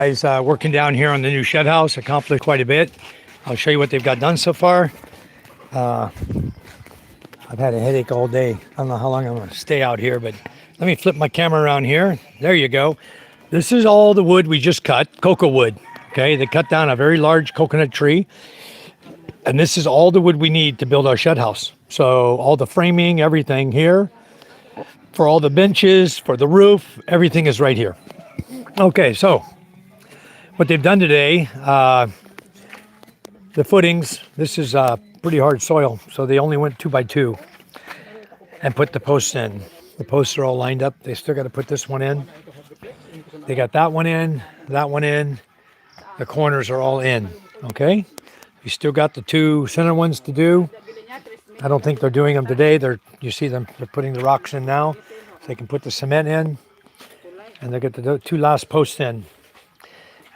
Guys, working down here on the new shed house, accomplished quite a bit. I'll show you what they've got done so far. Uh, I've had a headache all day. I don't know how long I'm going to stay out here, but let me flip my camera around here. There you go. This is all the wood we just cut, cocoa wood. Okay, they cut down a very large coconut tree, and this is all the wood we need to build our shed house. So all the framing, everything here, for all the benches, for the roof, everything is right here. Okay, so what they've done today, the footings, this is pretty hard soil, so they only went 2x2 and put the posts in. The posts are all lined up. They still got to put this one in. They got that one in, that one in. The corners are all in, okay? You still got the two center ones to do. I don't think they're doing them today. You see them, they're putting the rocks in now, so they can put the cement in, and they get the two last posts in.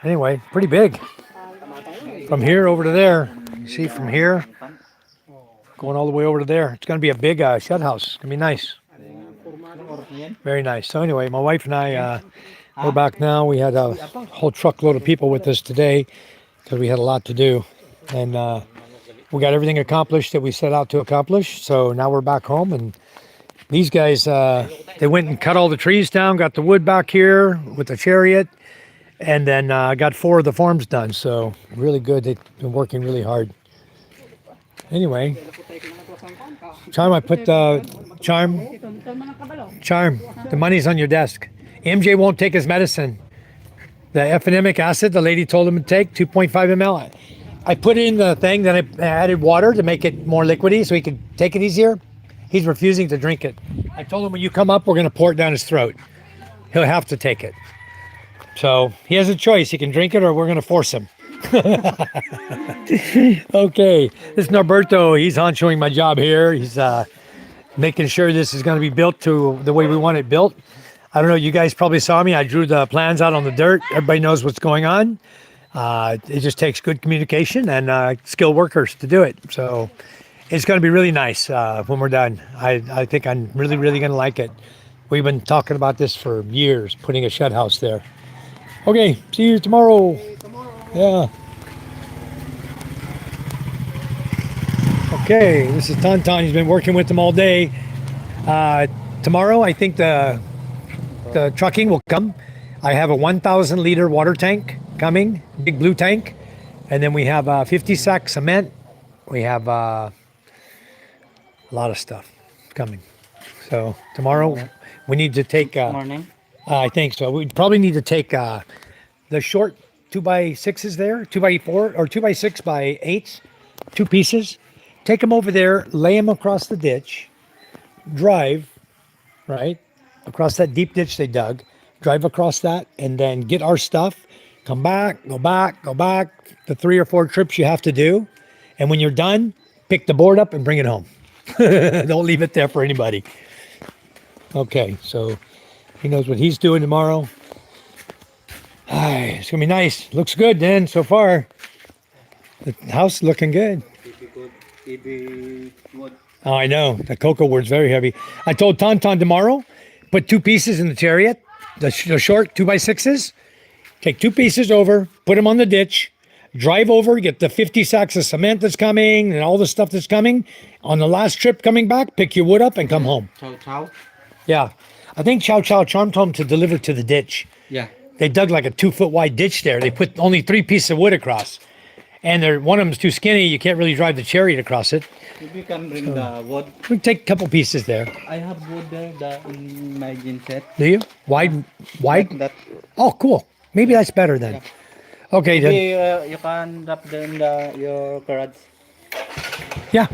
Anyway, pretty big. From here over to there, you see from here, going all the way over to there. It's going to be a big shed house. It's going to be nice. Very nice. So anyway, my wife and I, we're back now. We had a whole truckload of people with us today because we had a lot to do. And we got everything accomplished that we set out to accomplish. So now we're back home. And these guys, they went and cut all the trees down, got the wood back here with the chariot. And then got 4 of the forms done, so really good. They've been working really hard. Anyway, Charm, I put Charm, the money's on your desk. MJ won't take his medicine. The ephenemic acid, the lady told him to take 2.5 ml. I put it in the thing, then I added water to make it more liquidy so he could take it easier. He's refusing to drink it. I told him when you come up, we're going to pour it down his throat. He'll have to take it. So he has a choice. He can drink it or we're going to force him. Okay. This is Norberto. He's honchoing my job here. He's making sure this is going to be built to the way we want it built. I don't know. You guys probably saw me. I drew the plans out on the dirt. Everybody knows what's going on. It just takes good communication and skilled workers to do it. So it's going to be really nice when we're done. I think I'm really, really going to like it. We've been talking about this for years, putting a shed house there. Okay, see you tomorrow. Yeah. Okay, this is Tonton. He's been working with them all day. Tomorrow, I think the trucking will come. I have a 1,000 liter water tank coming, big blue tank. And then we have 50 sack cement. We have a lot of stuff coming. So tomorrow, we need to take... Morning. I think so. We probably need to take the short 2x6s there, 2x4 or 2x6 by 8s, 2 pieces. Take them over there, lay them across the ditch, drive, right, across that deep ditch they dug, drive across that, and then get our stuff, come back, go back, go back, the 3 or 4 trips you have to do. And when you're done, pick the board up and bring it home. Don't leave it there for anybody. Okay, so he knows what he's doing tomorrow. It's gonna be nice. Looks good, Dan, so far. The house is looking good. Oh, I know. The cocoa wood's very heavy. I told Tonton tomorrow, put 2 pieces in the chariot, the short 2x6s. Take 2 pieces over, put them on the ditch, drive over, get the 50 sacks of cement that's coming and all the stuff that's coming. On the last trip coming back, pick your wood up and come home. Chow chow. Yeah. I think Chow Charm told him to deliver to the ditch. Yeah. They dug like a 2-foot wide ditch there. They put only 3 pieces of wood across. And one of them's too skinny. You can't really drive the chariot across it. If you can bring the wood. We can take a couple pieces there. I have wood there in my gym set. Do you? Wide? Like that. Oh, cool. Maybe that's better then. Yeah. Okay, then. Maybe you can wrap them in your garage. Yeah.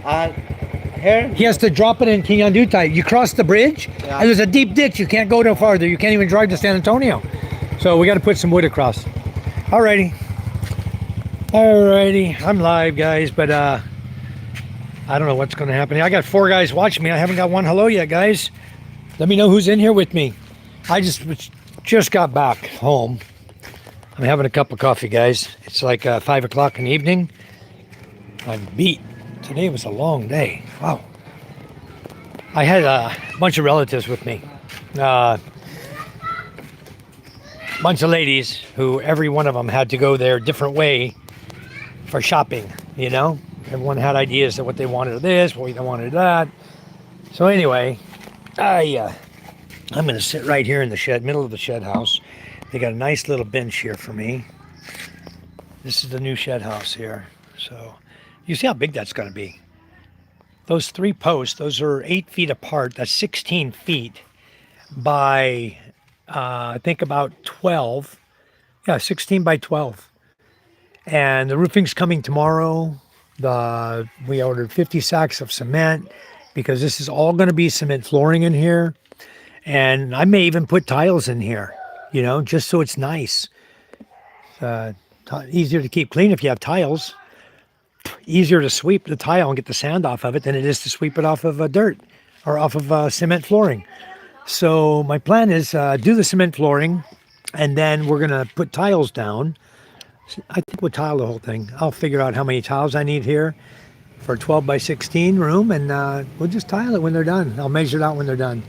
Here. He has to drop it in Kinyandutai. You cross the bridge, and there's a deep ditch. You can't go no farther. You can't even drive to San Antonio. So we got to put some wood across. Alrighty. I'm live, guys, but I don't know what's going to happen. I got 4 guys watching me. I haven't got one hello yet, guys. Let me know who's in here with me. I just got back home. I'm having a cup of coffee, guys. It's like 5 o'clock in the evening. I'm beat. Today was a long day. Wow. I had a bunch of relatives with me. bunch of ladies who every one of them had to go their different way for shopping, you know? Everyone had ideas of what they wanted of this, what they wanted of that. So anyway, I'm going to sit right here in the shed, middle of the shed house. They got a nice little bench here for me. This is the new shed house here. So you see how big that's going to be. Those 3 posts, those are 8 feet apart. That's 16 feet by, I think about 12. Yeah, 16 by 12. And the roofing's coming tomorrow. We ordered 50 sacks of cement because this is all going to be cement flooring in here. And I may even put tiles in here, you know, just so it's nice. Easier to keep clean if you have tiles. Easier to sweep the tile and get the sand off of it than it is to sweep it off of dirt or off of cement flooring. So my plan is do the cement flooring, and then we're going to put tiles down. I think we'll tile the whole thing. I'll figure out how many tiles I need here for a 12 by 16 room, and we'll just tile it when they're done. I'll measure it out when they're done.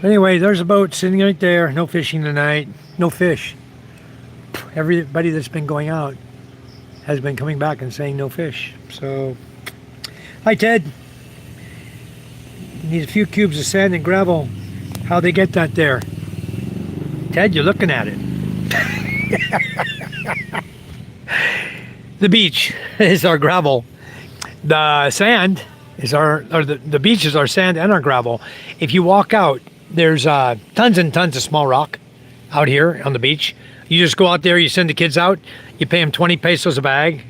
Anyway, there's a boat sitting right there. No fishing tonight. No fish. Everybody that's been going out has been coming back and saying no fish. So, hi Ted. Need a few cubes of sand and gravel. How they get that there? Ted, you're looking at it. The beach is our gravel. The sand is the beach is our sand and our gravel. If you walk out, there's tons and tons of small rock out here on the beach. You just go out there, you send the kids out, you pay them 20 pesos a bag.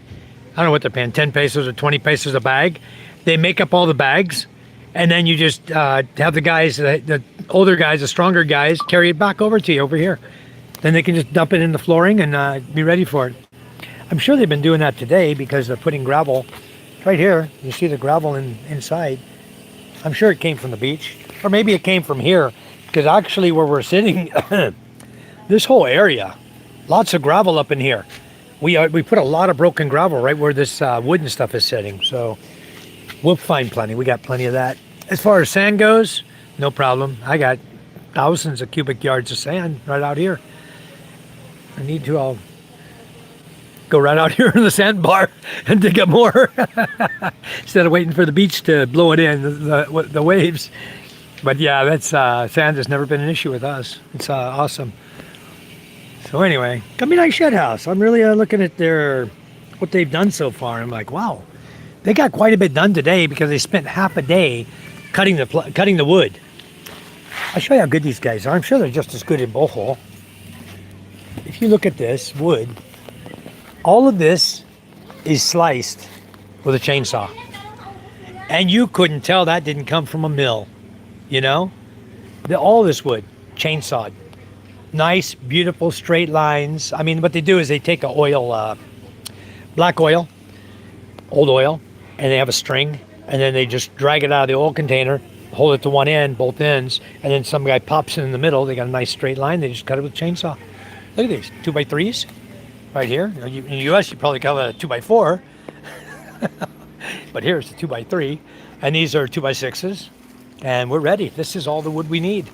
I don't know what they're paying, 10 pesos or 20 pesos a bag. They make up all the bags, and then you just have the guys, the older guys, the stronger guys, carry it back over to you over here. Then they can just dump it in the flooring and be ready for it. I'm sure they've been doing that today because they're putting gravel right here. You see the gravel inside. I'm sure it came from the beach, or maybe it came from here, because actually where we're sitting, this whole area, lots of gravel up in here. We put a lot of broken gravel right where this wooden stuff is sitting, so we'll find plenty. We got plenty of that. As far as sand goes, no problem. I got thousands of cubic yards of sand right out here. I need to, I'll go right out here in the sandbar and dig up more instead of waiting for the beach to blow it in, the waves. But yeah, that's sand has never been an issue with us. It's awesome. So anyway, got me a nice shed house. I'm really looking at what they've done so far. I'm like, wow, they got quite a bit done today because they spent half a day cutting the wood. I'll show you how good these guys are. I'm sure they're just as good in Bohol. If you look at this wood, all of this is sliced with a chainsaw. And you couldn't tell that didn't come from a mill, you know? All this wood, chainsawed. Nice, beautiful, straight lines. I mean, what they do is they take black oil, old oil, and they have a string, and then they just drag it out of the oil container, hold it to one end, both ends, and then some guy pops it in the middle. They got a nice straight line. They just cut it with a chainsaw. Look at these, 2x3s right here. In the U.S., you probably call it a 2x4, but here's the 2x3, and these are 2x6s, and we're ready. This is all the wood we need.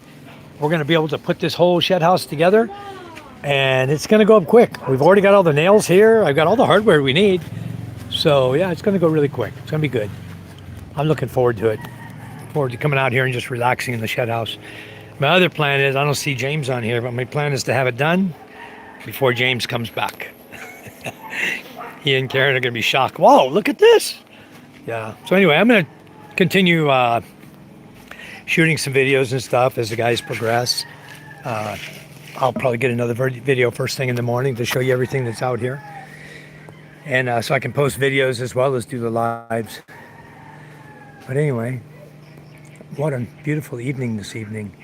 We're going to be able to put this whole shed house together, and it's going to go up quick. We've already got all the nails here. I've got all the hardware we need. So yeah, it's going to go really quick. It's going to be good. I'm looking forward to it. Forward to coming out here and just relaxing in the shed house. My other plan is, I don't see James on here, but my plan is to have it done before James comes back. He and Karen are going to be shocked. Whoa, look at this. Yeah. So anyway, I'm going to continue shooting some videos and stuff as the guys progress. I'll probably get another video first thing in the morning to show you everything that's out here. And so I can post videos as well as do the lives. But anyway, what a beautiful evening this evening.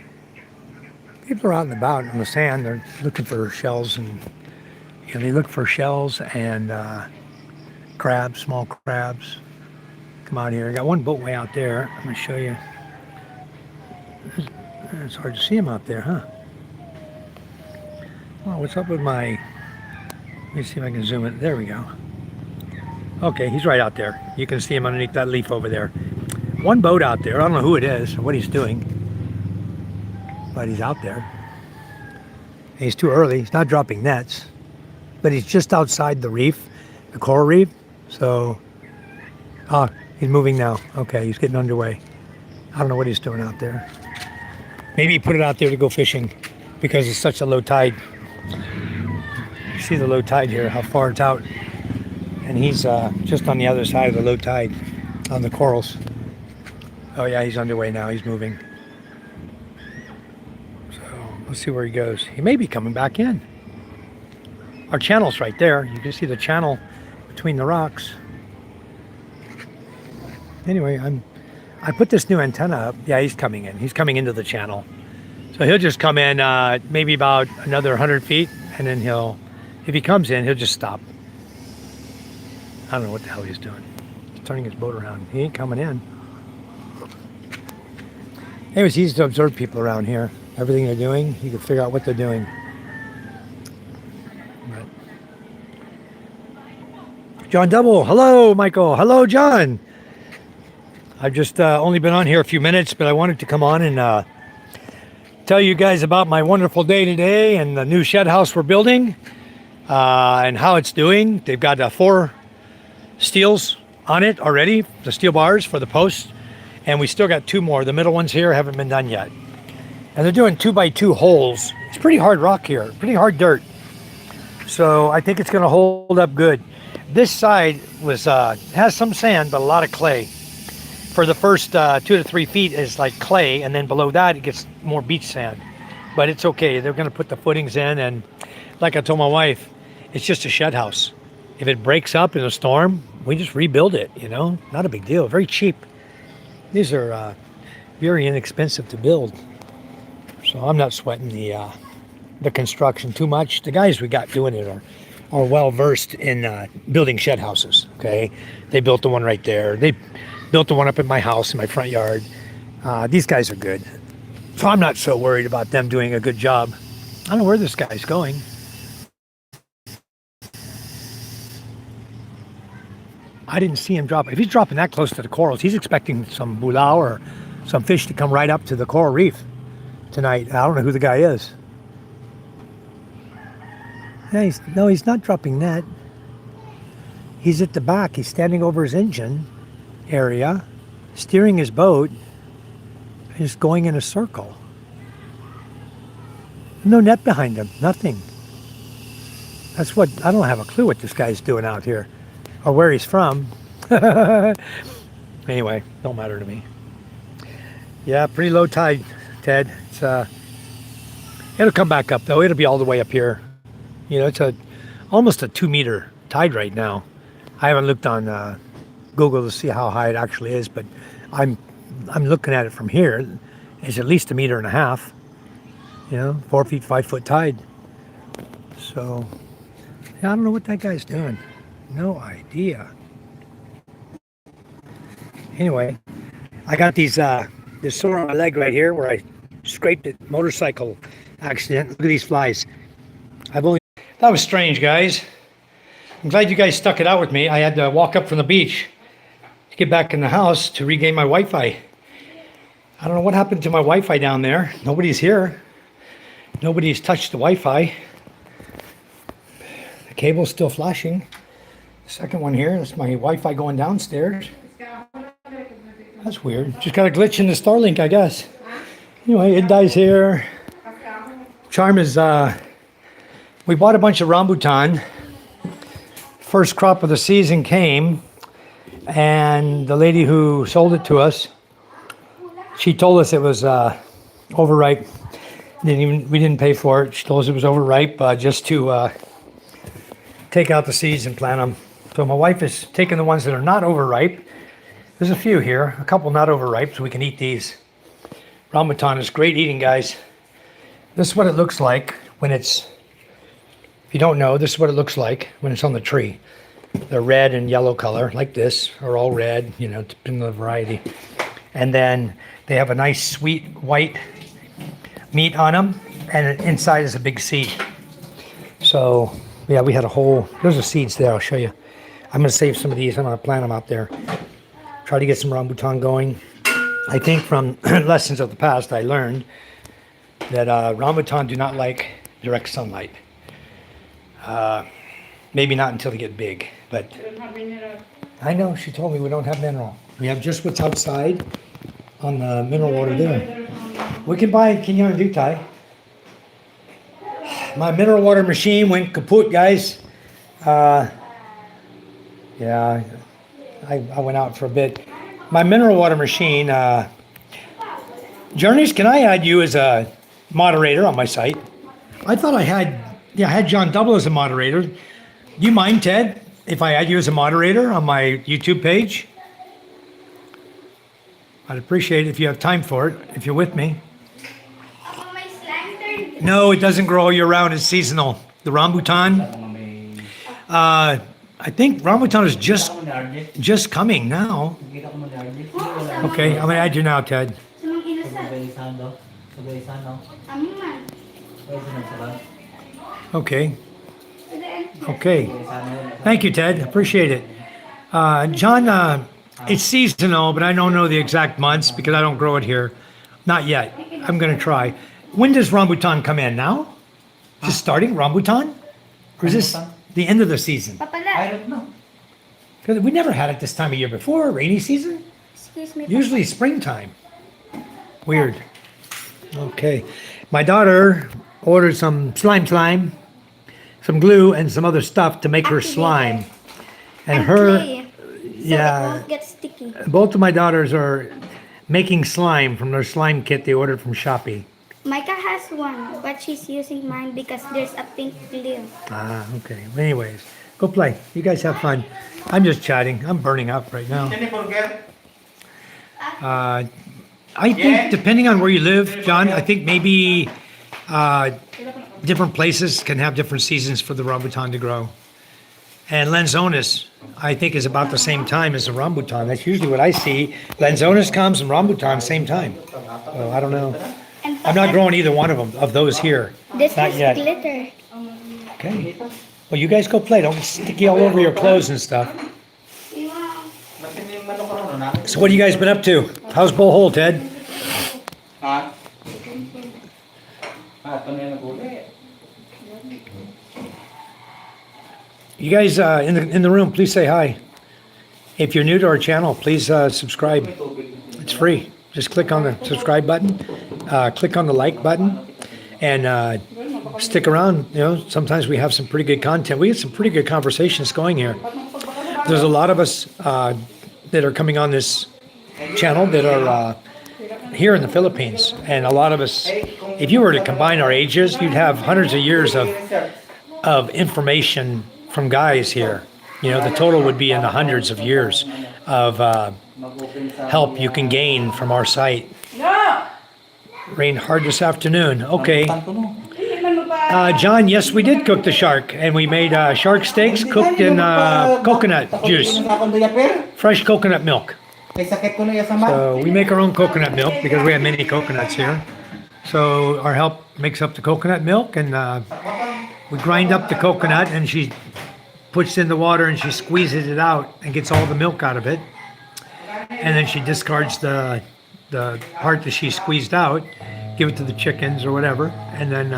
People are out and about on the sand. They're looking for shells, and they look for shells and crabs, small crabs. Come out here. I got one boat way out there. I'm going to show you. It's hard to see him out there, huh? Well, what's up with my... Let me see if I can zoom it. There we go. Okay, he's right out there. You can see him underneath that leaf over there. One boat out there. I don't know who it is or what he's doing, but he's out there. He's too early. He's not dropping nets, but he's just outside the reef, the coral reef. So, he's moving now. Okay, he's getting underway. I don't know what he's doing out there. Maybe he put it out there to go fishing because it's such a low tide. You see the low tide here, how far it's out. And he's just on the other side of the low tide on the corals. Oh yeah, he's underway now. He's moving. So let's see where he goes. He may be coming back in. Our channel's right there. You can see the channel between the rocks. Anyway, I put this new antenna up. Yeah, he's coming in. He's coming into the channel. So he'll just come in maybe about another 100 feet, and then if he comes in, he'll just stop. I don't know what the hell he's doing. He's turning his boat around. He ain't coming in. Anyways, he used to observe people around here. Everything they're doing, he can figure out what they're doing. But John Double, hello, Michael. Hello, John. I've just only been on here a few minutes, but I wanted to come on and tell you guys about my wonderful day today and the new shed house we're building and how it's doing. They've got 4 steels on it already, the steel bars for the posts, and we still got 2 more. The middle ones here haven't been done yet. And they're doing 2x2 holes. It's pretty hard rock here, pretty hard dirt. So I think it's gonna hold up good. This side has some sand, but a lot of clay. For the first 2 to 3 feet is like clay, and then below that it gets more beach sand. But it's okay, they're gonna put the footings in, and like I told my wife, it's just a shed house. If it breaks up in a storm, we just rebuild it, you know? Not a big deal, very cheap. These are very inexpensive to build. So I'm not sweating the construction too much. The guys we got doing it are well versed in building shed houses, okay? They built the one right there. They built the one up in my house, in my front yard. These guys are good. So I'm not so worried about them doing a good job. I don't know where this guy's going. I didn't see him drop. If he's dropping that close to the corals, he's expecting some bulau or some fish to come right up to the coral reef tonight. I don't know who the guy is. Yeah, no, he's not dropping net. He's at the back. He's standing over his engine area, steering his boat, just going in a circle. No net behind him, nothing. That's what, I don't have a clue what this guy's doing out here or where he's from. Anyway, don't matter to me. Yeah, pretty low tide, Ted. It's it'll come back up though. It'll be all the way up here. You know, it's almost a 2-meter tide right now. I haven't looked on Google to see how high it actually is, but I'm looking at it from here. It's at least 1.5 meters. You know, 4 feet, 5 foot tide. So, yeah, I don't know what that guy's doing. No idea. Anyway, I got this sore on my leg right here where I scraped it, motorcycle accident. Look at these flies. That was strange, guys. I'm glad you guys stuck it out with me. I had to walk up from the beach to get back in the house to regain my Wi-Fi. I don't know what happened to my Wi-Fi down there. Nobody's here. Nobody's touched the Wi-Fi. The cable's still flashing. The second one here, that's my Wi-Fi going downstairs. That's weird. Just got a glitch in the Starlink, I guess. Anyway, it dies here. Charm is, we bought a bunch of rambutan. First crop of the season came, and the lady who sold it to us, she told us it was overripe. We didn't pay for it. She told us it was overripe just to take out the seeds and plant them. So my wife is taking the ones that are not overripe. There's a few here, a couple not overripe, so we can eat these. Rambutan is great eating, guys. This is what it looks like when it's, if you don't know, this is what it looks like when it's on the tree. They're red and yellow color, like this, or all red, you know, depending on the variety. And then they have a nice sweet white meat on them, and inside is a big seed. So, yeah, we had a whole, there's the seeds there, I'll show you. I'm gonna save some of these, I'm gonna plant them out there. Try to get some rambutan going. I think from lessons of the past, I learned that rambutan do not like direct sunlight. Maybe not until they get big, but I know, she told me we don't have mineral. We have just what's outside on the mineral water there. We can buy Kenyan Dutai. My mineral water machine went kaput, guys. Yeah, I went out for a bit. My mineral water machine, Journeys, can I add you as a moderator on my site? I thought I had John Double as a moderator. Do you mind, Ted, if I add you as a moderator on my YouTube page? I'd appreciate it if you have time for it, if you're with me. My slime turned. No, it doesn't grow year round, it's seasonal. The rambutan, I think rambutan is just coming now. Okay, I'm gonna add you now, Ted. Sunong inasal. Amin man. Okay, Then, okay. Thank you, Ted, appreciate it. John, it's seasonal, but I don't know the exact months because I don't grow it here. Not yet, I'm gonna try. When does rambutan come in, now? Just starting, rambutan? Or is this the end of the season? Papala. I don't know. Because we never had it this time of year before, rainy season? Excuse me. Usually springtime. Weird. Okay. My daughter ordered some slime, some glue, and some other stuff to make her slime. And her, clay, so yeah, it won't get sticky. both of my daughters are making slime from their slime kit they ordered from Shopee. Micah has one, but she's using mine because there's a pink glue. Ah, okay. Anyways, go play. You guys have fun. I'm just chatting. I'm burning up right now. Can you forget? I think depending on where you live, John, I think maybe different places can have different seasons for the rambutan to grow. And Lanzones, I think, is about the same time as the rambutan. That's usually what I see. Lanzones comes and rambutan same time. So I don't know. And I'm not growing either one of them, of those here. this Not has yet. glitter. Okay. Well, you guys go play. Don't stick you all over your clothes and stuff. So what have you guys been up to? How's Bull Hole, Ted? Ha? Ito na yung nag-uli. You guys in the room, please say hi. If you're new to our channel, please subscribe. It's free. Just click on the subscribe button, click on the like button, and stick around. You know, sometimes we have some pretty good content. We get some pretty good conversations going here. There's a lot of us that are coming on this channel that are here in the Philippines, and a lot of us, if you were to combine our ages, you'd have hundreds of years of information from guys here. You know, the total would be in the hundreds of years of help you can gain from our site. Rained hard this afternoon. Okay. John, yes, we did cook the shark, and we made shark steaks cooked in coconut juice, fresh coconut milk. So we make our own coconut milk because we have many coconuts here. So our help makes up the coconut milk, and we grind up the coconut, and she puts it in the water and she squeezes it out and gets all the milk out of it. And then she discards the part that she squeezed out, give it to the chickens or whatever, and then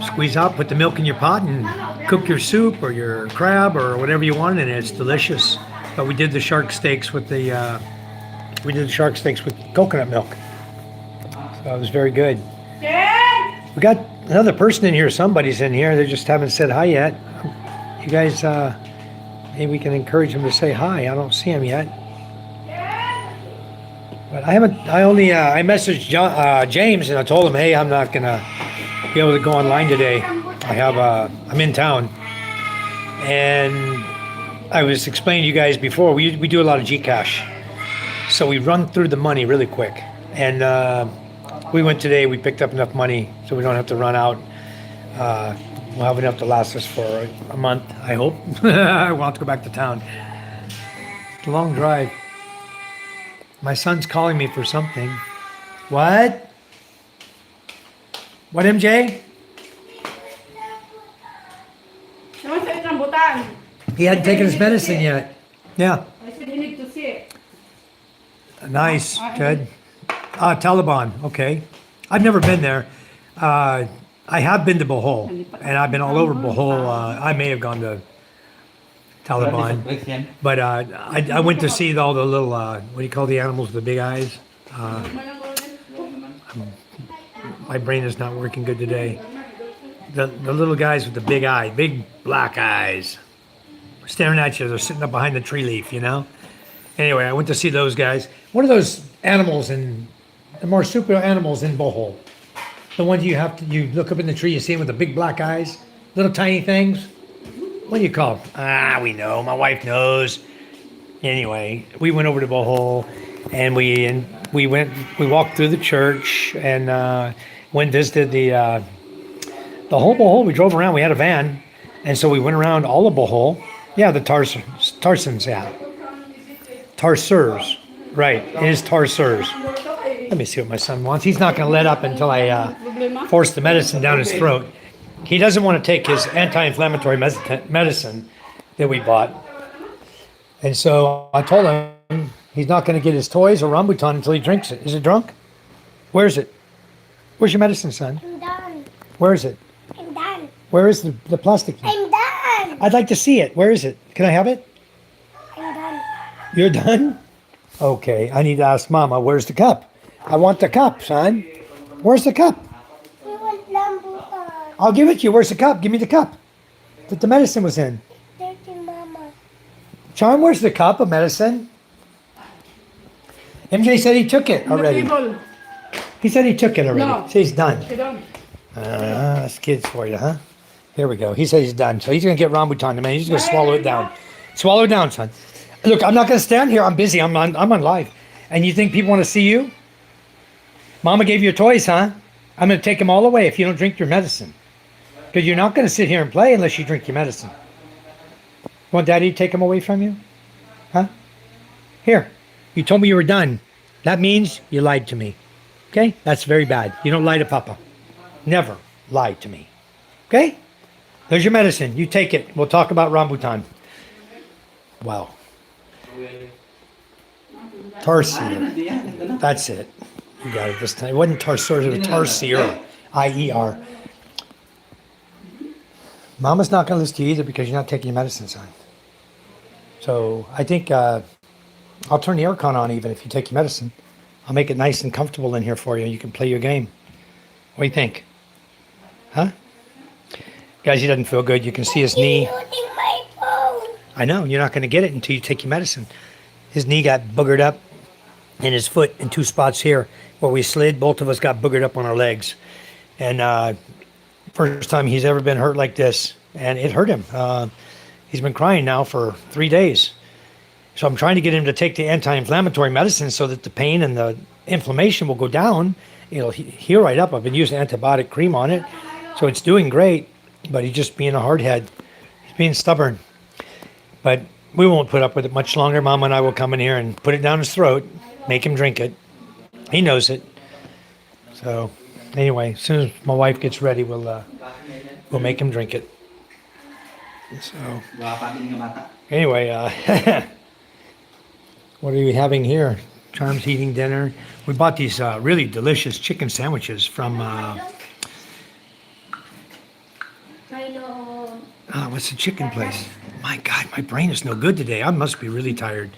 squeeze out, put the milk in your pot, and cook your soup or your crab or whatever you want, and it's delicious. But we did the shark steaks with coconut milk, so it was very good. We got another person in here. Somebody's in here. They just haven't said hi yet. You guys, maybe we can encourage them to say hi. I don't see them yet. But I haven't. I messaged James and I told him, hey, I'm not gonna be able to go online today. I'm in town, and I was explaining to you guys before. We do a lot of Gcash, so we run through the money really quick. And we went today. We picked up enough money so we don't have to run out. We'll have enough to last us for a month, I hope. I will have to go back to town. It's a long drive. My son's calling me for something. What? What, MJ? Naman sa rambutan. He hadn't taken his medicine yet. Yeah. I said you need to see it. Nice, Ted. Taliban, okay. I've never been there. I have been to Bohol, and I've been all over Bohol. I may have gone to Taliban, but I went to see all the little, what do you call the animals with the big eyes? My brain is not working good today. The little guys with the big eye, big black eyes, staring at you. They're sitting up behind the tree leaf, you know? Anyway, I went to see those guys. What are those animals the marsupial animals in Bohol? The ones you look up in the tree, you see them with the big black eyes, little tiny things. What do you call them? We know. My wife knows. Anyway, we went over to Bohol, and we walked through the church, and went and visited the whole Bohol. We drove around. We had a van, and so we went around all of Bohol. Yeah, the Tarsans, yeah. Tarsers, right? It is Tarsers. Let me see what my son wants. He's not going to let up until I force the medicine down his throat. He doesn't want to take his anti-inflammatory medicine that we bought. And so I told him he's not going to get his toys or rambutan until he drinks it. Is it drunk? Where is it? Where's your medicine, son? I'm done. Where is it? I'm done. Where is the plastic thing? I'm done. I'd like to see it. Where is it? Can I have it? I'm done. You're done? Okay, I need to ask Mama, where's the cup? I want the cup, son. Where's the cup? We want rambutan. I'll give it to you. Where's the cup? Give me the cup that the medicine was in. Dirty mama. Charm, where's the cup of medicine? MJ said he took it already. Table. He said he took it already. No. So he's done. Sit down. That's kids for you, huh? Here we go. He said he's done. So he's going to get rambutan in a minute. He's going to swallow it down. Swallow it down, son. Look, I'm not going to stand here. I'm busy. I'm on live. And you think people want to see you? Mama gave you your toys, huh? I'm going to take them all away if you don't drink your medicine. Because you're not going to sit here and play unless you drink your medicine. Want Daddy to take them away from you? Huh? Here. You told me you were done. That means you lied to me. Okay? That's very bad. You don't lie to Papa. Never lie to me. Okay? There's your medicine. You take it. We'll talk about rambutan. Wow. Tarsier. That's it. You got it this time. It wasn't Tarsier, it was Tarsier. I-E-R. Mama's not going to listen to you either because you're not taking your medicine, son. So I think I'll turn the aircon on even if you take your medicine. I'll make it nice and comfortable in here for you. You can play your game. What do you think? Huh? Guys, he doesn't feel good. You can see his knee. Using my phone. I know. You're not going to get it until you take your medicine. His knee got boogered up and his foot in two spots here where we slid. Both of us got boogered up on our legs. And first time he's ever been hurt like this. And it hurt him. He's been crying now for 3 days. So I'm trying to get him to take the anti-inflammatory medicine so that the pain and the inflammation will go down. It'll heal right up. I've been using antibiotic cream on it. So it's doing great. But he's just being a hardhead. He's being stubborn. But we won't put up with it much longer. Mama and I will come in here and put it down his throat, make him drink it. He knows it. So anyway, as soon as my wife gets ready, we'll make him drink it. So anyway, what are we having here? Charm's eating dinner. We bought these really delicious chicken sandwiches from what's the chicken place? My God, my brain is no good today. I must be really tired.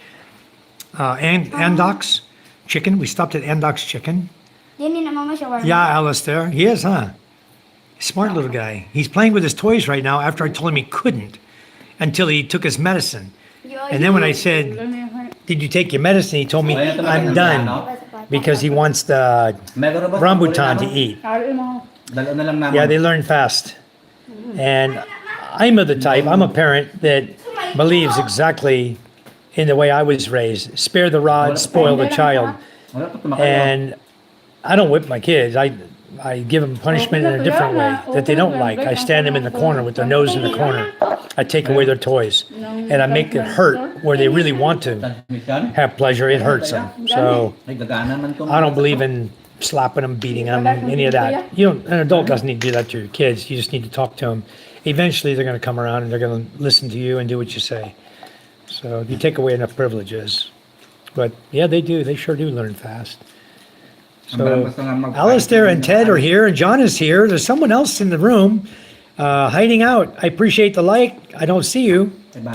Andox chicken. We stopped at Andox chicken. Yan na mama shawarma. Yeah, Alistair. He is, huh? Smart little guy. He's playing with his toys right now after I told him he couldn't until he took his medicine. And then when I said, did you take your medicine? He told me, I'm done. Because he wants the rambutan to eat. Yeah, they learn fast. And I'm of the type, I'm a parent that believes exactly in the way I was raised. Spare the rod, spoil the child. And I don't whip my kids. I give them punishment in a different way that they don't like. I stand them in the corner with their nose in the corner. I take away their toys. And I make it hurt where they really want to have pleasure. It hurts them. So I don't believe in slapping them, beating them, any of that. An adult doesn't need to do that to your kids. You just need to talk to them. Eventually they're going to come around and they're going to listen to you and do what you say. So you take away enough privileges. But yeah, they do. They sure do learn fast. So Alistair and Ted are here, and John is here. There's someone else in the room hiding out. I appreciate the like. I don't see you.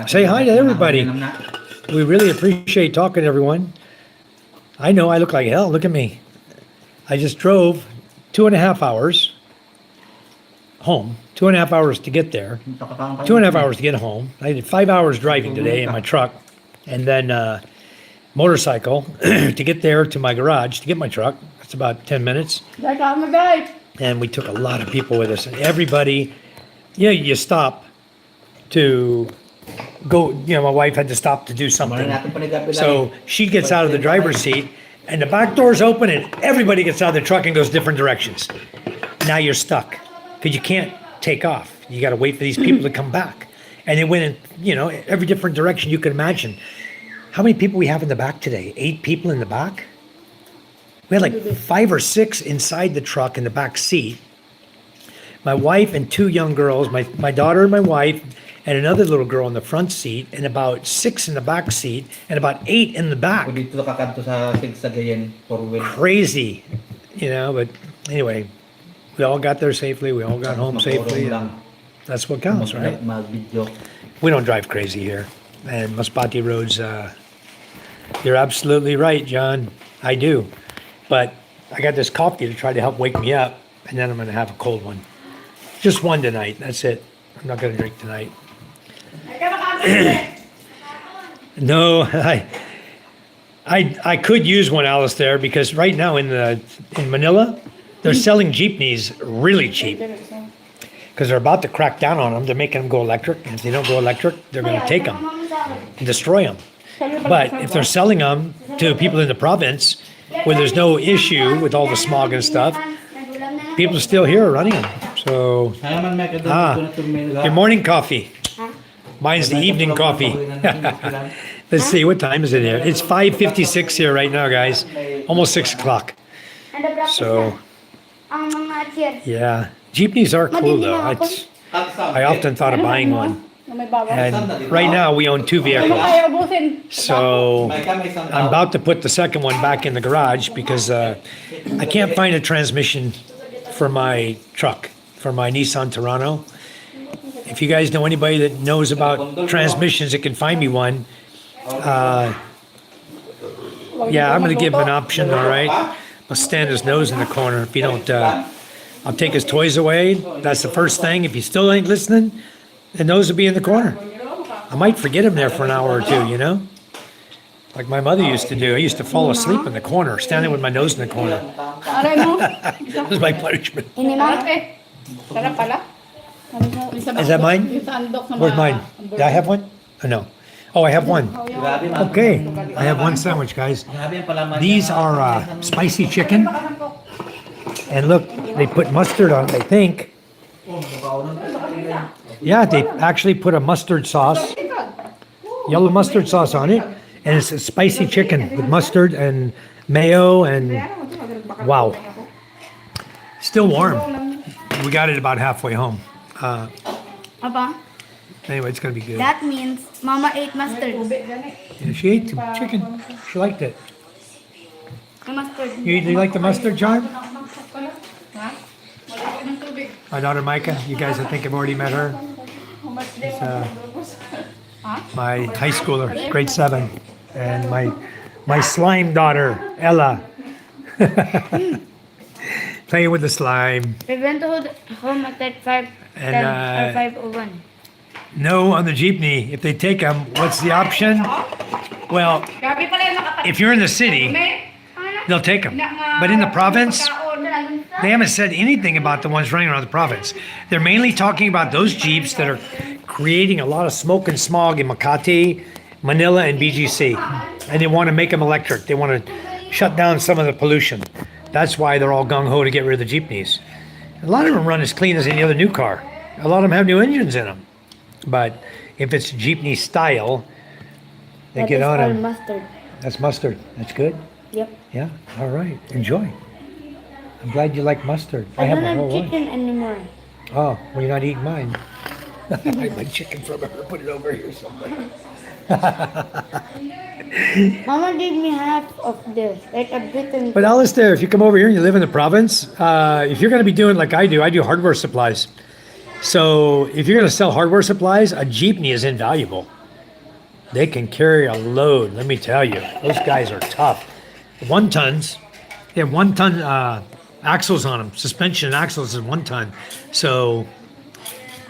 Say hi to everybody. We really appreciate talking to everyone. I know I look like hell. Look at me. I just drove 2.5 hours home, 2.5 hours to get there, 2.5 hours to get home. I did 5 hours driving today in my truck, and then motorcycle to get there to my garage to get my truck. That's about 10 minutes. And we took a lot of people with us, and everybody, you stop to go, my wife had to stop to do something. So she gets out of the driver's seat, and the back door's open, and everybody gets out of the truck and goes different directions. Now you're stuck because you can't take off. You got to wait for these people to come back. And they went in, every different direction you can imagine. How many people we have in the back today? 8 people in the back? We had like 5 or 6 inside the truck in the back seat. My wife and 2 young girls, my daughter and my wife, and another little girl in the front seat, and about 6 in the back seat, and about 8 in the back. Crazy, but anyway, we all got there safely. We all got home safely. And that's what counts, right? We don't drive crazy here. And Masbate roads, you're absolutely right, John. I do. But I got this coffee to try to help wake me up, and then I'm going to have a cold one. Just one tonight. That's it. I'm not going to drink tonight. No, I could use one, Alistair, because right now in Manila, they're selling jeepneys really cheap because they're about to crack down on them. They're making them go electric, and if they don't go electric, they're going to take them and destroy them. But if they're selling them to people in the province where there's no issue with all the smog and stuff, people are still here running them. So, your morning coffee. Mine's the evening coffee. Let's see, what time is it here? It's 5:56 here right now, guys. Almost 6 o'clock. So, yeah. Jeepneys are cool, though. I often thought of buying one. And right now, we own 2 vehicles. So, I'm about to put the second one back in the garage because I can't find a transmission for my truck, for my Nissan Terrano. If you guys know anybody that knows about transmissions that can find me one, yeah, I'm going to give him an option, all right? I'll stand his nose in the corner. If you don't, I'll take his toys away. That's the first thing. If he still ain't listening, the nose will be in the corner. I might forget him there for an hour or two, Like my mother used to do. I used to fall asleep in the corner, standing with my nose in the corner. That was my punishment. Is that mine? Where's mine? Do I have one? Oh, no. Oh, I have one. Okay. I have one sandwich, guys. These are spicy chicken. And look, they put mustard on it, I think. Yeah, they actually put a mustard sauce, yellow mustard sauce on it. And it's a spicy chicken with mustard and mayo and wow. Still warm. We got it about halfway home. Papa, Anyway, it's going to be good. that means Mama ate mustard. Yeah, she ate the chicken. She liked it. The mustard. You like the mustard, John? My daughter Micah, you guys I think have already met her. She's, my high schooler, grade 7. And my slime daughter, Ella. Playing with the slime. We went home at 5:10 or 5:01. No, on the jeepney. If they take them, what's the option? Well, if you're in the city, they'll take them. But in the province, they haven't said anything about the ones running around the province. They're mainly talking about those jeeps that are creating a lot of smoke and smog in Makati, Manila, and BGC. And they want to make them electric. They want to shut down some of the pollution. That's why they're all gung-ho to get rid of the jeepneys. A lot of them run as clean as any other new car. A lot of them have new engines in them. But if it's jeepney style, they get on them. Mustard. That's mustard. That's good? Yep. Yeah? All right. Enjoy. I'm glad you like mustard. I have don't a whole have one. chicken anymore. Oh, well, you're not eating mine. I like chicken from her. Put it over here somewhere. Mama gave me half of this, like a bit and But Alistair, if you come over here and you live in the province, if you're going to be doing like I do hardware supplies. So if you're going to sell hardware supplies, a jeepney is invaluable. They can carry a load. Let me tell you, those guys are tough. 1 tons. They have 1 ton axles on them. Suspension and axles is 1 ton. So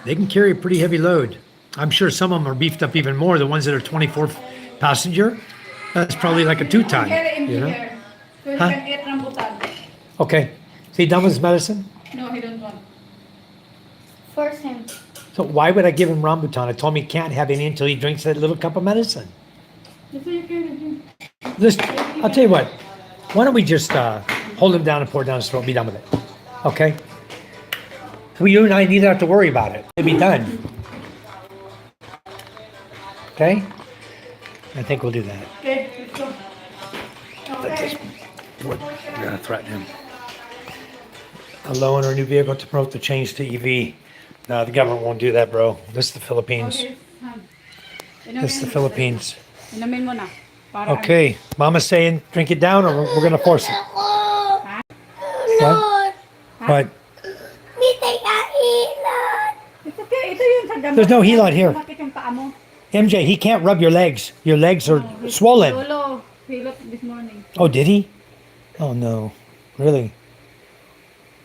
they can carry a pretty heavy load. I'm sure some of them are beefed up even more. The ones that are 24 passenger, that's probably like a 2 ton. Carry him You know? here. So he Huh? can eat rambutan. Okay. Is he done with his medicine? No, he don't want. force him. So why would I give him rambutan? I told him he can't have any until he drinks that little cup of medicine. That's why you carry him. Listen, I'll tell you what. Why don't we just hold him down and pour it down his throat and be done with it? Okay? So you and I neither have to worry about it. It'll be done. Okay? I think we'll do that. Okay, let's go. Okay. We're going to threaten him. A loan or new vehicle to promote the change to EV. No, the government won't do that, bro. This is the Philippines. Okay, Han. This is the Philippines. Inumin mo na. Para Okay, Mama's saying drink it down or we're going to force it. What? What? It's okay. Ito yung sa gamot. There's no helot here. Bakit yung paa mo? MJ, he can't rub your legs. Your legs are swollen. Lolo, hilot this morning. Oh, did he? Oh, no. Really?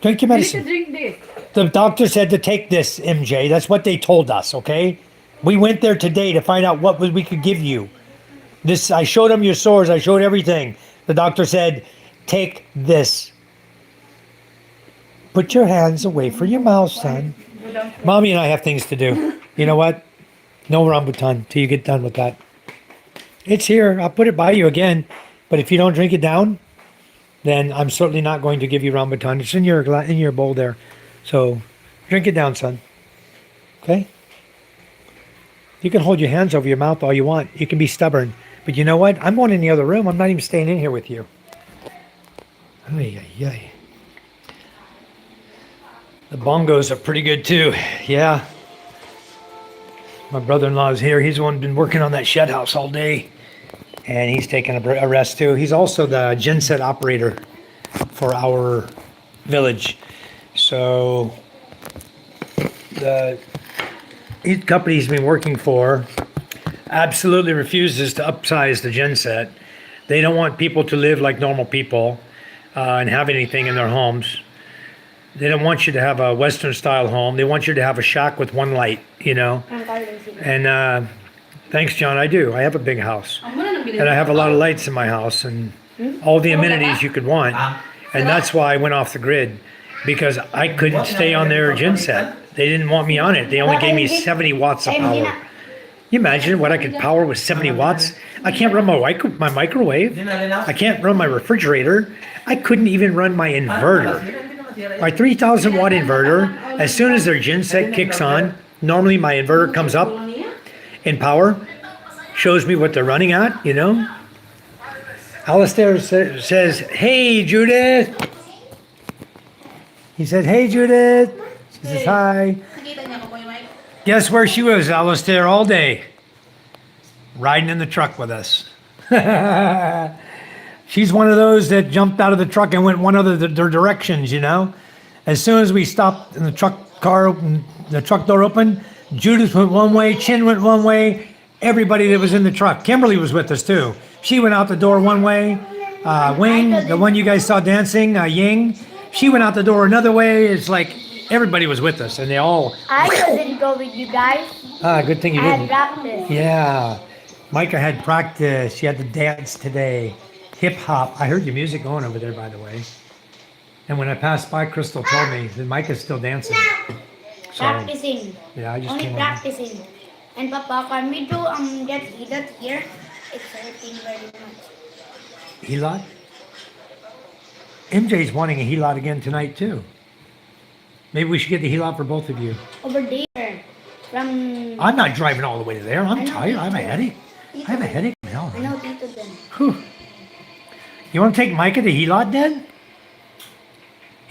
Drink your You need to medicine. drink this. The doctor said to take this, MJ. That's what they told us, okay? We went there today to find out what we could give you. This, I showed him your sores. I showed everything. The doctor said, take this. Put your hands away from your mouth, son. Mommy and I have things to do. You know what? No rambutan till you get done with that. It's here. I'll put it by you again. But if you don't drink it down, then I'm certainly not going to give you rambutan. It's in your bowl there. So drink it down, son. Okay? You can hold your hands over your mouth all you want. You can be stubborn. But you know what? I'm going in the other room. I'm not even staying in here with you. Ay, ay, ay. The bongos are pretty good too. Yeah. My brother-in-law is here. He's the one been working on that shed house all day. And he's taking a rest too. He's also the genset operator for our village. So the company he's been working for absolutely refuses to upsize the genset. They don't want people to live like normal people and have anything in their homes. They don't want you to have a Western style home. They want you to have a shack with one light, you know. And thanks, John, I do. I have a big house. And I have a lot of lights in my house and all the amenities you could want. And that's why I went off the grid, because I couldn't stay on their genset. They didn't want me on it. They only gave me 70 watts of power. Can you imagine what I could power with 70 watts? I can't run my microwave. I can't run my refrigerator. I couldn't even run my inverter. My 3,000 watt inverter, as soon as their genset kicks on, normally my inverter comes up in power, shows me what they're running at, you know. Alistair says, hey, Judith. He said, hey, Judith. She says, hi. Guess where she was, Alistair, all day? Riding in the truck with us. She's one of those that jumped out of the truck and went one of the directions, you know. As soon as we stopped and the truck door opened, Judith went one way, Chin went one way, everybody that was in the truck. Kimberly was with us too. She went out the door one way. Wing, the one you guys saw dancing, Ying, she went out the door another way. It's like everybody was with us and they all... I couldn't go with you guys. Good thing you I had didn't. practice. Yeah. Micah had practice. She had to dance today. Hip hop. I heard your music going over there, by the way. And when I passed by, Crystal told me that Micah's still dancing. So, Practicing. yeah, I just Only came over. practicing. And Papa, can we do get heated here? It's hurting very much. Helot? MJ's wanting a helot again tonight, too. Maybe we should get the helot for both of you. Over there. From... I'm not driving all the way to there. I'm I know, tired. I have a Tito. headache. I have a headache. Hell. I know Tito then. Whew. You want to take Micah to helot then?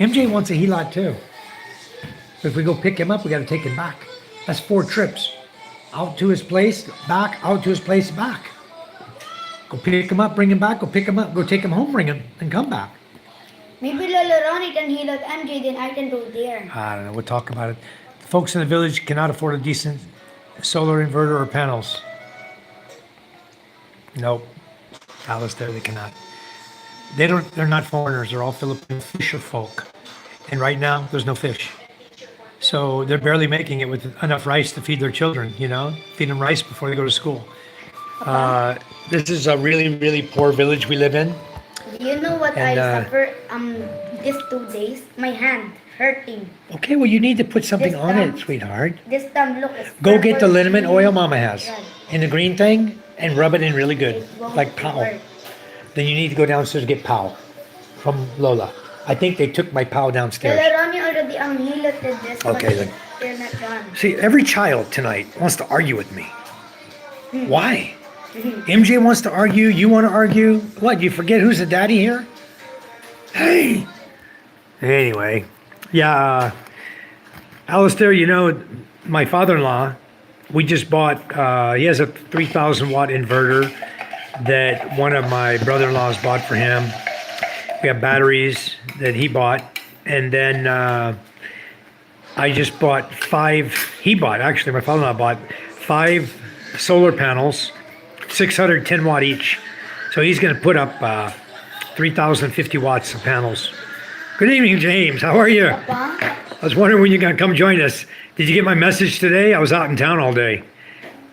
MJ wants a helot too. But if we go pick him up, we got to take him back. That's 4 trips. out to his place, back, out to his place, back. Go pick him up, bring him back, go pick him up, go take him home, bring him, and come back. Maybe Lola Ronnie can heal at MJ, then I can go there. I don't know, we'll talk about it. The folks in the village cannot afford a decent solar inverter or panels. Nope. Alistair, they cannot. They're not foreigners, they're all Filipino fisher folk. And right now, there's no fish. So they're barely making it with enough rice to feed their children, you know? Feed them rice before they go to school. This is a really, really poor village we live in. Do you know what And, I suffer these 2 days? My hand hurting. Okay, well, you need to put something This on it, time- sweetheart. This time, look. It's Go get the purple, liniment green, oil Mama has red. in the green thing and rub it in really good, It won't like pow. work. Then you need to go downstairs to get pow from Lola. I think they took my pow downstairs. Lola Ronnie already healed did this, Okay, but then. they're not done. See, every child tonight wants to argue with me. Why? MJ wants to argue, you want to argue. What, you forget who's the daddy here? Hey! Anyway, yeah, Alistair, you know, my father-in-law, we just bought, he has a 3,000 watt inverter that one of my brother-in-laws bought for him. We have batteries that he bought. And then I just bought actually, my father-in-law bought 5 solar panels, 610 watt each. So he's going to put up 3,050 watts of panels. Good evening, James. How are you? Papa, I was wondering when you're going to come join us. Did you get my message today? I was out in town all day.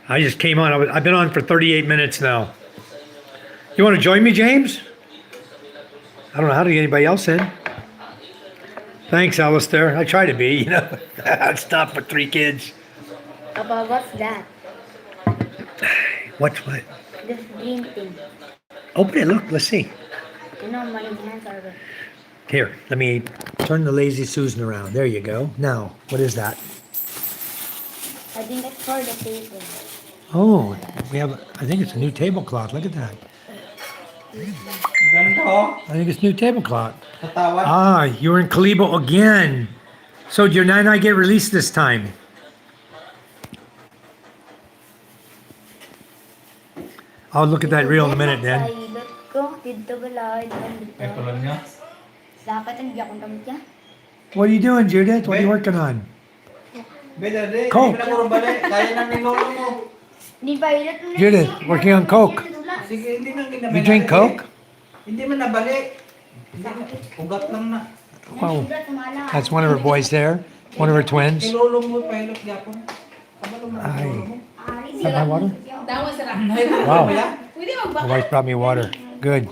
I just came on. I've been on for 38 minutes now. You want to join me, James? I don't know how to get anybody else in. Thanks, Alistair. I try to be, you know. It's not for 3 kids. Papa, what's that? What? This green thing. Open it. Look. Let's see. You know, my hands are red. Here, let me turn the lazy Susan around. There you go. Now, what is that? I think it's for the table. Oh, I think it's a new tablecloth. Look at that. Ganito, I think it's new tablecloth. tatawad. Ah, you're in Kalibo again. So did your nanay get released this time? I'll look at that reel in a minute then. Pilot ko, dito wala, dito. Ito lang niya. Dapat ang biyak kong damit niya. What are you doing, Judith? What are you working on? Beda de, Coke. hindi mo na puro balik. Kaya na ni lolo mo. Ni pilot mo na Judith, working on Coke. Sige, hindi na ginamit. You drink Coke? Hindi mo nabalik. Hindi na. Ugat lang na. Wow. That's one of her boys there. One of her twins. Ni lolo mo, pilot yapon. Kabalo mo ang lolo mo. Is that my water? Dawa sarap. Wow. Pwede My magbaka. wife brought me water. Good.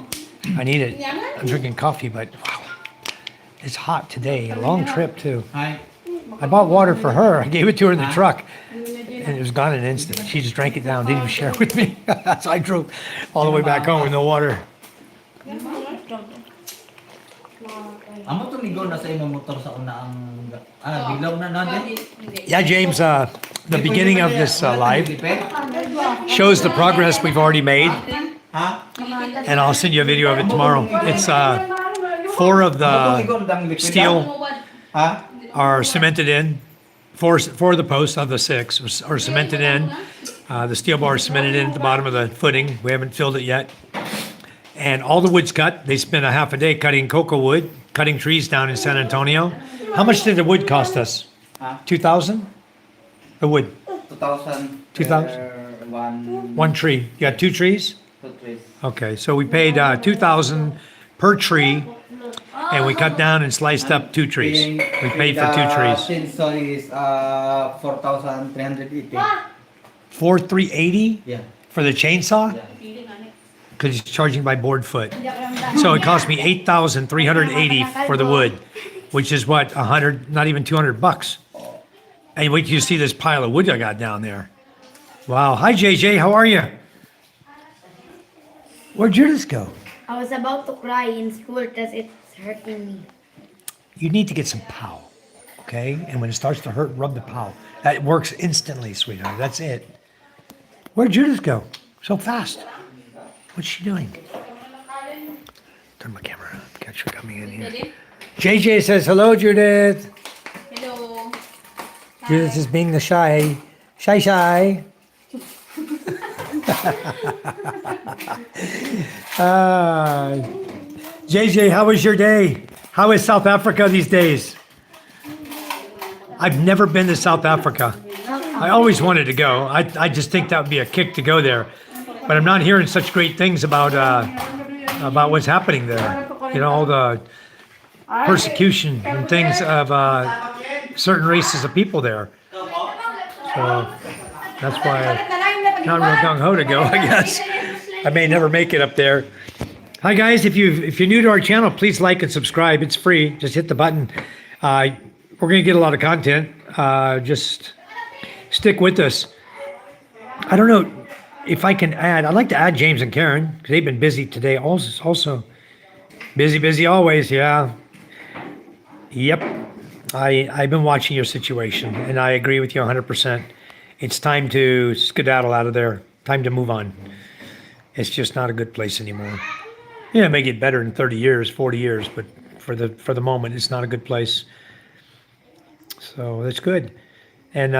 I need it. I'm drinking coffee, but wow. It's hot today. A long trip, too. Ay. I bought water for her. I gave it to her in the truck. And it was gone in an instant. She just drank it down. Didn't even share it with me. So I drove all the way back home with no water. Amo to ligo na sa imong motor sa una ang dilaw na natin. Yeah, James, the beginning of this live shows the progress we've already made. Ha? And I'll send you a video of it tomorrow. It's 4 of the steel Ha? are cemented in. 4 of the posts of the 6 are cemented in. The steel bar is cemented in at the bottom of the footing. We haven't filled it yet. And all the wood's cut. They spent a half a day cutting cocoa wood, cutting trees down in San Antonio. How much did the wood cost us? Ha? 2,000? The wood. 2,000. 2,000? One. 1 tree. You got 2 trees? 2 trees. Okay, so we paid 2,000 per tree, and we cut down and sliced up 2 trees. We paid for 2 trees. Chainsaw is 4,380. 4,380 Yeah. for the chainsaw? Yeah. Because he's charging by board foot. So it cost me 8,380 for the wood, which is what, 100, not even 200 bucks. And wait till you see this pile of wood I got down there. Wow. Hi, JJ. How are you? Where'd Judith go? I was about to cry in school because it's hurting me. You need to get some POW, okay? And when it starts to hurt, rub the POW. That works instantly, sweetheart. That's it. Where'd Judith go? So fast. What's she doing? Turn my camera on. Catch her coming in here. JJ says, hello, Judith. Hello. Judith is being the shy. JJ, how was your day? How is South Africa these days? I've never been to South Africa. I always wanted to go. I just think that would be a kick to go there. But I'm not hearing such great things about what's happening there. You know, all the persecution and things of certain races of people there. So that's why I'm not real gung-ho to go, I guess. I may never make it up there. Hi guys, if you're new to our channel, please like and subscribe. It's free. Just hit the button. We're going to get a lot of content. Just stick with us. I don't know if I can add. I'd like to add James and Karen because they've been busy today. Also, busy always. Yeah. Yep. I've been watching your situation, and I agree with you 100%. It's time to skedaddle out of there. Time to move on. It's just not a good place anymore. Yeah, it may get better in 30 years, 40 years, but for the moment, it's not a good place. So that's good. And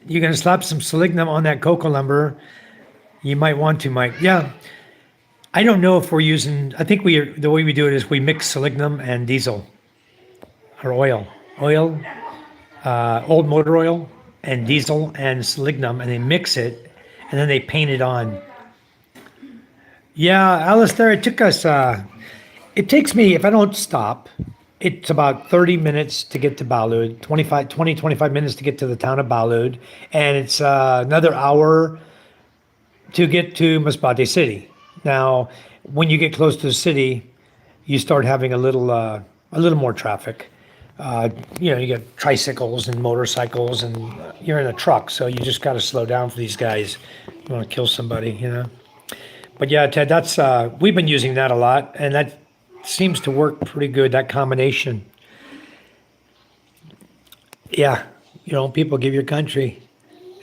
you're going to slap some selenium on that cocoa lumber. You might want to, Mike. Yeah. I don't know if we're using, I think the way we do it is we mix selenium and diesel or oil, old motor oil and diesel and selenium, and they mix it and then they paint it on. Yeah, Alistair, it took us, it takes me, if I don't stop, it's about 30 minutes to get to Balud, 25 minutes to get to the town of Balud, and it's another hour to get to Masbate City. Now, when you get close to the city, you start having a little more traffic. You get tricycles and motorcycles, and you're in a truck, so you just got to slow down for these guys. You want to kill somebody, you know. But yeah, Ted, that's we've been using that a lot, and that seems to work pretty good. That combination. Yeah, people give your country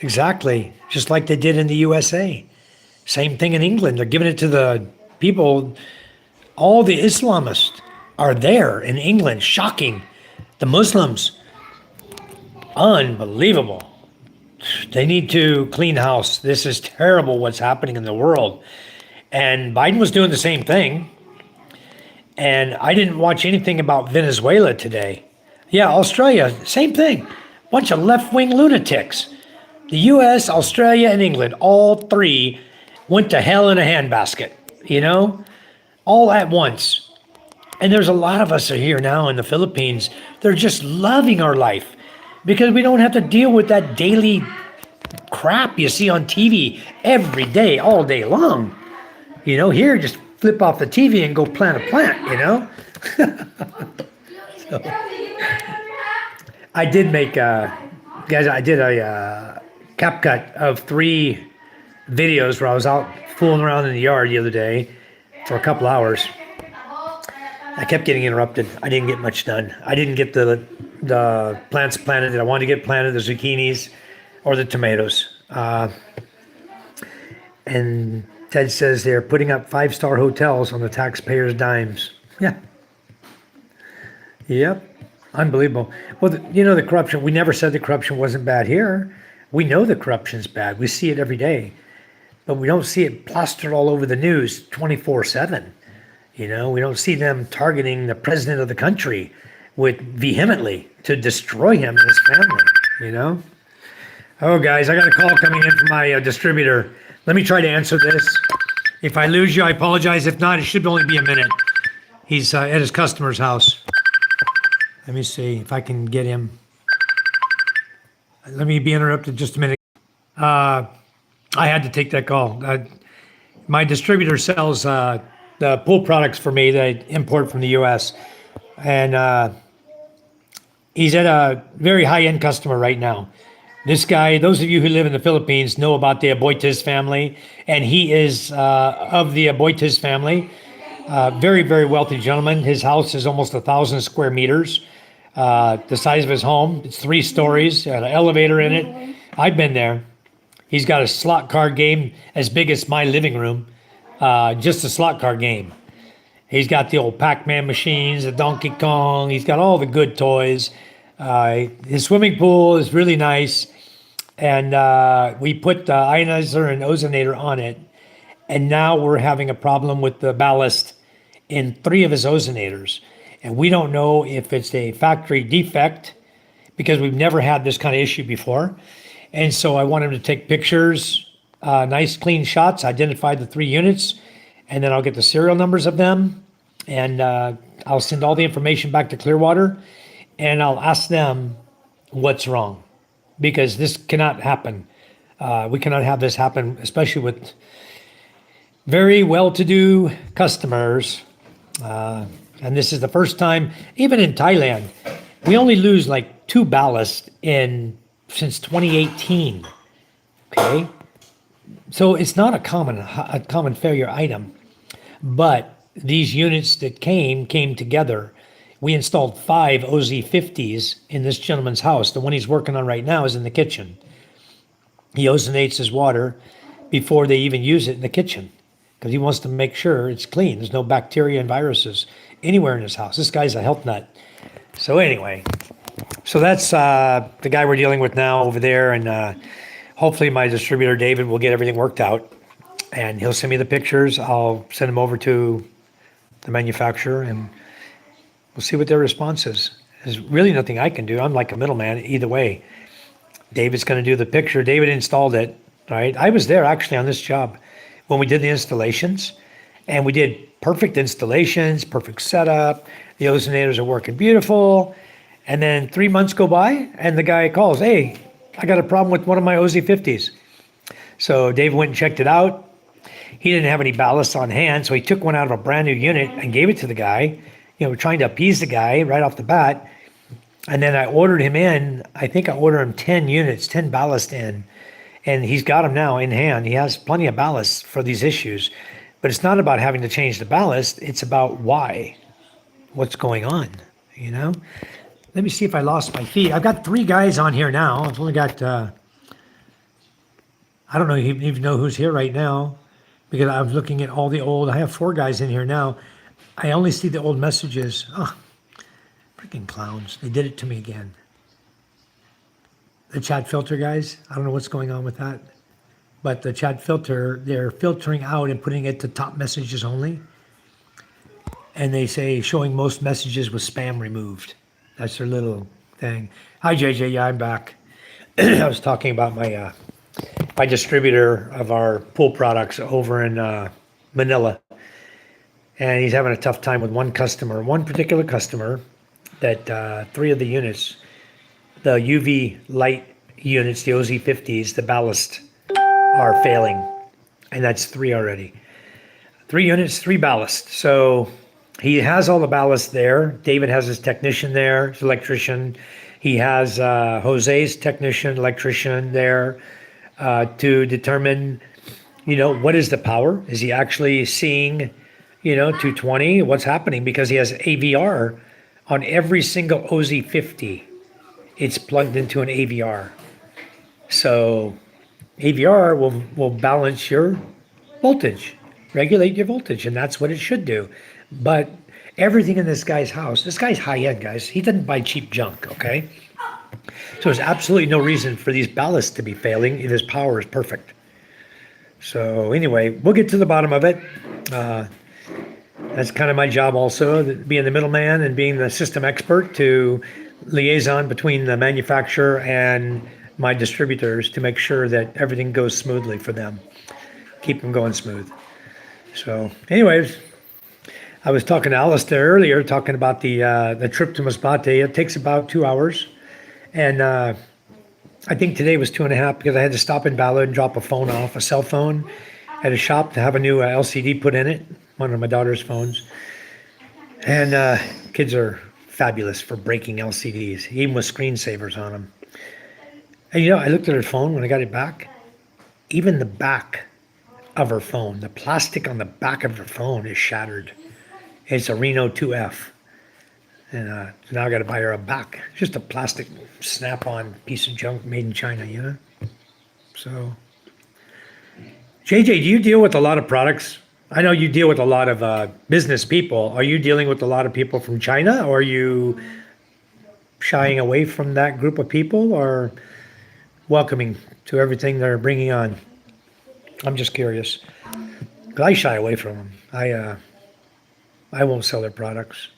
exactly just like they did in the USA. Same thing in England. They're giving it to the people. All the Islamists are there in England. Shocking. The Muslims. Unbelievable. They need to clean house. This is terrible what's happening in the world. And Biden was doing the same thing. And I didn't watch anything about Venezuela today. Yeah, Australia, same thing. Bunch of left-wing lunatics. The US, Australia, and England, all three went to hell in a handbasket, all at once. And there's a lot of us here now in the Philippines. They're just loving our life because we don't have to deal with that daily crap you see on TV every day, all day long. Here, just flip off the TV and go plant a plant, So, I did make, guys, I did a CapCut of 3 videos where I was out fooling around in the yard the other day for a couple hours. I kept getting interrupted. I didn't get much done. I didn't get the plants planted that I wanted to get planted, the zucchinis or the tomatoes. And Ted says they're putting up 5-star hotels on the taxpayers' dimes. Yeah. Yep. Unbelievable. Well, the corruption, we never said the corruption wasn't bad here. We know the corruption's bad. We see it every day. But we don't see it plastered all over the news 24/7. We don't see them targeting the president of the country vehemently to destroy him and his family, Oh, guys, I got a call coming in from my distributor. Let me try to answer this. If I lose you, I apologize. If not, it should only be a minute. He's at his customer's house. Let me see if I can get him. Let me be interrupted just a minute. I had to take that call. My distributor sells the pool products for me that I import from the U.S. And he's at a very high-end customer right now. This guy, those of you who live in the Philippines know about the Aboitiz family, and he is of the Aboitiz family. Very, very wealthy gentleman. His house is almost 1,000 square meters. The size of his home, it's 3 stories, got an elevator in it. I've been there. He's got a slot card game as big as my living room, just a slot card game. He's got the old Pac-Man machines, the Donkey Kong. He's got all the good toys. His swimming pool is really nice. and we put the ionizer and ozonator on it, and now we're having a problem with the ballast in 3 of his ozonators, and we don't know if it's a factory defect because we've never had this kind of issue before. And so I want him to take pictures, nice clean shots, identify the 3 units, and then I'll get the serial numbers of them, and I'll send all the information back to Clearwater, and I'll ask them what's wrong, because this cannot happen. We cannot have this happen, especially with very well-to-do customers. And this is the first time, even in Thailand, we only lose like 2 ballast since 2018. Okay, so it's not a common failure item, but these units that came together. We installed 5 OZ50s in this gentleman's house. The one he's working on right now is in the kitchen. He ozonates his water before they even use it in the kitchen because he wants to make sure it's clean. There's no bacteria and viruses anywhere in his house. This guy's a health nut. So anyway, so that's the guy we're dealing with now over there, and hopefully my distributor David will get everything worked out, and he'll send me the pictures. I'll send them over to the manufacturer, and we'll see what their response is. There's really nothing I can do. I'm like a middleman either way. David's going to do the picture. David installed it, right? I was there actually on this job when we did the installations, and we did perfect installations, perfect setup. The ozonators are working beautiful. And then 3 months go by, and the guy calls, hey, I got a problem with one of my OZ50s. So Dave went and checked it out. He didn't have any ballast on hand, so he took one out of a brand new unit and gave it to the guy, trying to appease the guy right off the bat. And then I ordered him in. I think I ordered him 10 units, 10 ballast in, and he's got them now in hand. He has plenty of ballast for these issues, but it's not about having to change the ballast. It's about what's going on, Let me see if I lost my feed. I've got 3 guys on here now. I've only got, I don't know even know who's here right now because I was looking at all the old, I have 4 guys in here now. I only see the old messages. Oh, freaking clowns. They did it to me again. The chat filter guys, I don't know what's going on with that. But the chat filter, they're filtering out and putting it to top messages only. And they say showing most messages with spam removed. That's their little thing. Hi, JJ. Yeah, I'm back. I was talking about my distributor of our pool products over in Manila. And he's having a tough time with one particular customer that 3 of the units, the UV light units, the OZ50s, the ballast are failing. And that's 3 already. 3 units, 3 ballast. So he has all the ballast there. David has his technician there, his electrician. He has Jose's technician, electrician there to determine, what is the power? Is he actually seeing, 220? What's happening? Because he has AVR on every single OZ50. It's plugged into an AVR. So AVR will balance your voltage, regulate your voltage, and that's what it should do. But everything in this guy's house, this guy's high-end, guys. He doesn't buy cheap junk, okay? So there's absolutely no reason for these ballasts to be failing if his power is perfect. So anyway, we'll get to the bottom of it. That's kind of my job also, being the middleman and being the system expert to liaison between the manufacturer and my distributors to make sure that everything goes smoothly for them. Keep them going smooth. So anyways, I was talking to Alistair earlier, talking about the trip to Masbate. It takes about 2 hours. And I think today was 2.5 because I had to stop in Ballard and drop a cell phone at a shop to have a new LCD put in it, one of my daughter's phones. And kids are fabulous for breaking LCDs, even with screensavers on them. And I looked at her phone when I got it back. Even the back of her phone, the plastic on the back of her phone is shattered. It's a Reno 2F. And so now I got to buy her a back. Just a plastic snap-on piece of junk made in China, So, JJ, do you deal with a lot of products? I know you deal with a lot of business people. Are you dealing with a lot of people from China, or are you shying away from that group of people, or welcoming to everything they're bringing on. I'm just curious. 'Cause I shy away from them. I won't sell their products.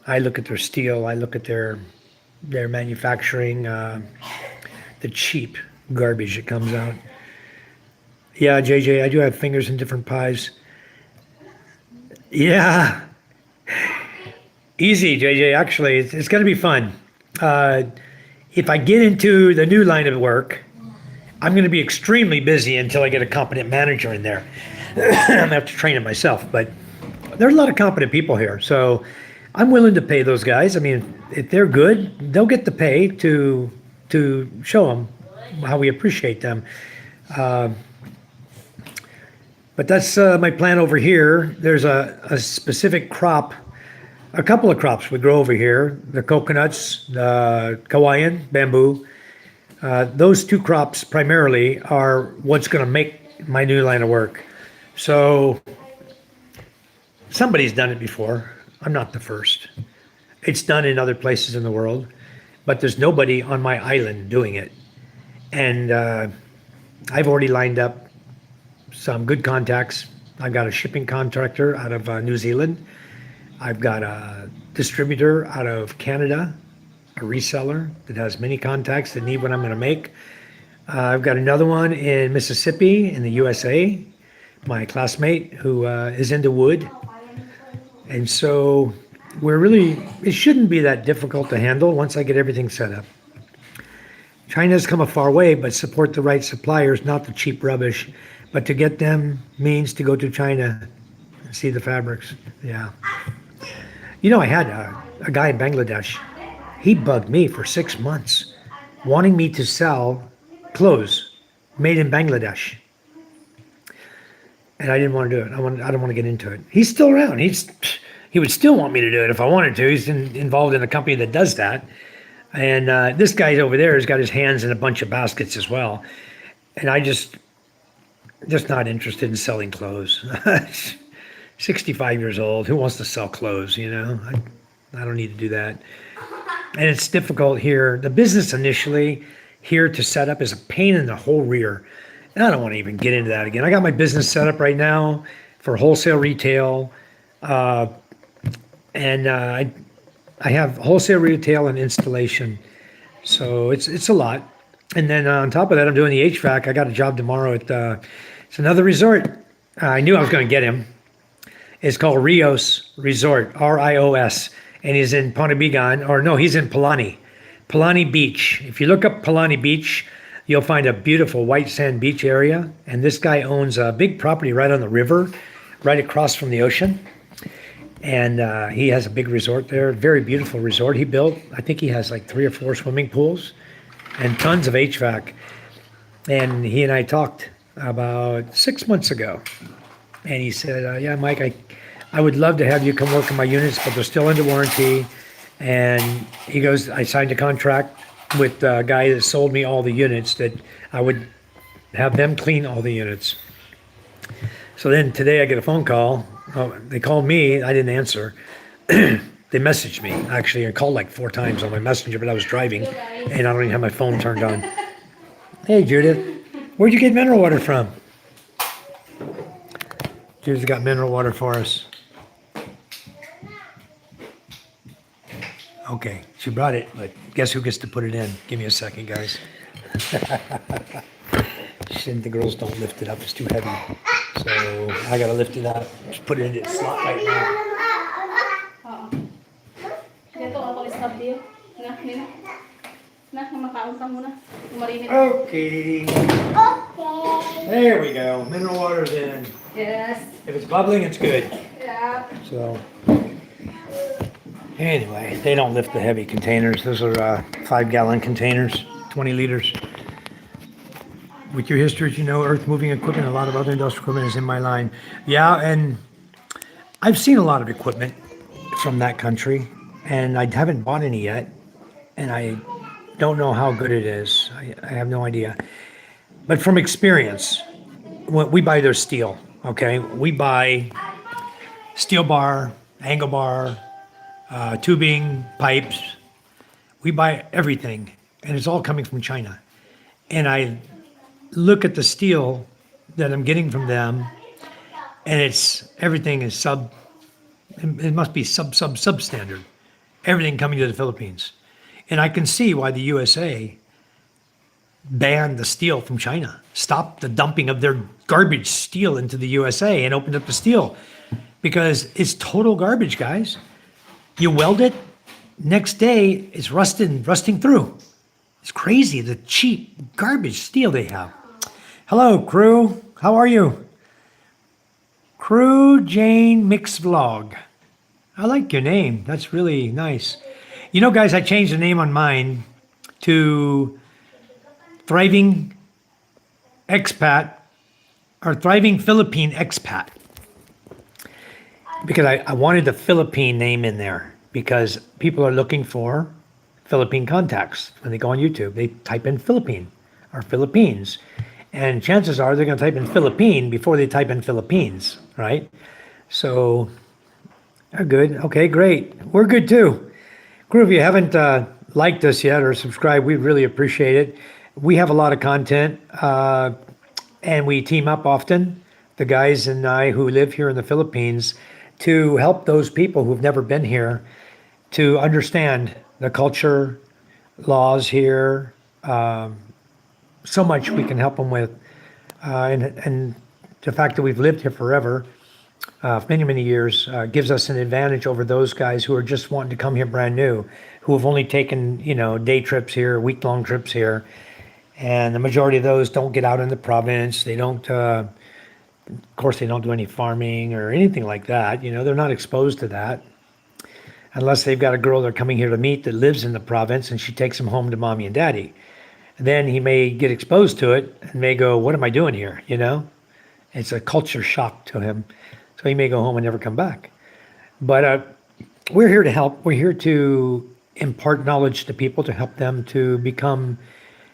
I look at their steel. I look at their manufacturing, the cheap garbage that comes out. Yeah, JJ, I do have fingers in different pies. Yeah, easy, JJ. Actually, it's going to be fun. If I get into the new line of work, I'm going to be extremely busy until I get a competent manager in there. I'm going to have to train it myself, but there's a lot of competent people here. So I'm willing to pay those guys. I mean, if they're good, they'll get the pay to show them how we appreciate them. But that's my plan over here. There's a specific crop, a couple of crops we grow over here, the coconuts, the Hawaiian, bamboo. Those two crops primarily are what's going to make my new line of work. So somebody's done it before. I'm not the first. It's done in other places in the world, but there's nobody on my island doing it. And I've already lined up some good contacts. I've got a shipping contractor out of New Zealand. I've got a distributor out of Canada, a reseller that has many contacts that need what I'm going to make. I've got another one in Mississippi in the USA, my classmate who is into wood. And so it shouldn't be that difficult to handle once I get everything set up. China's come a far way, but support the right suppliers, not the cheap rubbish. But to get them means to go to China and see the fabrics. Yeah. You know, I had a guy in Bangladesh. He bugged me for 6 months, wanting me to sell clothes made in Bangladesh. And I didn't want to do it. I don't want to get into it. He's still around. He would still want me to do it if I wanted to. He's involved in a company that does that. And this guy over there has got his hands in a bunch of baskets as well. And I just not interested in selling clothes. 65 years old. Who wants to sell clothes, you know? I don't need to do that. And it's difficult here. The business initially here to set up is a pain in the whole rear. And I don't want to even get into that again. I got my business set up right now for wholesale retail. And I have wholesale retail and installation. So it's a lot. And then on top of that, I'm doing the HVAC. I got a job tomorrow at it's another resort. I knew I was going to get him. It's called Rios Resort, R-I-O-S. And he's in Ponte Bigan, or no, he's in Palani Beach. If you look up Palani Beach, you'll find a beautiful white sand beach area. And this guy owns a big property right on the river, right across from the ocean. And he has a big resort there, very beautiful resort he built. I think he has like 3 or 4 swimming pools and tons of HVAC. And he and I talked about 6 months ago. And he said, yeah, Mike, I would love to have you come work in my units, but they're still under warranty. And he goes, I signed a contract with the guy that sold me all the units that I would have them clean all the units. So then today I get a phone call. Oh, they called me. I didn't answer. They messaged me. Actually, I called like 4 times on my messenger, but I was driving and I don't even have my phone turned on. Hey, Judith, where'd you get mineral water from? Judith got mineral water for us. Okay, she brought it, but guess who gets to put it in? Give me a second, guys. She said the girls don't lift it up, it's too heavy. So I gotta lift it up. Just put it in its slot right now. Dito ako stop dito. Nina. Makaon ka muna. Marinate. Okay. There we go. Mineral water's in. Yes. If it's bubbling, it's good. Yeah. So anyway, they don't lift the heavy containers. Those are 5-gallon containers, 20 liters. With your history, you know, earth moving equipment, a lot of other industrial equipment is in my line. Yeah, and I've seen a lot of equipment from that country, and I haven't bought any yet, and I don't know how good it is. I have no idea. But from experience, we buy their steel, okay? We buy steel bar, angle bar, tubing, pipes. We buy everything, and it's all coming from China. and I look at the steel that I'm getting from them, and everything is it must be substandard. Everything coming to the Philippines. And I can see why the USA banned the steel from China, stopped the dumping of their garbage steel into the USA and opened up the steel because it's total garbage, guys. You weld it, next day it's rusting through. It's crazy, the cheap garbage steel they have. Hello, crew. How are you? Crew Jane Mix Vlog. I like your name. That's really nice. You know, guys, I changed the name on mine to Thriving Expat or Thriving Philippine Expat because I wanted the Philippine name in there because people are looking for Philippine contacts when they go on YouTube. They type in Philippine or Philippines, and chances are they're going to type in Philippine before they type in Philippines, right? So they're good. Okay, great. We're good too. Crew, if you haven't liked us yet or subscribed, we'd really appreciate it. We have a lot of content, and we team up often, the guys and I who live here in the Philippines, to help those people who've never been here to understand the culture, laws here. So much we can help them with. And the fact that we've lived here forever, many years, gives us an advantage over those guys who are just wanting to come here brand new, who have only taken, day trips here, week-long trips here. And the majority of those don't get out in the province. They don't, of course, they don't do any farming or anything like that. They're not exposed to that. Unless they've got a girl they're coming here to meet that lives in the province and she takes him home to mommy and daddy. And then he may get exposed to it and may go, what am I doing here? It's a culture shock to him. So he may go home and never come back. But we're here to help. We're here to impart knowledge to people to help them to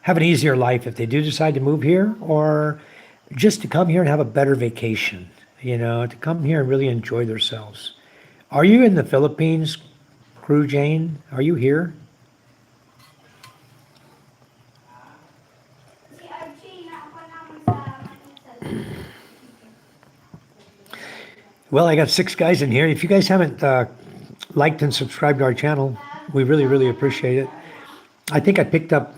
have an easier life if they do decide to move here, or just to come here and have a better vacation, to come here and really enjoy themselves. Are you in the Philippines, Crew Jane? Are you here? Well, I got 6 guys in here. If you guys haven't liked and subscribed to our channel, we really appreciate it. I think I picked up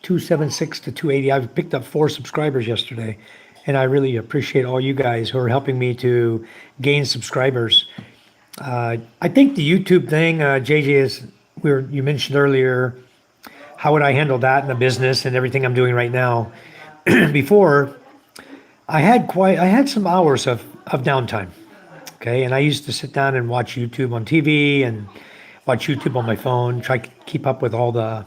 276 to 280. I've picked up 4 subscribers yesterday, and I really appreciate all you guys who are helping me to gain subscribers. I think the YouTube thing, JJ, you mentioned earlier, how would I handle that in the business and everything I'm doing right now? Before, I had some hours of downtime, okay? And I used to sit down and watch YouTube on TV and watch YouTube on my phone, try to keep up with all the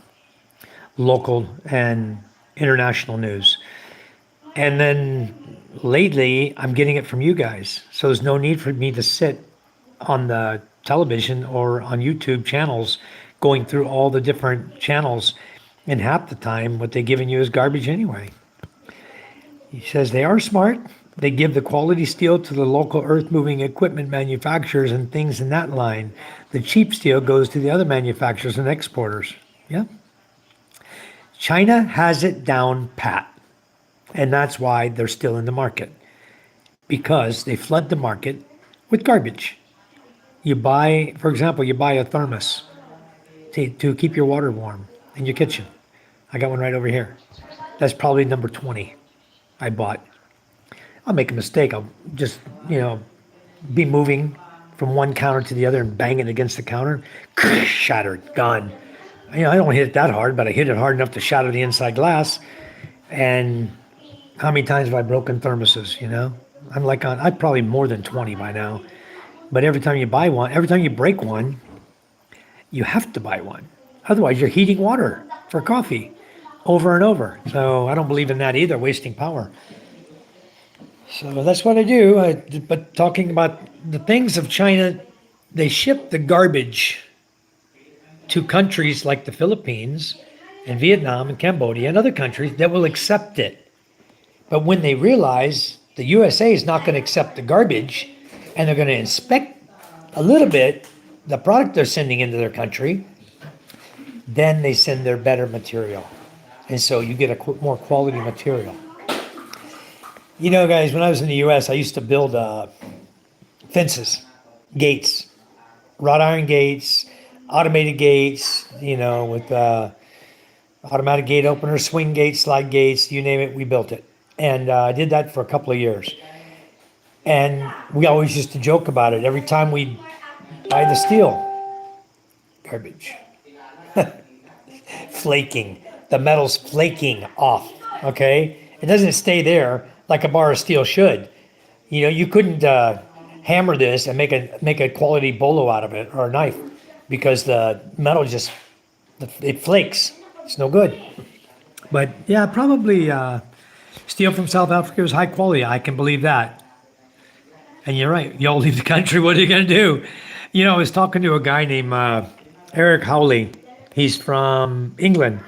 local and international news. And then lately, I'm getting it from you guys. So there's no need for me to sit on the television or on YouTube channels going through all the different channels. And half the time, what they're giving you is garbage anyway. He says they are smart. They give the quality steel to the local earth-moving equipment manufacturers and things in that line. The cheap steel goes to the other manufacturers and exporters. Yeah. China has it down pat. And that's why they're still in the market. Because they flood the market with garbage. For example, you buy a thermos to keep your water warm in your kitchen. I got one right over here. That's probably number 20 I bought. I'll make a mistake. I'll just, be moving from one counter to the other and bang it against the counter. Shattered, gone. I don't hit it that hard, but I hit it hard enough to shatter the inside glass. And how many times have I broken thermoses, I'd probably more than 20 by now. But every time you break one, you have to buy one. Otherwise, you're heating water for coffee over and over. So I don't believe in that either, wasting power. So that's what I do. But talking about the things of China, they ship the garbage to countries like the Philippines and Vietnam and Cambodia and other countries that will accept it. But when they realize the USA is not going to accept the garbage and they're going to inspect a little bit the product they're sending into their country, then they send their better material. And so you get a more quality material. You know, guys, when I was in the U.S., I used to build fences, gates, wrought iron gates, automated gates, you know, with automatic gate opener, swing gates, slide gates, you name it, we built it. And I did that for a couple of years. And we always used to joke about it. Every time we buy the steel, garbage, flaking, the metal's flaking off, okay? It doesn't stay there like a bar of steel should. You know, you couldn't hammer this and make a quality bolo out of it or a knife because the metal just, it flakes. It's no good. But yeah, probably steel from South Africa is high quality. I can believe that. And you're right. Y'all leave the country. What are you going to do? You know, I was talking to a guy named Eric Howley. He's from England.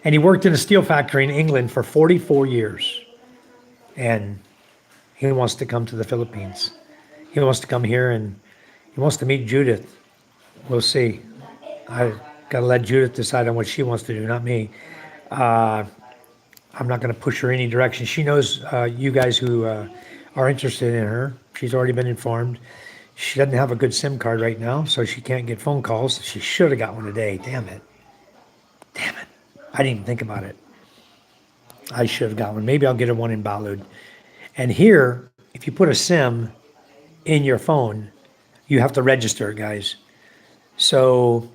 And he worked in a steel factory in England for 44 years. And he wants to come to the Philippines. He wants to come here and he wants to meet Judith. We'll see. I got to let Judith decide on what she wants to do, not me. I'm not going to push her any direction. She knows you guys who are interested in her. She's already been informed. She doesn't have a good SIM card right now, so she can't get phone calls. She should have got one today. Damn it. Damn it. I didn't even think about it. I should have got one. Maybe I'll get her one in Balud. And here, if you put a SIM in your phone, you have to register it, guys. So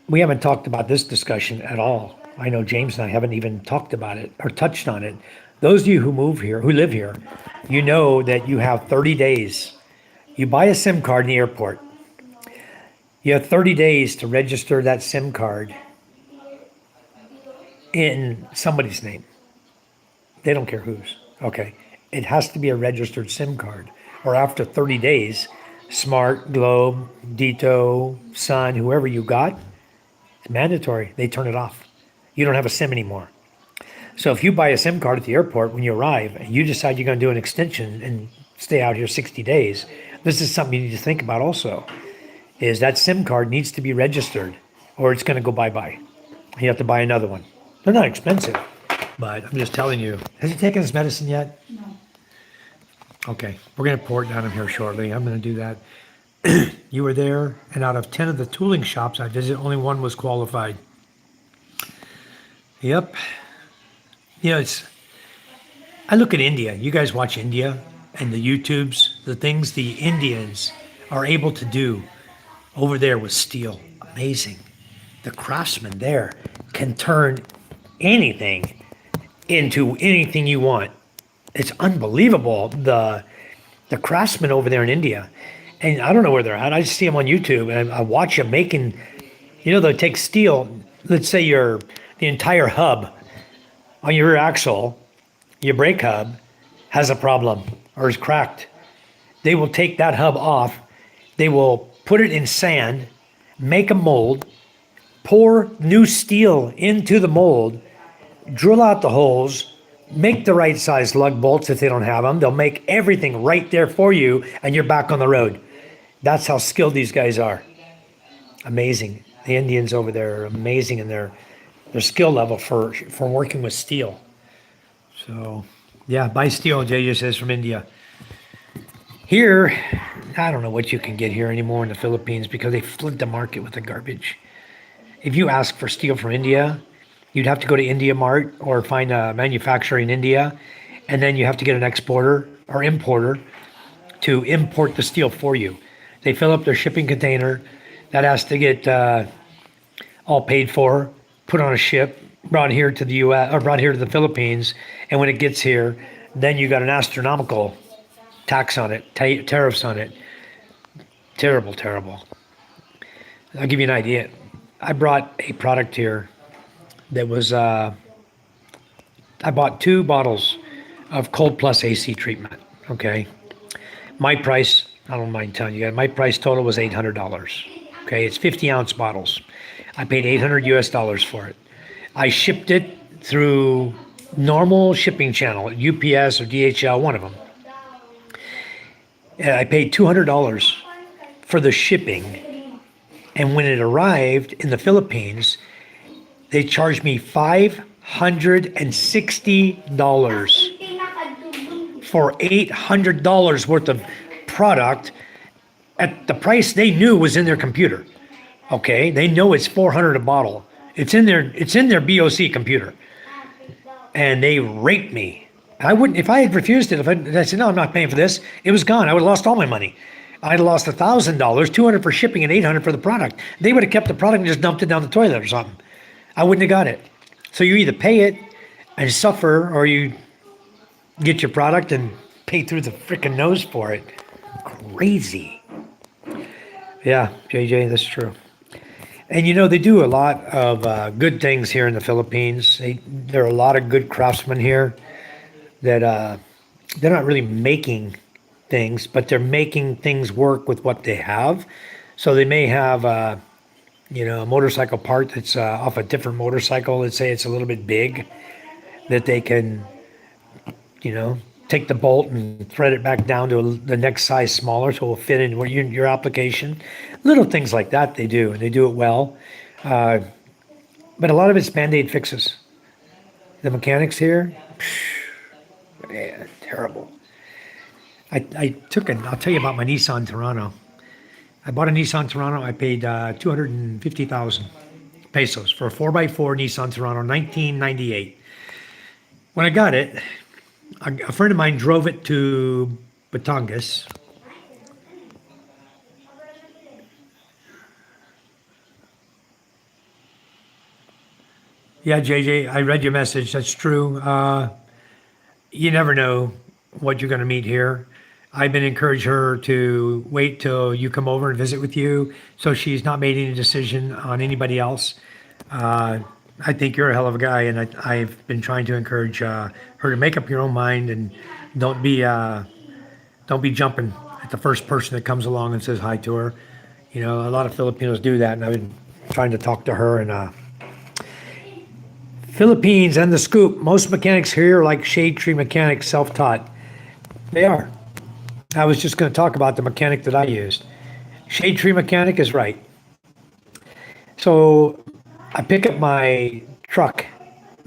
we haven't talked about this discussion at all. I know James and I haven't even talked about it or touched on it. Those of you who move here, who live here, you know that you have 30 days. You buy a SIM card in the airport. You have 30 days to register that SIM card in somebody's name. They don't care whose. Okay. It has to be a registered SIM card. Or after 30 days, Smart, Globe, Dito, Sun, whoever you got, it's mandatory. They turn it off. You don't have a SIM anymore. So if you buy a SIM card at the airport when you arrive and you decide you're going to do an extension and stay out here 60 days, this is something you need to think about also, is that SIM card needs to be registered or it's going to go bye-bye. You have to buy another one. They're not expensive, but I'm just telling you. Has he taken his medicine yet? No. Okay, we're going to pour it down him here shortly. I'm going to do that. You were there, and out of 10 of the tooling shops I visited, only one was qualified. Yep. You know, I look at India. You guys watch India and the YouTubes, the things the Indians are able to do over there with steel. Amazing. The craftsmen there can turn anything into anything you want. It's unbelievable, the craftsmen over there in India. And I don't know where they're at. I just see them on YouTube and I watch them making, you know, they'll take steel, let's say the entire hub on your rear axle, your brake hub has a problem or is cracked. They will take that hub off. They will put it in sand, make a mold, pour new steel into the mold, drill out the holes, make the right size lug bolts if they don't have them. They'll make everything right there for you and you're back on the road. That's how skilled these guys are. Amazing. The Indians over there are amazing in their skill level for working with steel. So, yeah, buy steel, JJ says, from India. Here, I don't know what you can get here anymore in the Philippines because they flood the market with the garbage. If you ask for steel from India, you'd have to go to India Mart or find a manufacturer in India, and then you have to get an exporter or importer to import the steel for you. They fill up their shipping container. That has to get all paid for, put on a ship, brought here to the U.S. or brought here to the Philippines, and when it gets here, then you got an astronomical tax on it, tariffs on it. Terrible, terrible. I'll give you an idea. I brought a product here that was, I bought 2 bottles of Cold Plus AC treatment, okay? My price, I don't mind telling you guys, my price total was $800, okay? It's 50-ounce bottles. I paid $800 US for it. I shipped it through normal shipping channel, UPS or DHL, one of them. And I paid $200 for the shipping. And when it arrived in the Philippines, They charged me $560 for $800 worth of product at the price they knew was in their computer. Okay, they know it's 400 a bottle. It's in their BOC computer. And they raped me. I wouldn't, if I had refused it, if I said, no, I'm not paying for this, it was gone. I would have lost all my money. I'd have lost $1,000, $200 for shipping and $800 for the product. They would have kept the product and just dumped it down the toilet or something. I wouldn't have got it. So you either pay it and suffer, or you get your product and pay through the freaking nose for it. Crazy. Yeah, JJ, that's true. And you know, they do a lot of good things here in the Philippines. There are a lot of good craftsmen here that they're not really making things, but they're making things work with what they have. So they may have, a motorcycle part that's off a different motorcycle. Let's say it's a little bit big, that they can, take the bolt and thread it back down to the next size smaller so it will fit in your application. Little things like that they do, and they do it well. But a lot of it's Band-Aid fixes. The mechanics here, man, terrible. I'll tell you about my Nissan Terrano. I bought a Nissan Terrano. I paid 250,000 pesos for a 4x4 Nissan Terrano, 1998. When I got it, a friend of mine drove it to Batangas. Yeah, JJ, I read your message. That's true. You never know what you're going to meet here. I've been encouraging her to wait till you come over and visit with you, so she's not made any decision on anybody else. I think you're a hell of a guy, and I've been trying to encourage her to make up your own mind, and don't be jumping at the first person that comes along and says hi to her. A lot of Filipinos do that, and I've been trying to talk to her. And Philippines and the scoop. Most mechanics here are like Shade Tree mechanics, self-taught. They are. I was just going to talk about the mechanic that I used. Shade Tree mechanic is right. So I pick up my truck.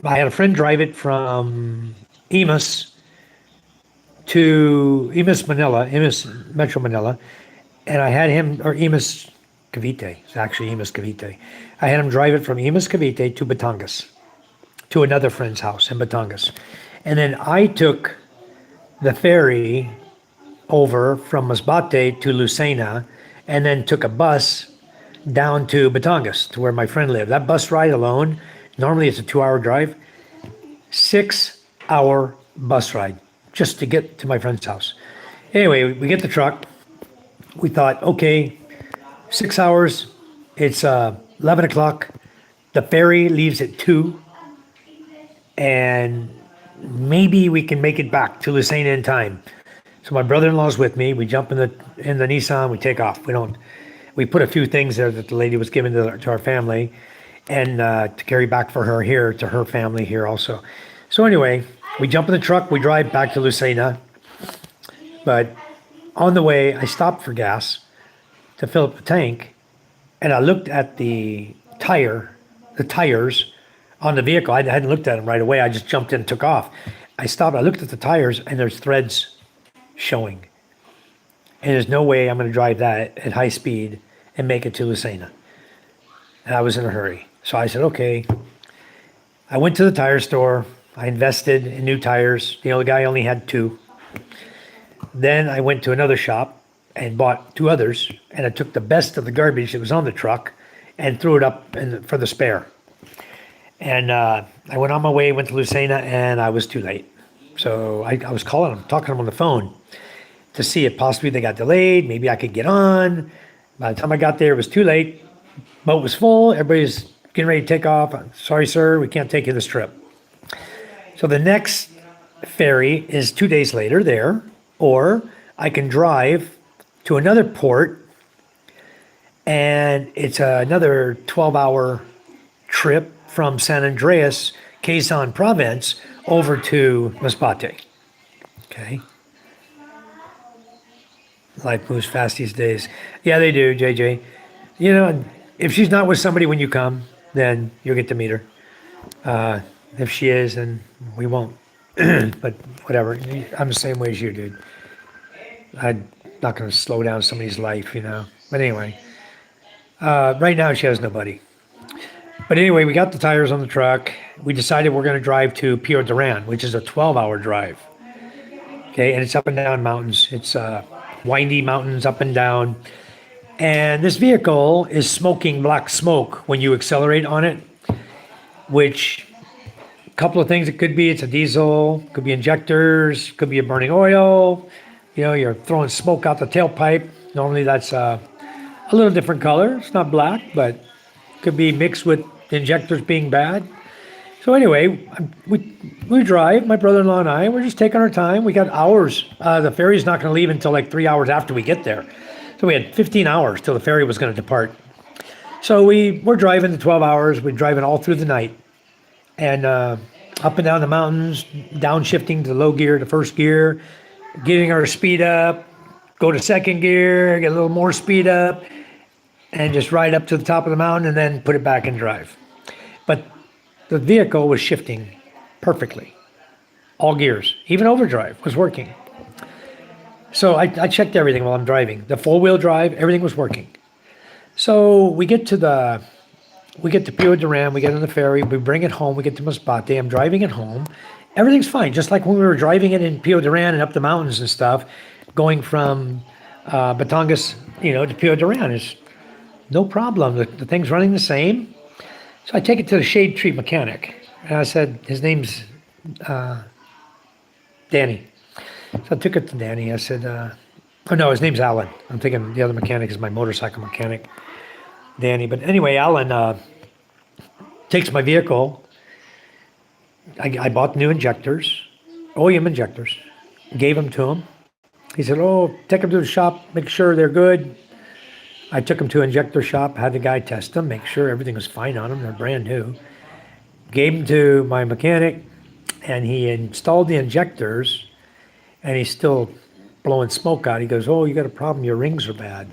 I had a friend drive it from Imus to Imus Metro Manila, and I had him, or Imus Cavite, it's actually Imus Cavite. I had him drive it from Imus Cavite to Batangas, to another friend's house in Batangas. And then I took the ferry over from Masbate to Lucena, and then took a bus down to Batangas, to where my friend lived. That bus ride alone, normally it's a 2-hour drive, 6-hour bus ride just to get to my friend's house. Anyway, we get the truck. We thought, okay, 6 hours, it's 11 o'clock. The ferry leaves at 2, and maybe we can make it back to Lucena in time. So my brother-in-law's with me. We jump in the Nissan. We take off. We put a few things there that the lady was giving to our family, and to carry back for her here, to her family here also. So anyway, we jump in the truck. We drive back to Lucena. But on the way, I stopped for gas to fill up the tank, and I looked at the tires on the vehicle. I hadn't looked at them right away. I just jumped in and took off. I stopped. I looked at the tires, and there's threads showing. And there's no way I'm going to drive that at high speed and make it to Lucena. And I was in a hurry. So I said, okay. I went to the tire store. I invested in new tires. The guy only had 2. Then I went to another shop and bought 2 others. And I took the best of the garbage that was on the truck and threw it up for the spare. And I went on my way, went to Lucena, and I was too late. So I was calling them, talking to them on the phone to see if possibly they got delayed. Maybe I could get on. By the time I got there, it was too late. Boat was full. Everybody's getting ready to take off. Sorry, sir, we can't take you this trip. So the next ferry is 2 days later there, or I can drive to another port, and it's another 12-hour trip from San Andreas, Quezon Province, over to Masbate. Okay. Life moves fast these days. Yeah, they do, JJ. If she's not with somebody when you come, then you'll get to meet her. If she is, then we won't. But whatever. I'm the same way as you, dude. I'm not going to slow down somebody's life, you know. But anyway, right now she has nobody. But anyway, we got the tires on the truck. We decided we're going to drive to Pio Duran, which is a 12-hour drive. Okay, and it's up and down mountains. It's windy mountains up and down. And this vehicle is smoking black smoke when you accelerate on it, which a couple of things it could be. It's a diesel, could be injectors, could be a burning oil. You know, you're throwing smoke out the tailpipe. Normally that's a little different color. It's not black, but could be mixed with injectors being bad. So anyway, we drive, my brother-in-law and I, we're just taking our time. We got hours. The ferry's not going to leave until like 3 hours after we get there. So we had 15 hours till the ferry was going to depart. So we're driving the 12 hours. We're driving all through the night. And up and down the mountains, downshifting to low gear to first gear, getting our speed up, go to second gear, get a little more speed up, and just ride up to the top of the mountain and then put it back in drive. But the vehicle was shifting perfectly. All gears, even overdrive was working. So I checked everything while I'm driving. The four-wheel drive, everything was working. So we get to Pio Duran, we get on the ferry, we bring it home, we get to Masbate, I'm driving it home. Everything's fine, just like when we were driving it in Pio Duran and up the mountains and stuff, going from Batangas, to Pio Duran is no problem. The thing's running the same. So I take it to the shade tree mechanic. And I said, his name's Danny. So I took it to Danny. I said, oh no, his name's Alan. I'm thinking the other mechanic is my motorcycle mechanic, Danny. But anyway, Alan takes my vehicle. I bought new injectors, OEM injectors, gave them to him. He said, oh, take them to the shop, make sure they're good. I took them to an injector shop, had the guy test them, make sure everything was fine on them, they're brand new. Gave them to my mechanic, and he installed the injectors, and he's still blowing smoke out. He goes, oh, you got a problem, your rings are bad.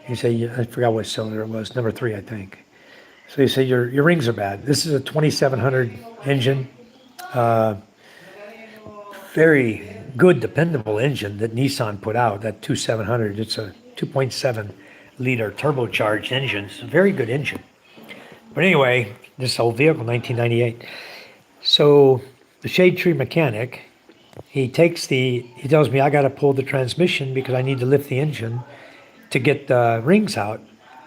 He said, I forgot what cylinder it was, number 3, I think. So he said, your rings are bad. This is a 2700 engine, very good, dependable engine that Nissan put out, that 2700. It's a 2.7 liter turbocharged engine. It's a very good engine. But anyway, this old vehicle, 1998. So the shade tree mechanic, he tells me I got to pull the transmission because I need to lift the engine to get the rings out,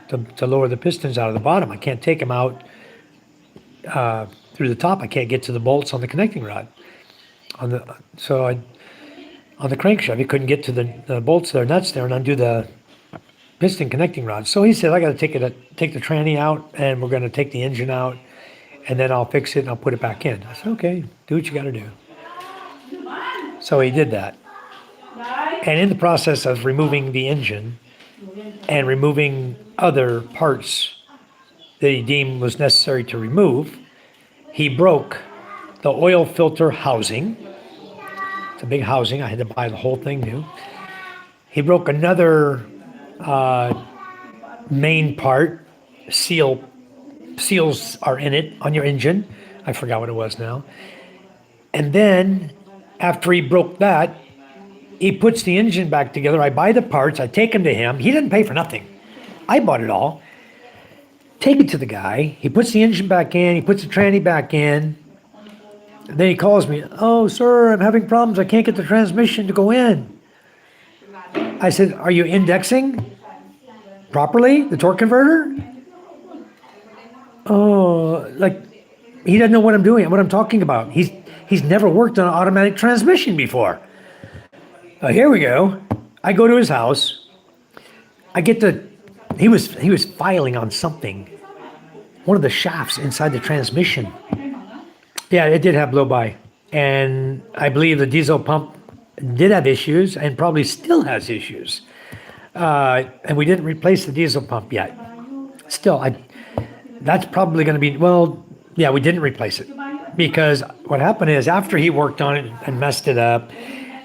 to lower the pistons out of the bottom. I can't take them out through the top. I can't get to the bolts on the connecting rod. On the crankshaft, he couldn't get to the bolts there, nuts there, and undo the piston connecting rod. So he said, I got to take the tranny out, and we're going to take the engine out, and then I'll fix it and I'll put it back in. I said, okay, do what you got to do. So he did that. And in the process of removing the engine and removing other parts that he deemed was necessary to remove, he broke the oil filter housing. It's a big housing. I had to buy the whole thing new. He broke another main part. Seals are in it on your engine. I forgot what it was now. And then after he broke that, he puts the engine back together. I buy the parts. I take them to him. He didn't pay for nothing. I bought it all. Take it to the guy. He puts the engine back in. He puts the tranny back in. Then he calls me, oh, sir, I'm having problems. I can't get the transmission to go in. I said, are you indexing properly, the torque converter? Oh, like, he doesn't know what I'm doing, what I'm talking about. He's never worked on an automatic transmission before. Here we go. I go to his house. He was filing on something. One of the shafts inside the transmission. Yeah, it did have blow-by. And I believe the diesel pump did have issues and probably still has issues. And we didn't replace the diesel pump yet. Still, that's probably going to be, we didn't replace it. Because what happened is after he worked on it and messed it up,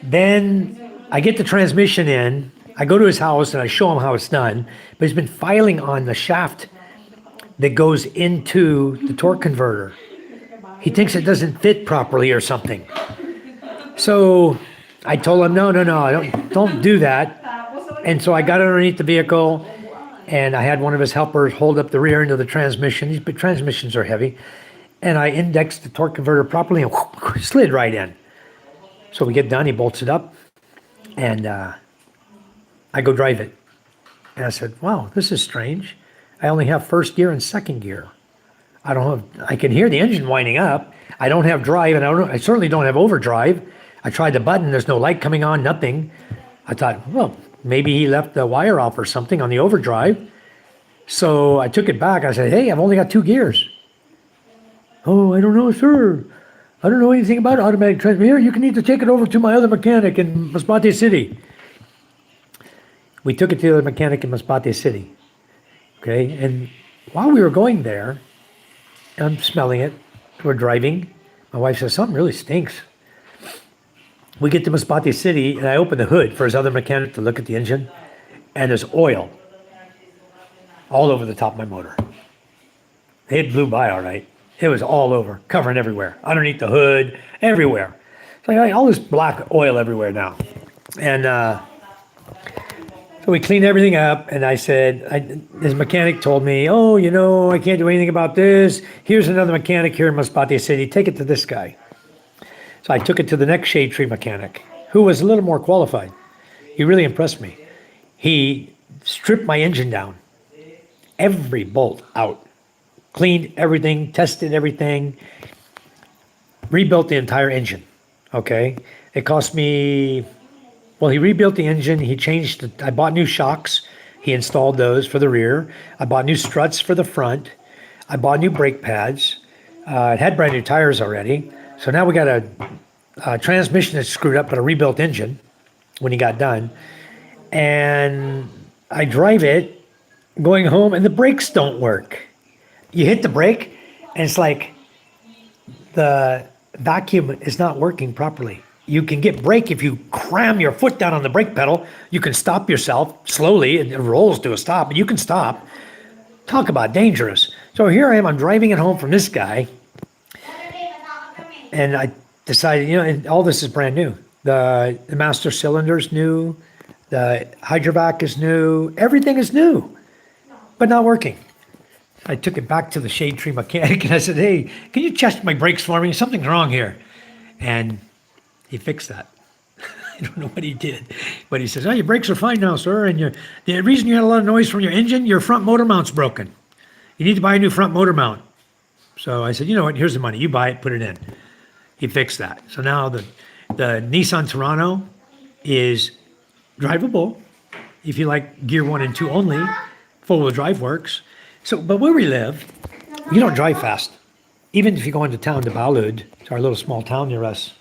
then I get the transmission in, I go to his house and I show him how it's done, but he's been filing on the shaft that goes into the torque converter. He thinks it doesn't fit properly or something. So I told him, no, don't do that. And so I got underneath the vehicle, and I had one of his helpers hold up the rear end of the transmission. These big transmissions are heavy. And I indexed the torque converter properly and slid right in. So we get done, he bolts it up, and I go drive it. And I said, wow, this is strange. I only have first gear and second gear. I can hear the engine winding up. I don't have drive, and I certainly don't have overdrive. I tried the button, there's no light coming on, nothing. I thought, well, maybe he left the wire off or something on the overdrive. So I took it back. I said, hey, I've only got 2 gears. Oh, I don't know, sir. I don't know anything about automatic transmission. Here, you can need to take it over to my other mechanic in Masbate City. We took it to the other mechanic in Masbate City. Okay, and while we were going there, I'm smelling it, we're driving. My wife says, something really stinks. We get to Masbate City, and I open the hood for his other mechanic to look at the engine, and there's oil all over the top of my motor. It blew by all right. It was all over, covering everywhere, underneath the hood, everywhere. It's like all this black oil everywhere now. And so we cleaned everything up, and I said, his mechanic told me, oh, I can't do anything about this. Here's another mechanic here in Masbate City. Take it to this guy. So I took it to the next shade tree mechanic, who was a little more qualified. He really impressed me. He stripped my engine down, every bolt out, cleaned everything, tested everything, rebuilt the entire engine. Okay, it cost me. Well, he rebuilt the engine. He changed. I bought new shocks. He installed those for the rear. I bought new struts for the front. I bought new brake pads. It had brand new tires already. So now we got a transmission that's screwed up, but a rebuilt engine when he got done. And I drive it going home, and the brakes don't work. You hit the brake, and it's like the vacuum is not working properly. You can get brake if you cram your foot down on the brake pedal. You can stop yourself slowly, and it rolls to a stop, and you can stop. Talk about dangerous. So here I am, I'm driving it home from this guy, and I decided, and all this is brand new. The master cylinder's new, the hydrovac is new, everything is new, but not working. I took it back to the shade tree mechanic, and I said, hey, can you test my brakes for me? Something's wrong here. And he fixed that. I don't know what he did, but he says, oh, your brakes are fine now, sir. And the reason you had a lot of noise from your engine, your front motor mount's broken. You need to buy a new front motor mount. So I said, you know what, here's the money. You buy it, put it in. He fixed that. So now the Nissan Terrano is drivable if you like gear 1 and 2 only. Four-wheel drive works. So, but where we live, you don't drive fast. Even if you go into town to Balud, it's our little small town near us.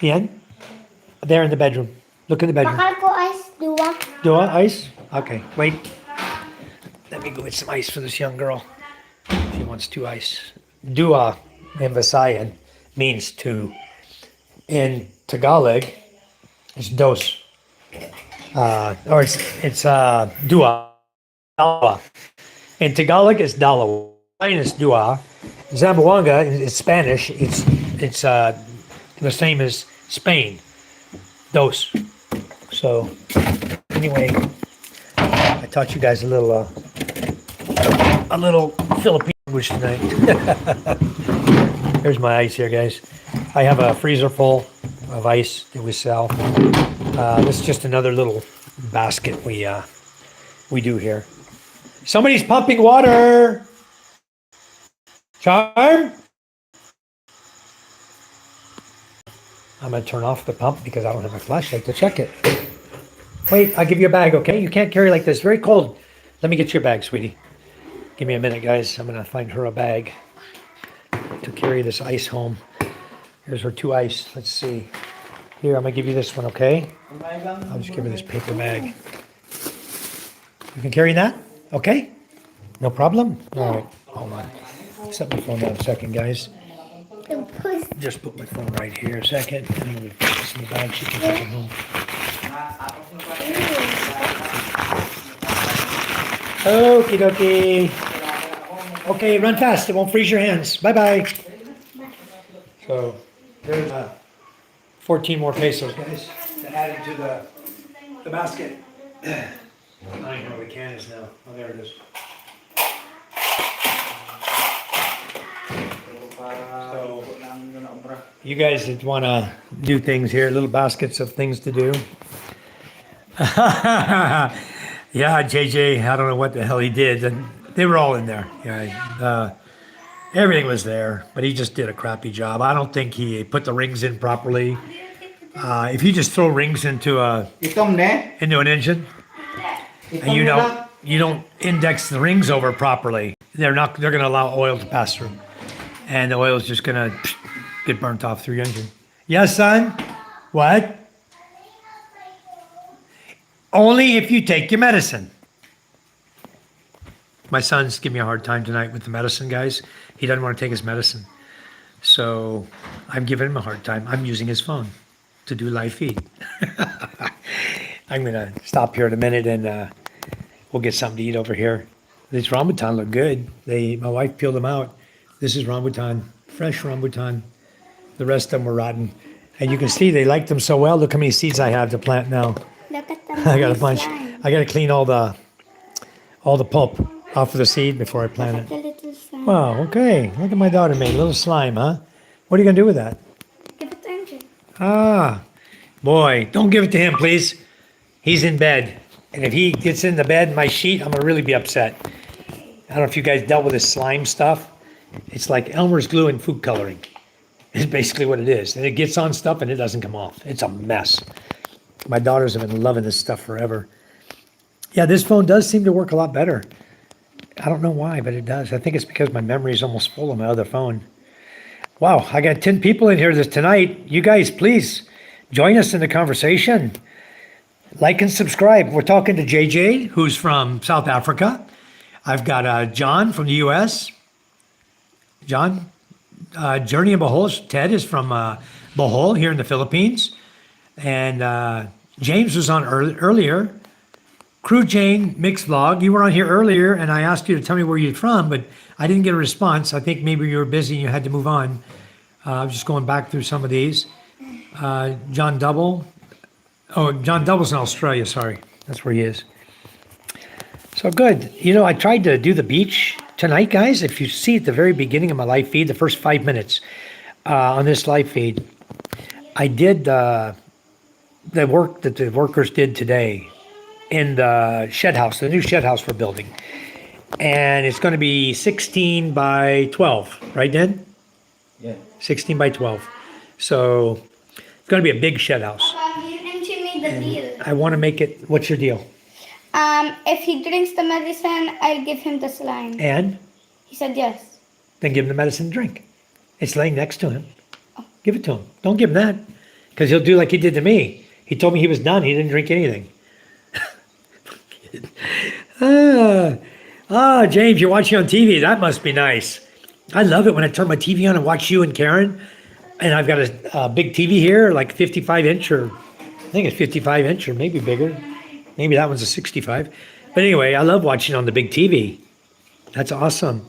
Ian? There in the bedroom. Look in the bedroom. Dua ice? Okay, wait. Let me go get some ice for this young girl. She wants 2 ice. Dua in Visayan means 2. In Tagalog, it's dos. Or it's dua. Dalawa. In Tagalog, it's dalawa. Mine is dua. Zamboanga, it's Spanish. It's the same as Spain. Dos. So anyway, I taught you guys a little Philippine language tonight. Here's my ice here, guys. I have a freezer full of ice that we sell. This is just another little basket we do here. Somebody's pumping water. Charm? I'm going to turn off the pump because I don't have my flashlight to check it. Wait, I'll give you a bag, okay? You can't carry like this. Very cold. Let me get your bag, sweetie. Give me a minute, guys. I'm going to find her a bag to carry this ice home. Here's her 2 ice. Let's see. Here, I'm going to give you this one, okay? I'll just give her this paper bag. You can carry that? Okay? No problem? All right. Hold on. Set my phone down a second, guys. Just put my phone right here a second. And I'm going to put this in the bag. She can take it home. Okie dokie. Okay, run fast. It won't freeze your hands. Bye bye. So there's 14 more pesos, guys, to add into the basket. I don't even know where the can is now. Oh, there it is. So you guys that want to do things here, little baskets of things to do. Yeah, JJ, I don't know what the hell he did. And they were all in there. Yeah, everything was there, but he just did a crappy job. I don't think he put the rings in properly. If you just throw rings into an engine and you don't index the rings over properly, they're going to allow oil to pass through, and the oil is just going to get burnt off through your engine. Yes, son. What? Only if you take your medicine. My son's giving me a hard time tonight with the medicine, guys. He doesn't want to take his medicine. So I'm giving him a hard time. I'm using his phone to do live feed. I'm going to stop here in a minute and we'll get something to eat over here. These rambutan look good. My wife peeled them out. This is rambutan, fresh rambutan. The rest of them were rotten. And you can see they liked them so well. Look how many seeds I have to plant now. Look at the I got a bunch. slime. I got to clean all the pulp off of the seed before I plant Look it. at the little slime. Wow, okay. Look at my daughter made a little slime, huh? What are you going to do with that? Give it to Andrew. Ah, boy, don't give it to him, please. He's in bed. And if he gets in the bed, my sheet, I'm going to really be upset. I don't know if you guys dealt with this slime stuff. It's like Elmer's glue and food coloring. It's basically what it is. And it gets on stuff and it doesn't come off. It's a mess. My daughters have been loving this stuff forever. Yeah, this phone does seem to work a lot better. I don't know why, but it does. I think it's because my memory is almost full on my other phone. Wow, I got 10 people in here tonight. You guys, please join us in the conversation. Like and subscribe. We're talking to JJ, who's from South Africa. I've got John from the U.S. John, Journey in Bohol. Ted is from Bohol here in the Philippines. And James was on earlier. Crew Jane Mix Vlog, you were on here earlier, and I asked you to tell me where you're from, but I didn't get a response. I think maybe you were busy and you had to move on. I was just going back through some of these. John Double. Oh, John Double's in Australia, sorry. That's where he is. So good. You know, I tried to do the beach tonight, guys. If you see at the very beginning of my live feed, the first 5 minutes on this live feed, I did the work that the workers did today in the shed house, the new shed house we're building. And it's going to be 16 by 12, right, Dan? Yeah. 16 by 12. So it's going to be a big shed house. Papa, me and she made the deal. I want to make it, what's your deal? If he drinks the medicine, I'll give him the slime. And He said yes. then give him the medicine to drink. It's laying next to him. Give it to him. Don't give him that, because he'll do like he did to me. He told me he was done. He didn't drink anything. James, you're watching on TV. That must be nice. I love it when I turn my TV on and watch you and Karen. And I've got a big TV here, like 55 inch, or I think it's 55 inch or maybe bigger. Maybe that one's a 65. But anyway, I love watching on the big TV. That's awesome.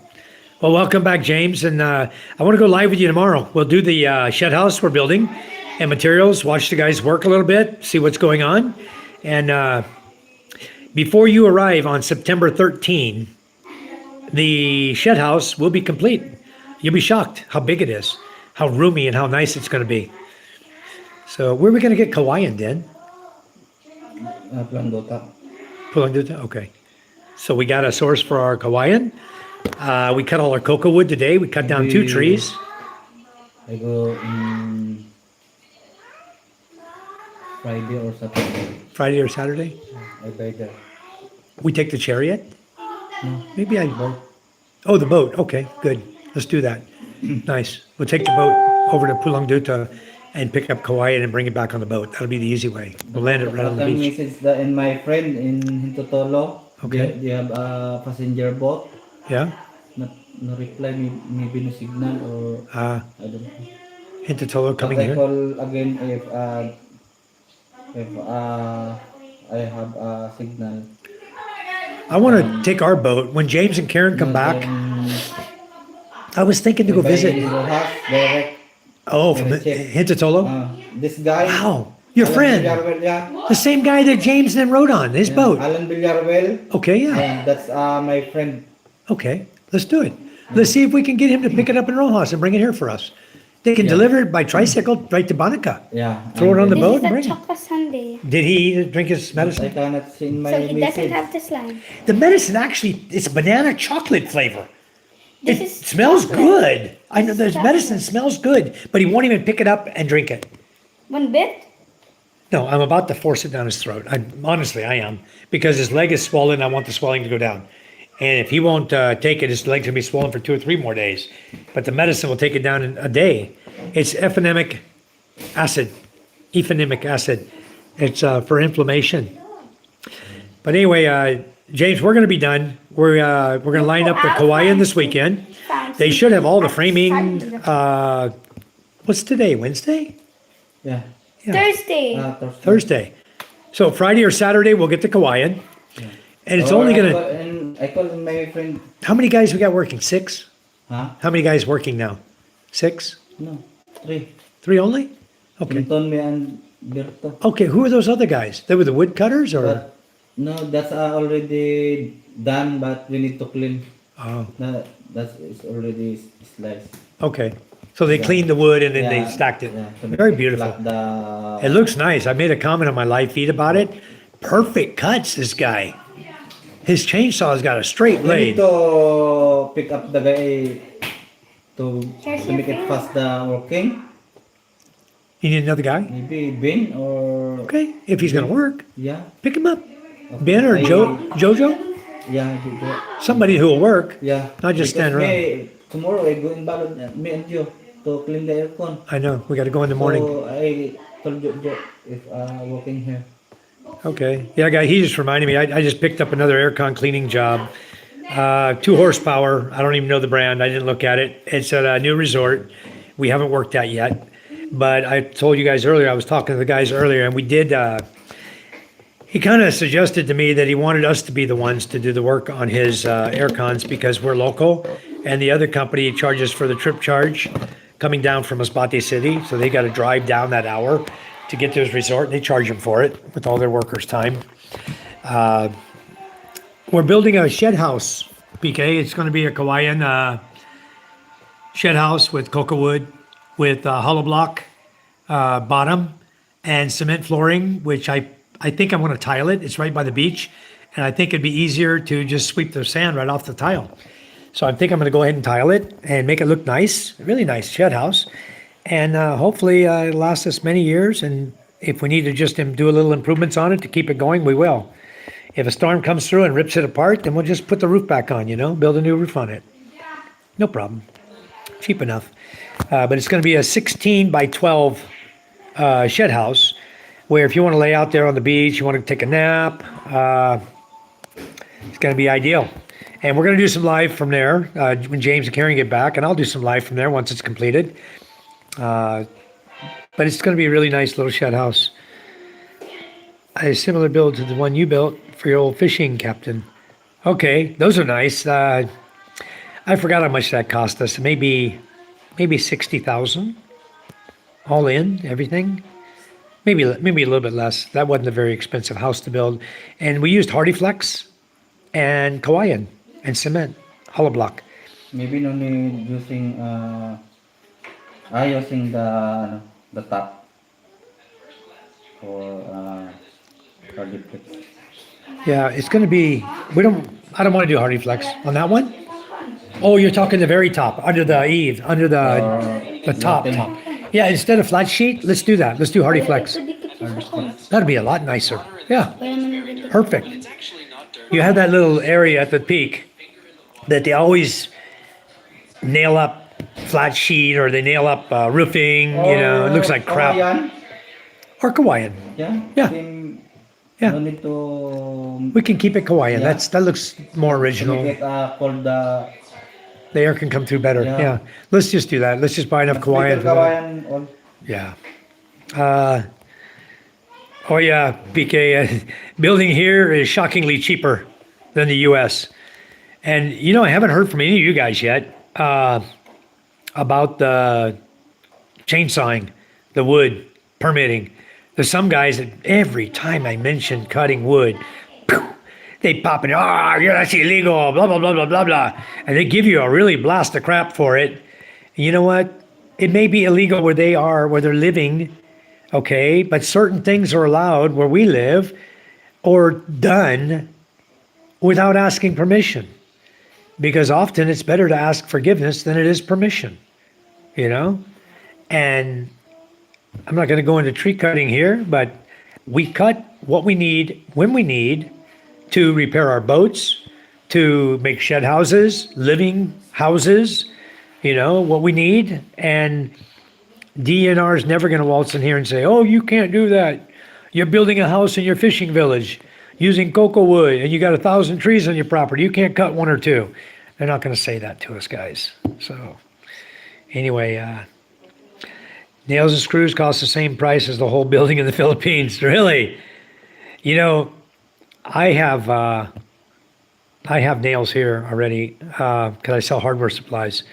Well, welcome back, James. And I want to go live with you tomorrow. We'll do the shed house we're building and materials, watch the guys work a little bit, see what's going on. And before you arrive on September 13, the shed house will be complete. You'll be shocked how big it is, how roomy and how nice it's going to be. So where are we going to get Kawayan, Dan? Pulanduta? Okay. So we got a source for our Kawayan. We cut all our cocoa wood today. We cut down 2 trees. I go Friday or Saturday. Friday or Saturday. I buy there. We take the chariot? No. Maybe I... Boat. Oh, the boat. Okay, good. Let's do that. Nice. We'll take the boat over to Pulanduta and pick up Kawayan and bring it back on the boat. That'll be the easy way. We'll land it right on the beach. Message and my friend in Hintotolo. Okay. They have a passenger boat. Yeah? No reply, maybe no signal or I don't know. Hintatolo coming But I here? call again if I have a signal. I want to take our boat when James and Karen come back. I was thinking to go visit. Rojas, direct. Oh, from Hintatolo. This guy. Wow, your Alan friend, Villarreal, yeah. the same guy that James then rode on his boat. Alan Villarreal. Okay, yeah. And that's my friend. Okay, let's do it. Let's see if we can get him to pick it up in Rojas and bring it here for us. They can deliver it by tricycle right to Banica. Yeah. Throw it on the This boat is and a bring it. chocolate sundae. Did he eat, drink his I medicine? cannot see in my So he doesn't message. have the slime. The medicine actually, it's banana chocolate flavor. This It is smells chocolate. good. I know This there's is medicine smells good, but he won't even pick it up and drink it. One bit? No, I'm about to force it down his throat. Honestly, I am. Because his leg is swollen, I want the swelling to go down. And if he won't take it, his leg's gonna be swollen for 2 or 3 more days. But the medicine will take it down in a day. It's ephonemic acid. It's for inflammation. But anyway, James, we're gonna be done. We're gonna line up the Kauaian this weekend. They should have all the framing. What's today? Wednesday? Yeah. Thursday. Thursday. So Friday or Saturday, we'll get the Kauaian. And it's only gonna. I call my friend. How many guys we got working? 6? Huh? How many guys working now? 6? No. 3. 3 only? Okay. Anton, me and Berto. Okay, who are those other guys? They were the woodcutters or? But no, that's already done, but we need to clean. Oh, That's it's already sliced. okay. So they cleaned the wood and then they Yeah, stacked it. yeah, to Very make beautiful. flat the- It looks nice. I made a comment on my live feed about it. Perfect cuts, this guy. His chainsaw's got a straight We need blade. to pick up the guy to Here's make your it fast the working. You need another guy? Maybe Ben or Okay, if he's gonna work, yeah. pick him up. Ben or Jojo? Yeah, Somebody who will work, yeah. not just stand Because around. tomorrow I go in Balon, me and you, to clean the aircon. I know, we gotta go in the morning. So I told you if working here. Okay. Yeah, guy, he just reminded me, I just picked up another aircon cleaning job. 2 horsepower. I don't even know the brand. I didn't look at it. It's at a new resort. We haven't worked that yet. But I told you guys earlier, I was talking to the guys earlier, and we did, he kind of suggested to me that he wanted us to be the ones to do the work on his aircons because we're local. And the other company charges for the trip charge coming down from Masbate City. So they got to drive down that hour to get to his resort, and they charge them for it with all their workers' time. We're building a shed house, PK. It's going to be a Kauaian shed house with cocoa wood, with hollow block bottom and cement flooring, which I think I'm going to tile it. It's right by the beach, and I think it'd be easier to just sweep the sand right off the tile. So I think I'm going to go ahead and tile it and make it look nice, really nice shed house. And hopefully it'll last us many years. And if we need to just do a little improvements on it to keep it going, we will. If a storm comes through and rips it apart, then we'll just put the roof back on, build a new roof on it. No problem. Cheap enough. But it's going to be a 16 by 12 shed house where if you want to lay out there on the beach, you want to take a nap, it's going to be ideal. And we're going to do some live from there when James and Karen get back, and I'll do some live from there once it's completed. But it's going to be a really nice little shed house. A similar build to the one you built for your old fishing captain. Okay, those are nice. I forgot how much that cost us. Maybe 60,000 all in, everything. Maybe a little bit less. That wasn't a very expensive house to build. And we used Hardy Flex and Kauaian and cement, hollow block. Maybe no need using using the top for deep. Yeah, it's going to be, I don't want to do Hardy Flex on that one. Oh, you're talking the very top, under the eave, under the top. Yeah, instead of flat sheet, let's do that. Let's do Hardy Flex. That'd be a lot nicer. Yeah, perfect. You have that little area at the peak that they always nail up flat sheet or they nail up roofing, it looks like crap. Kauaian? Or Kauaian. Yeah. Yeah. Yeah. No need to We can keep it Kauaian. Yeah. That looks more original. make it called the The air can come through better. Yeah. Yeah. Let's just do that. Let's just buy enough Kauaian for that. Kauaian or Yeah. Oh yeah, PK. Building here is shockingly cheaper than the U.S. And I haven't heard from any of you guys yet about the chainsawing, the wood permitting. There's some guys that every time I mention cutting wood, they pop in, that's illegal, blah, blah, blah, blah, blah, blah. And they give you a really blast of crap for it. You know what? It may be illegal where they are, where they're living, okay? But certain things are allowed where we live or done without asking permission. Because often it's better to ask forgiveness than it is permission, And I'm not going to go into tree cutting here, but we cut what we need when we need to repair our boats, to make shed houses, living houses, what we need. And DNR is never going to waltz in here and say, oh, you can't do that. You're building a house in your fishing village using cocoa wood and you got 1,000 trees on your property. You can't cut one or two. They're not going to say that to us, guys. So anyway, nails and screws cost the same price as the whole building in the Philippines. Really? I have nails here already because I sell hardware supplies.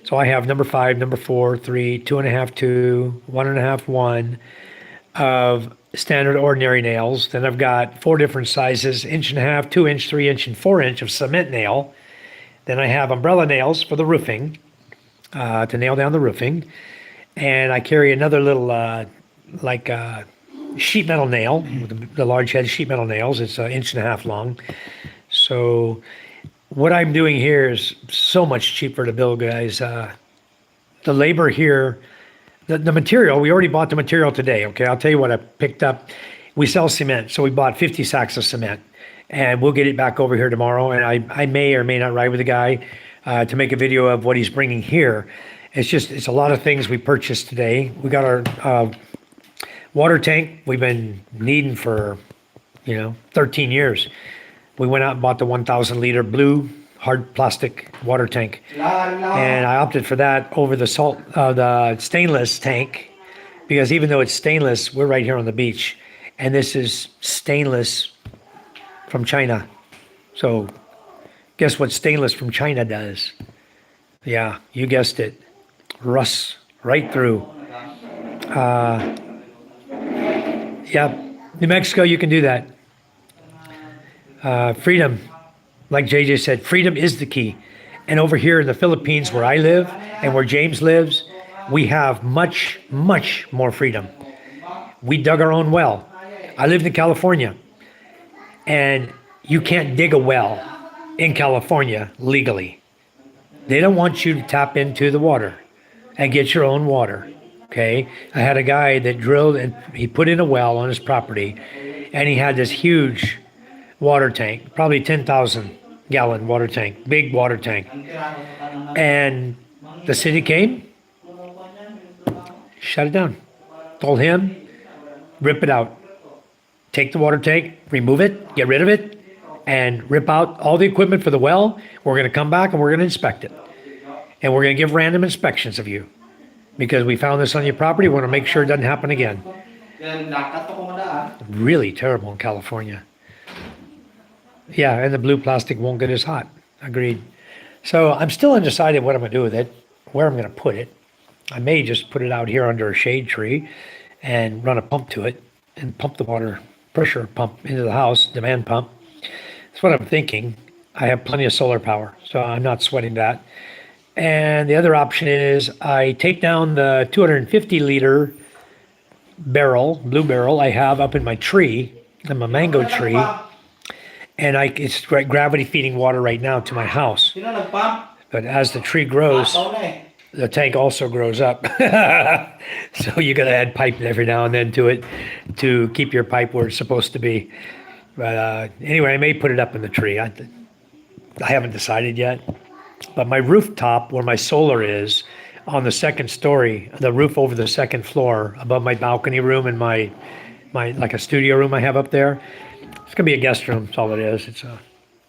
So I have number 5, number 4, 3, 2.5, 2, 1.5, 1 of standard ordinary nails. Then I've got 4 different sizes, 1.5 inch, 2 inch, 3 inch, and 4 inch of cement nail. Then I have umbrella nails for the roofing, to nail down the roofing. And I carry another little, sheet metal nail, with the large head sheet metal nails. It's 1.5 inches long. So what I'm doing here is so much cheaper to build, guys. The labor here, the material, we already bought the material today, okay? I'll tell you what I picked up. We sell cement, so we bought 50 sacks of cement. And we'll get it back over here tomorrow. And I may or may not ride with the guy to make a video of what he's bringing here. It's a lot of things we purchased today. We got our water tank we've been needing for, 13 years. We went out and bought the 1,000 liter blue hard plastic water tank. And I opted for that over the the stainless tank, because even though it's stainless, we're right here on the beach. And this is stainless from China. So guess what stainless from China does? Yeah, you guessed it. Rusts right through. New Mexico, you can do that. Freedom, like JJ said, freedom is the key. And over here in the Philippines where I live and where James lives, we have much, much more freedom. We dug our own well. I lived in California. And you can't dig a well in California legally. They don't want you to tap into the water and get your own water, okay? I had a guy that drilled and he put in a well on his property, and he had this huge water tank, probably 10,000 gallon water tank, big water tank. And the city came, shut it down. Told him, rip it out. Take the water tank, remove it, get rid of it, and rip out all the equipment for the well. We're going to come back and we're going to inspect it. And we're going to give random inspections of you. Because we found this on your property, we want to make sure it doesn't happen again. Really terrible in California. Yeah, and the blue plastic won't get as hot. Agreed. So I'm still undecided what I'm going to do with it, where I'm going to put it. I may just put it out here under a shade tree and run a pump to it and pump the water, pressure pump into the house, demand pump. That's what I'm thinking. I have plenty of solar power, so I'm not sweating that. And the other option is I take down the 250 liter barrel, blue barrel I have up in my tree, in my mango tree. And it's gravity feeding water right now to my house. But as the tree grows, the tank also grows up. So you got to add pipe every now and then to it to keep your pipe where it's supposed to be. But anyway, I may put it up in the tree. I haven't decided yet. But my rooftop, where my solar is, on the second story, the roof over the second floor, above my balcony room and my like a studio room I have up there, it's gonna be a guest room. That's all it is. It's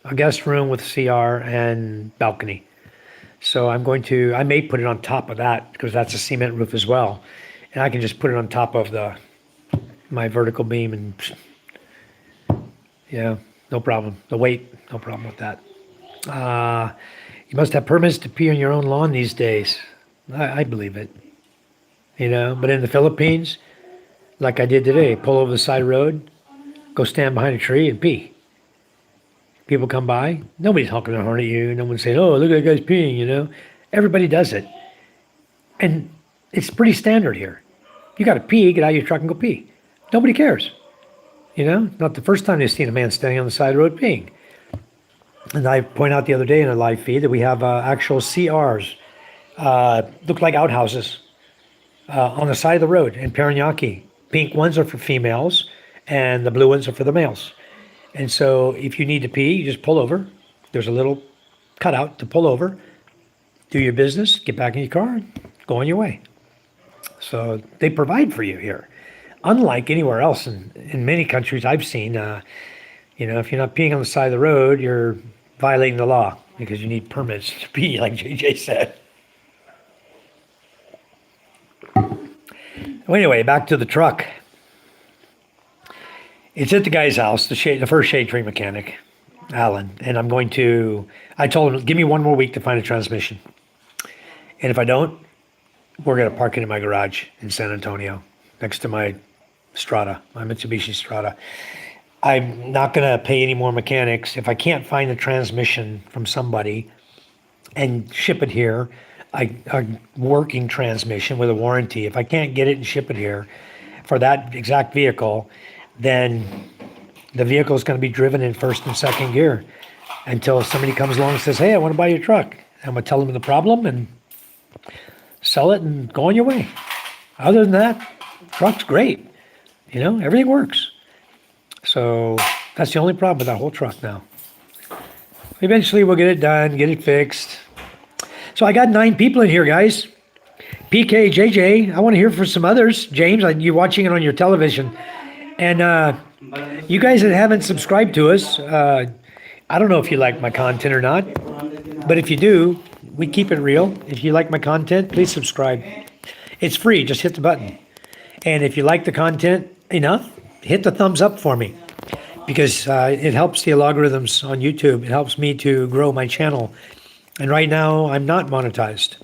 a guest room with CR and balcony. So I may put it on top of that because that's a cement roof as well, and I can just put it on top of my vertical beam and yeah, no problem. The weight, no problem with that. You must have permits to pee on your own lawn these days. I believe it. But in the Philippines, like I did today, pull over the side of the road, go stand behind a tree and pee. People come by, nobody's honking their horn at you. No one's saying, "Oh, look at that guy's peeing." Everybody does it. And it's pretty standard here. You got to pee, get out of your truck and go pee. Nobody cares. Not the first time they've seen a man standing on the side of the road peeing. And I point out the other day in a live feed that we have actual CRs, look like outhouses, on the side of the road in Parañaque. Pink ones are for females, and the blue ones are for the males. And so if you need to pee, you just pull over. There's a little cutout to pull over, do your business, get back in your car, go on your way. So they provide for you here. Unlike anywhere else in many countries I've seen, if you're not peeing on the side of the road, you're violating the law because you need permits to pee, like JJ said. Well, anyway, back to the truck. It's at the guy's house, the first shade tree mechanic, Alan. And I told him, give me one more week to find a transmission. And if I don't, we're going to park it in my garage in San Antonio, next to my Strata, my Mitsubishi Strata. I'm not going to pay any more mechanics. If I can't find a transmission from somebody and ship it here, a working transmission with a warranty, if I can't get it and ship it here for that exact vehicle, then the vehicle is going to be driven in first and second gear until somebody comes along and says, "Hey, I want to buy your truck." I'm going to tell them the problem and sell it and go on your way. Other than that, truck's great. Everything works. So that's the only problem with that whole truck now. Eventually we'll get it done, get it fixed. So I got 9 people in here, guys. PK, JJ, I want to hear from some others. James, you're watching it on your television. And you guys that haven't subscribed to us, I don't know if you like my content or not, but if you do, we keep it real. If you like my content, please subscribe. It's free, just hit the button. And if you like the content enough, hit the thumbs up for me, because it helps the algorithms on YouTube. It helps me to grow my channel. And right now, I'm not monetized.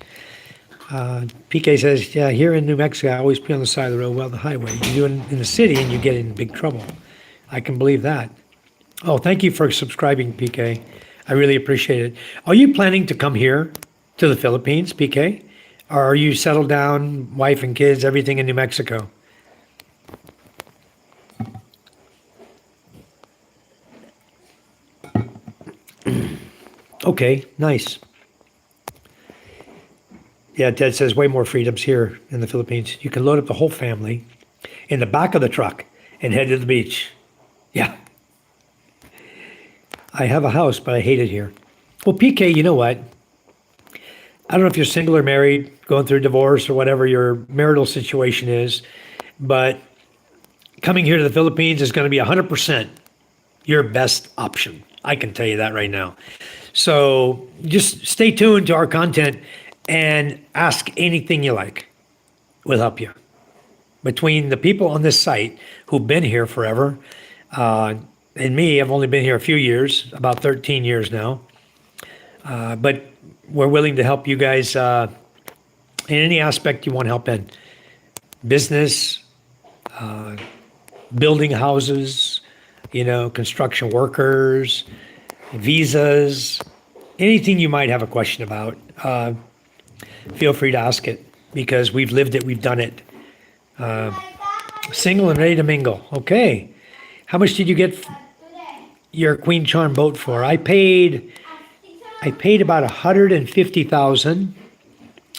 PK says, yeah, here in New Mexico, I always pee on the side of the road, well, the highway. You do it in the city and you get in big trouble. I can believe that. Oh, thank you for subscribing, PK. I really appreciate it. Are you planning to come here to the Philippines, PK? Or are you settled down, wife and kids, everything in New Mexico? Okay, nice. Yeah, Ted says way more freedoms here in the Philippines. You can load up the whole family in the back of the truck and head to the beach. Yeah. I have a house, but I hate it here. Well, PK, you know what? I don't know if you're single or married, going through a divorce or whatever your marital situation is, but coming here to the Philippines is going to be 100% your best option. I can tell you that right now. So just stay tuned to our content and ask anything you like. We'll help you. Between the people on this site who've been here forever, and me, I've only been here a few years, about 13 years now. But we're willing to help you guys in any aspect you want help in. Business, building houses, construction workers, visas, anything you might have a question about. Feel free to ask it, because we've lived it, we've done it. Single and ready to mingle. Okay. How much did you get your Queen Charm boat for? I paid about $150,000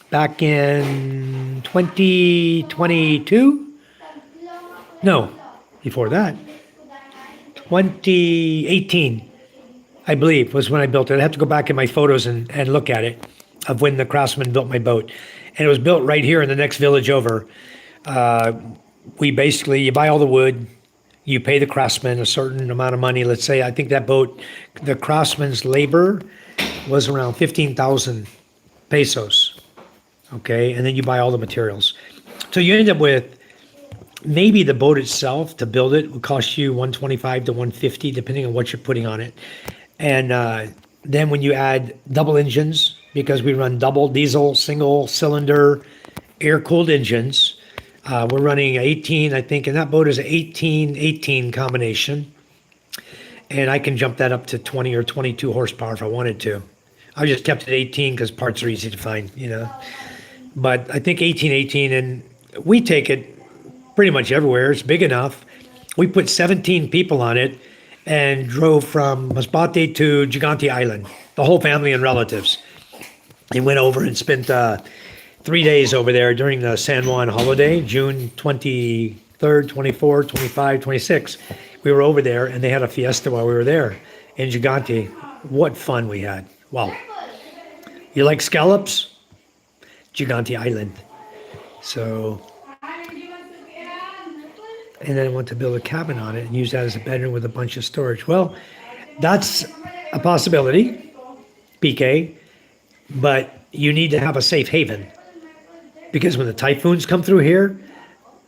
back in 2022. No, before that. 2018, I believe, was when I built it. I'd have to go back in my photos and look at it, of when the craftsman built my boat. And it was built right here in the next village over. You buy all the wood, you pay the craftsman a certain amount of money. Let's say, I think that boat, the craftsman's labor was around 15,000 pesos. Okay, and then you buy all the materials. So you end up with maybe the boat itself to build it would cost you 125 to 150, depending on what you're putting on it. And then when you add double engines, because we run double diesel, single cylinder, air-cooled engines, we're running 18, I think, and that boat is an 18 combination. And I can jump that up to 20 or 22 horsepower if I wanted to. I just kept it 18 because parts are easy to find, you know. But I think 18, and we take it pretty much everywhere. It's big enough. We put 17 people on it and drove from Masbate to Gigante Island, the whole family and relatives. And went over and spent 3 days over there during the San Juan holiday, June 23rd, 24th, 25, 26. We were over there and they had a fiesta while we were there in Gigante. What fun we had. Wow. You like scallops? Gigante Island. So, and then I want to build a cabin on it and use that as a bedroom with a bunch of storage. Well, that's a possibility, PK, but you need to have a safe haven. Because when the typhoons come through here,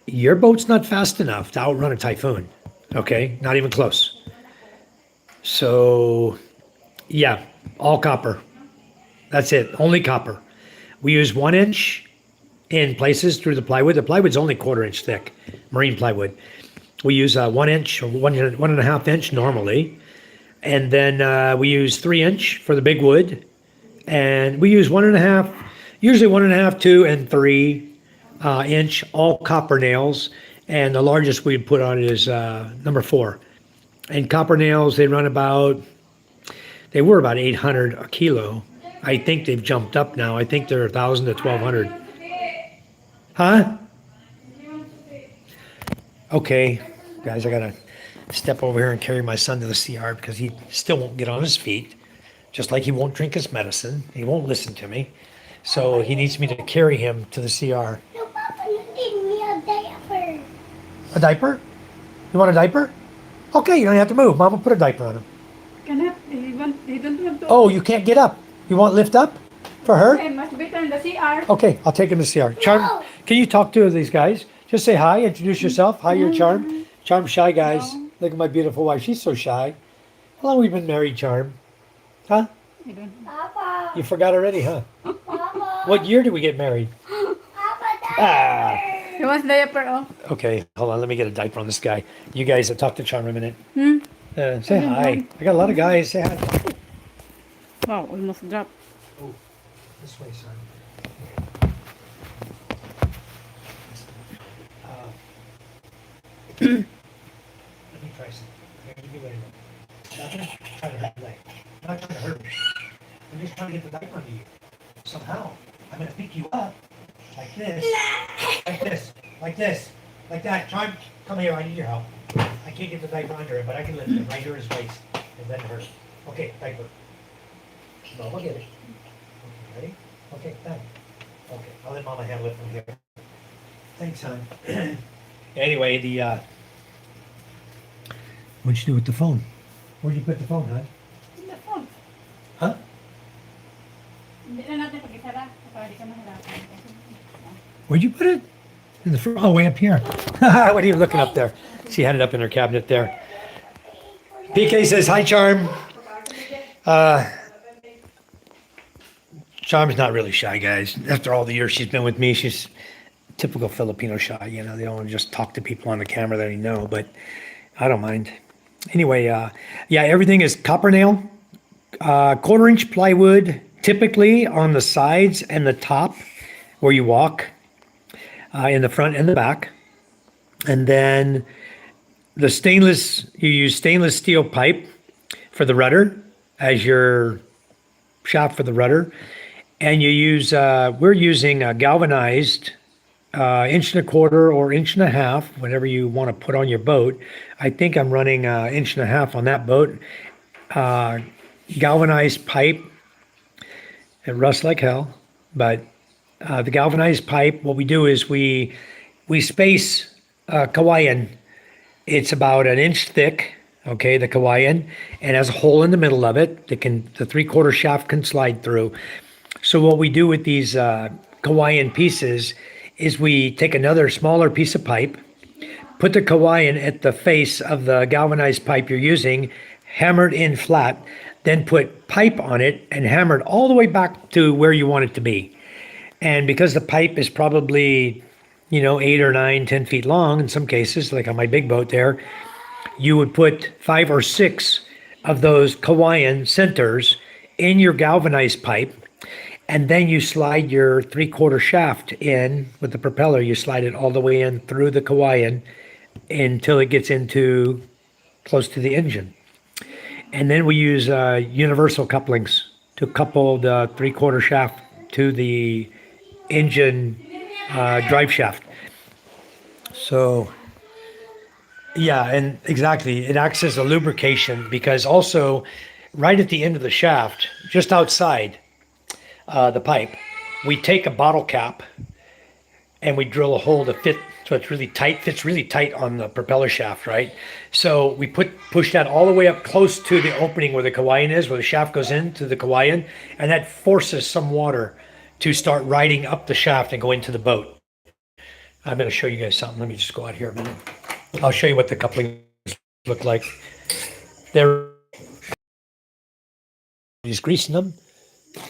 your boat's not fast enough to outrun a typhoon. Okay, not even close. So, yeah, all copper. That's it, only copper. We use 1 inch in places through the plywood. The plywood's only 1/4 inch thick, marine plywood. We use 1 inch or 1.5 inch normally. And then we use 3 inch for the big wood. And we use 1.5, usually 1.5, 2, and 3 inch, all copper nails. And the largest we'd put on it is number 4. And copper nails, they were about 800 a kilo. I think they've jumped up now. I think they're 1,000 to 1,200. Huh? Okay, guys, I gotta step over here and carry my son to the CR because he still won't get on his feet. Just like he won't drink his medicine. He won't listen to me. So he needs me to carry him to the CR. No, Papa, you need me a diaper. A diaper? You want a diaper? Okay, you don't have to move. Mama put a diaper on him. Cannot, he don't have to. Oh, you can't get up. You want lift up for her? Okay, much better in the CR. Okay, I'll take him to CR. Charm, can you talk to these guys? Just say hi, introduce yourself. Hi, you're Charm. Charm, shy guys. Look at my beautiful wife. She's so shy. How long have we been married, Charm? Huh? Papa, You forgot already, huh? Papa, What year did we get married? Papa, Ah. He wants diaper, oh. Okay, hold on. Let me get a diaper on this guy. You guys, talk to Charm a minute. Hmm? Say hi. I got a lot of guys. Say hi. Wow, almost dropped. Oh, this way, son. Let me try something. Here, give me a minute. I'm not gonna try to hurt your leg. I'm not trying to hurt you. I'm just trying to get the diaper under you. Somehow, I'm gonna pick you up like this, like this, like this, like that. Try, come here. I need your help. I can't get the diaper under him, but I can lift him right here his waist, and then hurt. Okay, diaper. Mama, get it. Okay, ready? Okay, done. Okay, I'll let Mama handle it from here. Thanks, hon. Anyway, what'd you do with the phone? Where'd you put the phone, hon? In the phone. Huh? Hindi na natin pag-isara. Para di ka mahirapan. Where'd you put it? In the front, oh, way up here. What are you looking up there? She had it up in her cabinet there. PK says, hi, Charm. Charm's not really shy, guys. After all the years she's been with me, she's typical Filipino shy. You know, they don't just talk to people on the camera that they know, but I don't mind. Anyway, yeah, everything is copper nail, 1/4 inch plywood, typically on the sides and the top where you walk, in the front and the back. And then the you use stainless steel pipe for the rudder as your shaft for the rudder. And you use, we're using a galvanized 1.25 or 1.5 inch, whatever you want to put on your boat. I think I'm running 1.5 inch on that boat. Galvanized pipe. It rusts like hell, but the galvanized pipe, what we do is we space Kawayan. It's about 1 inch thick, okay, the Kawayan, and has a hole in the middle of it that the 3/4 shaft can slide through. So what we do with these Kawayan pieces is we take another smaller piece of pipe put the kawayan at the face of the galvanized pipe you're using, hammer it in flat, then put pipe on it and hammer it all the way back to where you want it to be. And because the pipe is probably, 8 or 9, 10 feet long in some cases, like on my big boat there, you would put 5 or 6 of those kawayan centers in your galvanized pipe, and then you slide your 3/4 shaft in with the propeller. You slide it all the way in through the kawayan until it gets into close to the engine. And then we use universal couplings to couple the 3/4 shaft to the engine drive shaft. So, yeah, and exactly, it acts as a lubrication because also right at the end of the shaft, just outside the pipe, we take a bottle cap and we drill a hole to fit so it's really tight, fits really tight on the propeller shaft, right? So we push that all the way up close to the opening where the kawayan is, where the shaft goes into the kawayan, and that forces some water to start riding up the shaft and go into the boat. I'm going to show you guys something. Let me just go out here a minute. I'll show you what the couplings look like. They're just greasing them.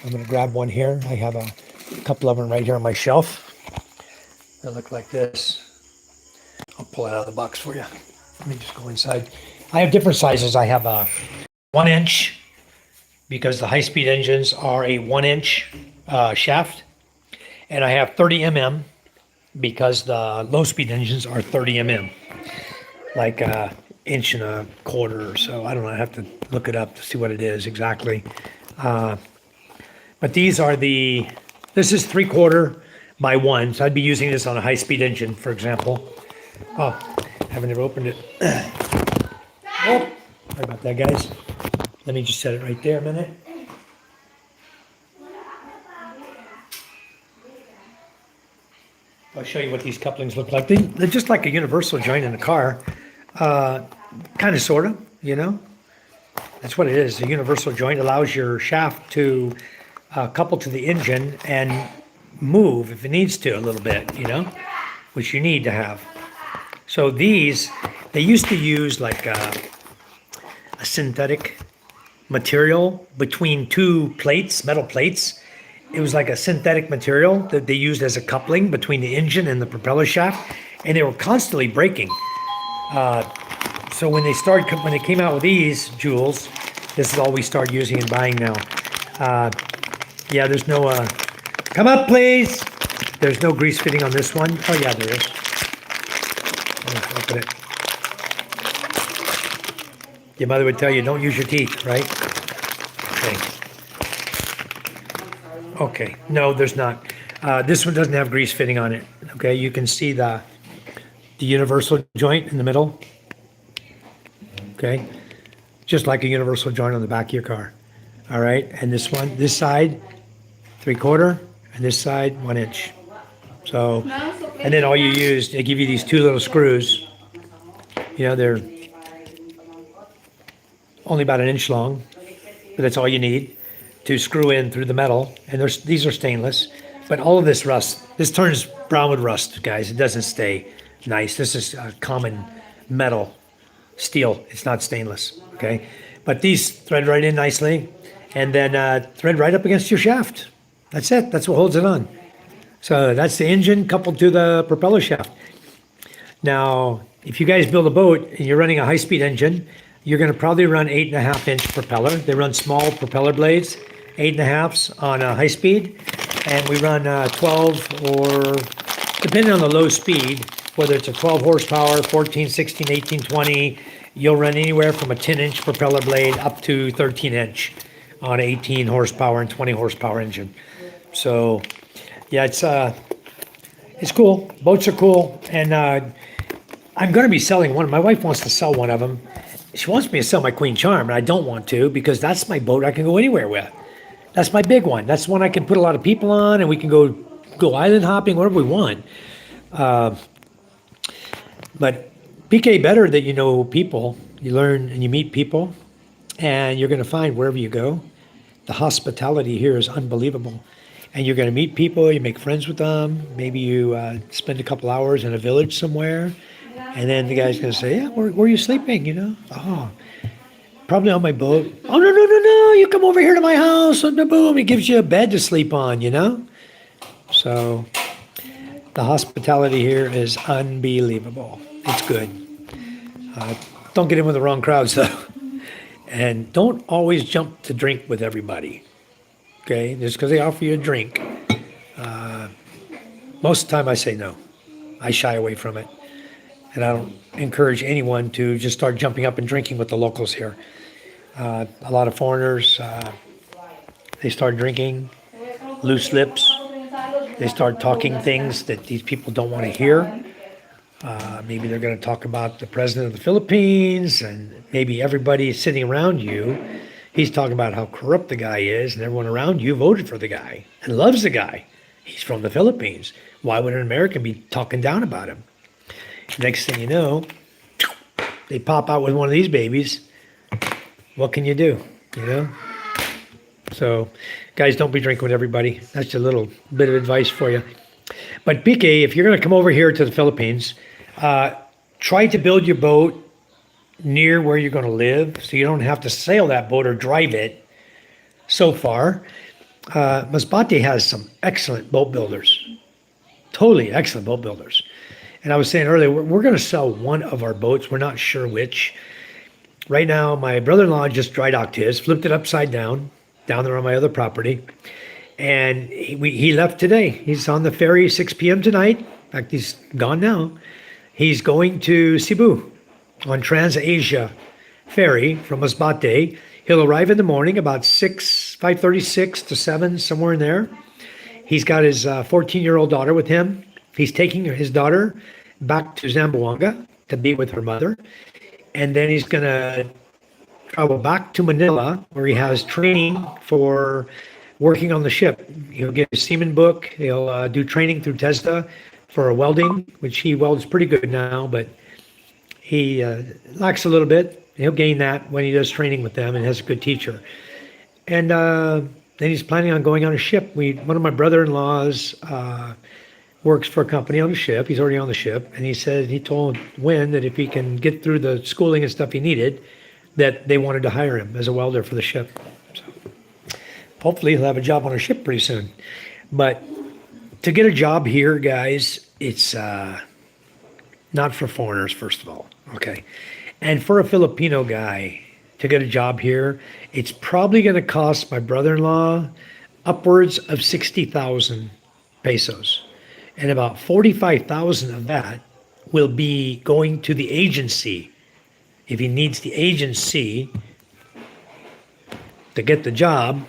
I'm going to grab one here. I have a couple of them right here on my shelf. They look like this. I'll pull it out of the box for you. Let me just go inside. I have different sizes. I have a 1 inch because the high-speed engines are a 1 inch shaft. And I have 30 mm because the low-speed engines are 30 mm. Like a inch and a quarter or so. I don't know. I have to look it up to see what it is exactly. But these are this is 3/4 by 1. So I'd be using this on a high-speed engine, for example. Oh, I haven't ever opened it. Oh, sorry about that, guys. Let me just set it right there a minute. I'll show you what these couplings look like. They're just like a universal joint in a car. Kind of, sort of, That's what it is. A universal joint allows your shaft to couple to the engine and move if it needs to a little bit, which you need to have. So these, they used to use like a synthetic material between two plates, metal plates. It was like a synthetic material that they used as a coupling between the engine and the propeller shaft, and they were constantly breaking. So when they came out with these jewels, this is all we start using and buying now. Yeah, there's no, come up please. There's no grease fitting on this one. Oh yeah, there is. Open it. Your mother would tell you, don't use your teeth, right? Okay, no, there's not. This one doesn't have grease fitting on it. Okay, you can see the universal joint in the middle. Okay, just like a universal joint on the back of your car. All right, and this one, this side, 3/4, and this side, 1 inch. So, and then all you use, they give you these 2 little screws. They're only about 1 inch long, but that's all you need to screw in through the metal. And these are stainless, but all of this rust, this turns brown with rust, guys. It doesn't stay nice. This is a common metal, steel. It's not stainless, okay? But these thread right in nicely, and then thread right up against your shaft. That's it. That's what holds it on. So that's the engine coupled to the propeller shaft. Now, if you guys build a boat and you're running a high-speed engine, you're going to probably run 8.5 inch propeller. They run small propeller blades, 8.5s on a high speed, and we run 12 or, depending on the low speed, whether it's a 12 horsepower, 14, 16, 18, 20, you'll run anywhere from a 10-inch propeller blade up to 13-inch on 18 horsepower and 20 horsepower engine. So, yeah, it's cool. Boats are cool, and I'm going to be selling one. My wife wants to sell one of them. She wants me to sell my Queen Charm, and I don't want to because that's my boat I can go anywhere with. That's my big one. That's one I can put a lot of people on, and we can go island hopping, wherever we want. But PK better that you know people. You learn and you meet people, and you're going to find wherever you go, the hospitality here is unbelievable. And you're going to meet people, you make friends with them. Maybe you spend a couple hours in a village somewhere, And then the guy's gonna say, yeah, where are you sleeping? You know? Oh, probably on my boat. Oh, no, no, no, no. You come over here to my house. And boom, he gives you a bed to sleep on, you know? So the hospitality here is unbelievable. It's good. Don't get in with the wrong crowds, though. And don't always jump to drink with everybody. Okay? Just because they offer you a drink. Most of the time I say no. I shy away from it. And I don't encourage anyone to just start jumping up and drinking with the locals here. A lot of foreigners, they start drinking, loose lips. They start talking things that these people don't want to hear. Maybe they're going to talk about the president of the Philippines, and maybe everybody sitting around you, he's talking about how corrupt the guy is, and everyone around you voted for the guy and loves the guy. He's from the Philippines. Why would an American be talking down about him? Next thing you know, they pop out with one of these babies. What can you do? You know? So, guys, don't be drinking with everybody. That's a little bit of advice for you. But PK, if you're going to come over here to the Philippines, try to build your boat near where you're going to live so you don't have to sail that boat or drive it so far. Masbate has some excellent boat builders. Totally excellent boat builders. And I was saying earlier, we're going to sell one of our boats. We're not sure which. Right now, my brother-in-law just dry docked his, flipped it upside down there on my other property. And he left today. He's on the ferry 6 p.m. tonight. In fact, he's gone now. He's going to Cebu on Trans-Asia ferry from Masbate. He'll arrive in the morning about 5:36 to 7, somewhere in there. He's got his 14-year-old daughter with him. He's taking his daughter back to Zamboanga to be with her mother. And then he's going to travel back to Manila, where he has training for working on the ship. He'll get his seaman book. He'll do training through TESDA for welding, which he welds pretty good now, but he lacks a little bit. He'll gain that when he does training with them and has a good teacher. And then he's planning on going on a ship. One of my brother-in-laws works for a company on a ship. He's already on the ship. And he told Wynn that if he can get through the schooling and stuff he needed, that they wanted to hire him as a welder for the ship. So hopefully he'll have a job on a ship pretty soon. But to get a job here, guys, it's not for foreigners, first of all. Okay. And for a Filipino guy to get a job here, it's probably going to cost my brother-in-law upwards of 60,000 pesos. And about 45,000 of that will be going to the agency. If he needs the agency to get the job,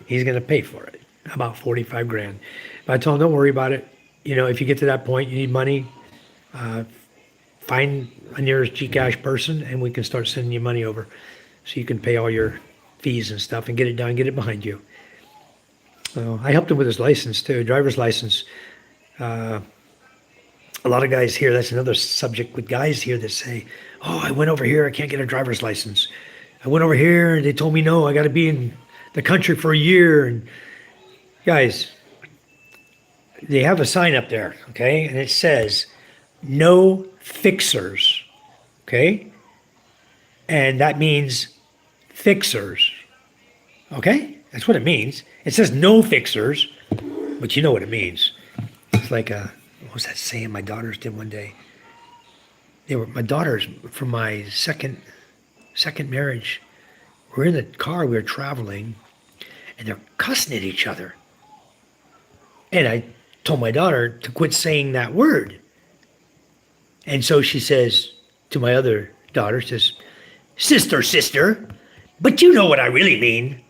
he's going to pay for it. About 45 grand. But I told him, don't worry about it. You know, if you get to that point, you need money, find a nearest GCash person and we can start sending you money over so you can pay all your fees and stuff and get it done, get it behind you. So I helped him with his license too, driver's license. A lot of guys here, that's another subject with guys here that say, oh, I went over here, I can't get a driver's license. I went over here and they told me, no, I got to be in the country for a year. And guys, they have a sign up there, okay? And it says, no fixers, okay? And that means fixers, okay? That's what it means. It says no fixers, but you know what it means. It's like what was that saying my daughters did one day? My daughters from my second marriage. We're in the car, we were traveling, and they're cussing at each other. And I told my daughter to quit saying that word. And so she says to my other daughter, says, sister, but you know what I really mean.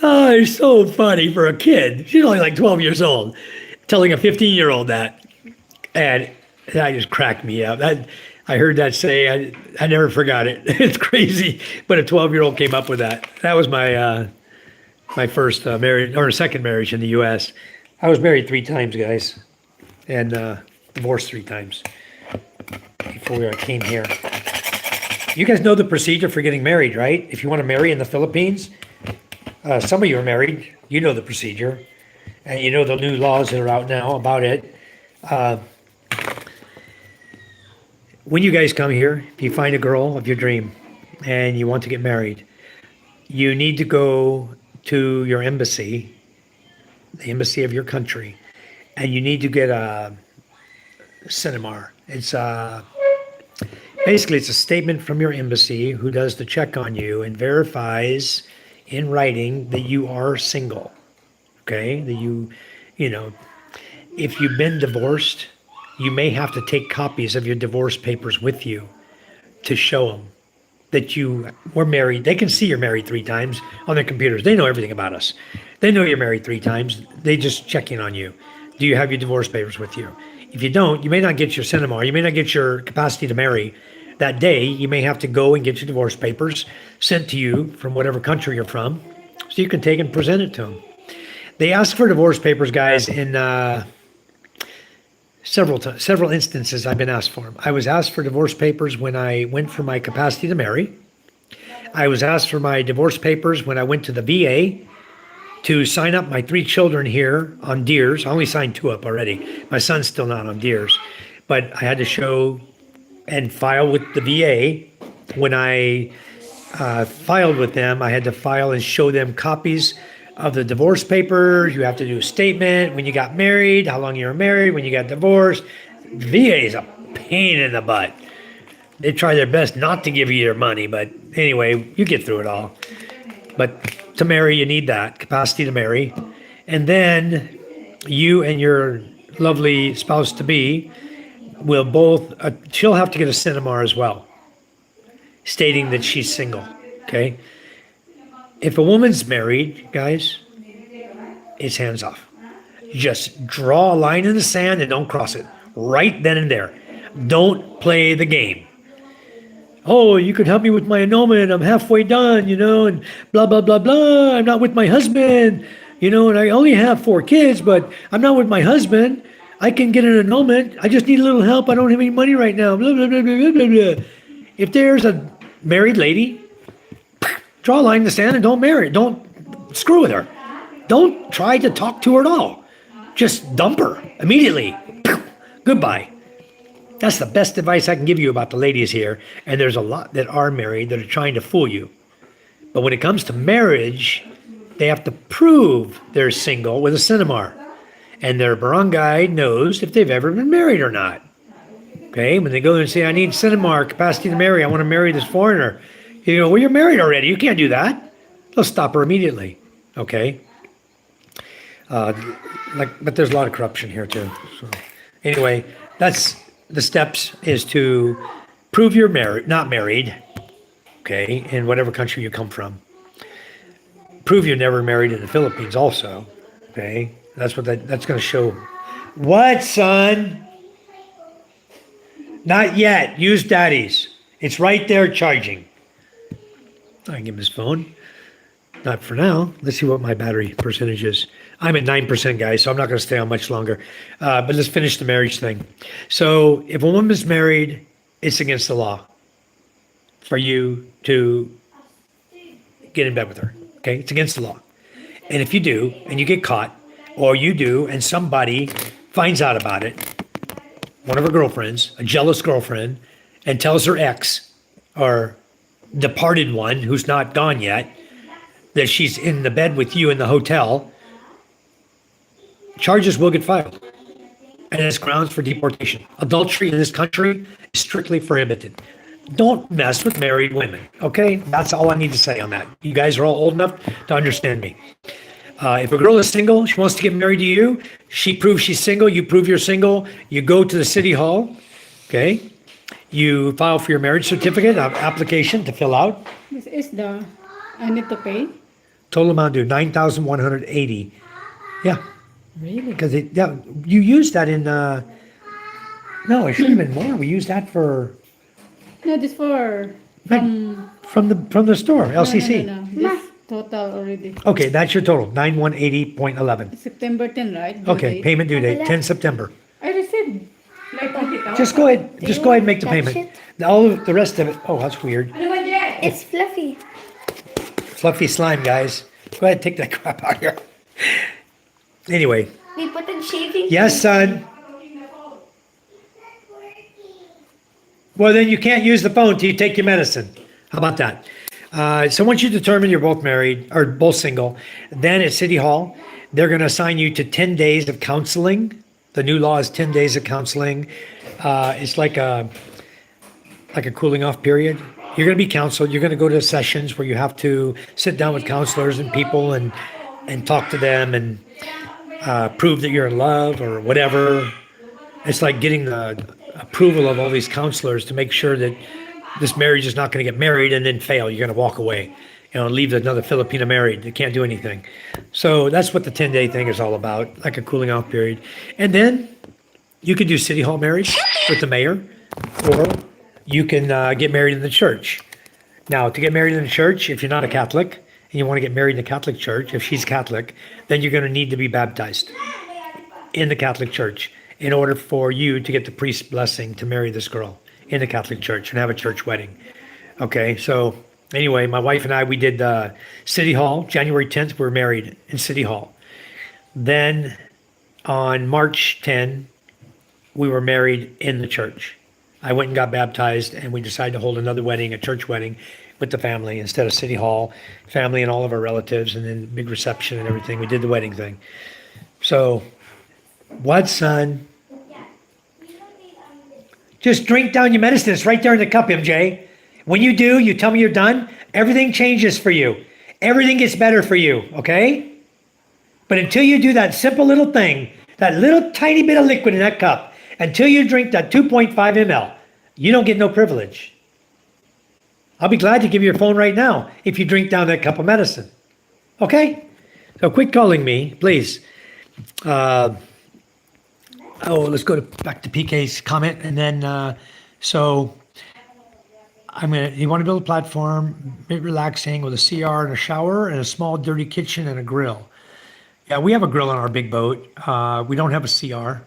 Oh, it's so funny for a kid. She's only like 12 years old, telling a 15-year-old that. And that just cracked me up. I heard that say, I never forgot it. It's crazy. But a 12-year-old came up with that. That was my my first marriage, or second marriage in the U.S. I was married 3 times, guys, and divorced 3 times before I came here. You guys know the procedure for getting married, right? If you want to marry in the Philippines, some of you are married. You know the procedure, and you know the new laws that are out now about it. When you guys come here, if you find a girl of your dream and you want to get married, you need to go to your embassy, the embassy of your country, and you need to get a Cinemar. It's basically it's a statement from your embassy who does the check on you and verifies in writing that you are single. Okay, that you know, if you've been divorced, you may have to take copies of your divorce papers with you to show them that you were married. They can see you're married 3 times on their computers. They know everything about us. They know you're married 3 times. They just check in on you. Do you have your divorce papers with you? If you don't, you may not get your Cinemar. You may not get your capacity to marry that day. You may have to go and get your divorce papers sent to you from whatever country you're from, so you can take and present it to them. They ask for divorce papers, guys, in several instances. I've been asked for them. I was asked for divorce papers when I went for my capacity to marry. I was asked for my divorce papers when I went to the VA to sign up my 3 children here on DEERS. I only signed 2 up already. My son's still not on DEERS, but I had to show and file with the VA. When I filed with them, I had to file and show them copies of the divorce papers. You have to do a statement when you got married, how long you were married, when you got divorced. VA is a pain in the butt. They try their best not to give you your money, but anyway, you get through it all. But to marry, you need that capacity to marry. And then you and your lovely spouse-to-be will both, she'll have to get a Cinemar as well, stating that she's single, okay? If a woman's married, guys, it's hands off. Just draw a line in the sand and don't cross it right then and there. Don't play the game. Oh, you could help me with my annulment. I'm halfway done, and blah, blah, blah, blah. I'm not with my husband, and I only have 4 kids, but I'm not with my husband. I can get an annulment. I just need a little help. I don't have any money right now. Blah, blah, blah, blah, blah, blah. If there's a married lady, draw a line in the sand and don't marry. Don't screw with her. Don't try to talk to her at all. Just dump her immediately. Goodbye. That's the best advice I can give you about the ladies here. And there's a lot that are married that are trying to fool you. But when it comes to marriage, they have to prove they're single with a Cinemar. And their barangay knows if they've ever been married or not. Okay, when they go and say, I need Cinemar, capacity to marry, I want to marry this foreigner. Well, you're married already. You can't do that. They'll stop her immediately. Okay. But there's a lot of corruption here too. So anyway, that's the steps is to prove you're not married. Okay, in whatever country you come from. Prove you're never married in the Philippines also. Okay, that's going to show. What, son? Not yet. Use daddy's. It's right there charging. I can give him his phone. Not for now. Let's see what my battery percentage is. I'm at 9%, guys, so I'm not going to stay on much longer. But let's finish the marriage thing. So if a woman's married, it's against the law for you to get in bed with her. Okay? It's against the law. And if you do, and you get caught, or you do, and somebody finds out about it, one of her girlfriends, a jealous girlfriend, and tells her ex, or departed one who's not gone yet, that she's in the bed with you in the hotel, charges will get filed. And it's grounds for deportation. Adultery in this country is strictly prohibited. Don't mess with married women, okay? That's all I need to say on that. You guys are all old enough to understand me. If a girl is single, she wants to get married to you, she proves she's single, you prove you're single, you go to the city hall, okay? You file for your marriage certificate, application to fill out. This is I need to pay? Total amount due, $9,180. Yeah. Really? Because you used that in, no, it should have been more. We used that for, No, this for... from the store, LCC. No. This total already. Okay, that's your total, 9,180.11. September 10, right? Due Okay, date. payment due date, 10 September. I received like 20,000. Just go ahead and make the Touch payment. it? All of the rest of it, oh, that's weird. It's fluffy. Fluffy slime, guys. Go ahead, take that crap out here. Anyway, We put in shaving. yes, son. Well, then you can't use the phone till you take your medicine. How about that? So once you determine you're both married or both single, then at City Hall, they're going to assign you to 10 days of counseling. The new law is 10 days of counseling. It's like a cooling off period. You're going to be counseled. You're going to go to sessions where you have to sit down with counselors and people and talk to them and prove that you're in love or whatever. It's like getting the approval of all these counselors to make sure that this marriage is not going to get married and then fail. You're going to walk away, leave another Filipino married. They can't do anything. So that's what the 10-day thing is all about, like a cooling off period. And then you could do City Hall marriage with the mayor, or you can get married in the church. Now, to get married in the church, if you're not a Catholic and you want to get married in the Catholic church, if she's Catholic, then you're going to need to be baptized in the Catholic church in order for you to get the priest's blessing to marry this girl in the Catholic church and have a church wedding. Okay, so anyway, my wife and I, we did City Hall. January 10th, we were married in City Hall. Then on March 10, we were married in the church. I went and got baptized, and we decided to hold another wedding, a church wedding, with the family instead of City Hall, family and all of our relatives, and then big reception and everything. We did the wedding thing. So, what, son? Just drink down your medicine. It's right there in the cup, MJ. When you do, you tell me you're done. Everything changes for you. Everything gets better for you, okay? But until you do that simple little thing, that little tiny bit of liquid in that cup, until you drink that 2.5 ml, you don't get no privilege. I'll be glad to give you your phone right now if you drink down that cup of medicine. Okay? So quit calling me, please. Let's go back to PK's comment. And then, you want to build a platform, bit relaxing with a CR and a shower and a small dirty kitchen and a grill. Yeah, we have a grill on our big boat. We don't have a CR.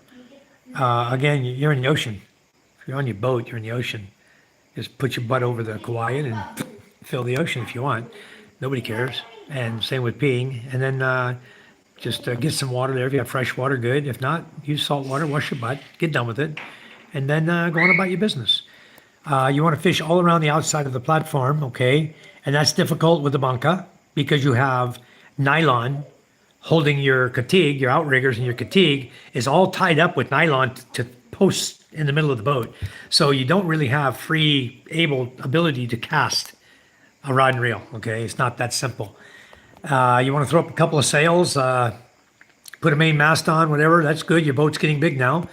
Again, you're in the ocean. If you're on your boat, you're in the ocean. Just put your butt over the Kauaian and fill the ocean if you want. Nobody cares. And same with peeing. And then just get some water there. If you have fresh water, good. If not, use salt water, wash your butt, get done with it, and then go on about your business. You want to fish all around the outside of the platform, okay? And that's difficult with the banca because you have nylon holding your katieg, your outriggers and your katieg is all tied up with nylon to posts in the middle of the boat. So you don't really have free ability to cast a rod and reel, okay? It's not that simple. You want to throw up a couple of sails, put a main mast on, whatever, that's good. Your boat's getting big now.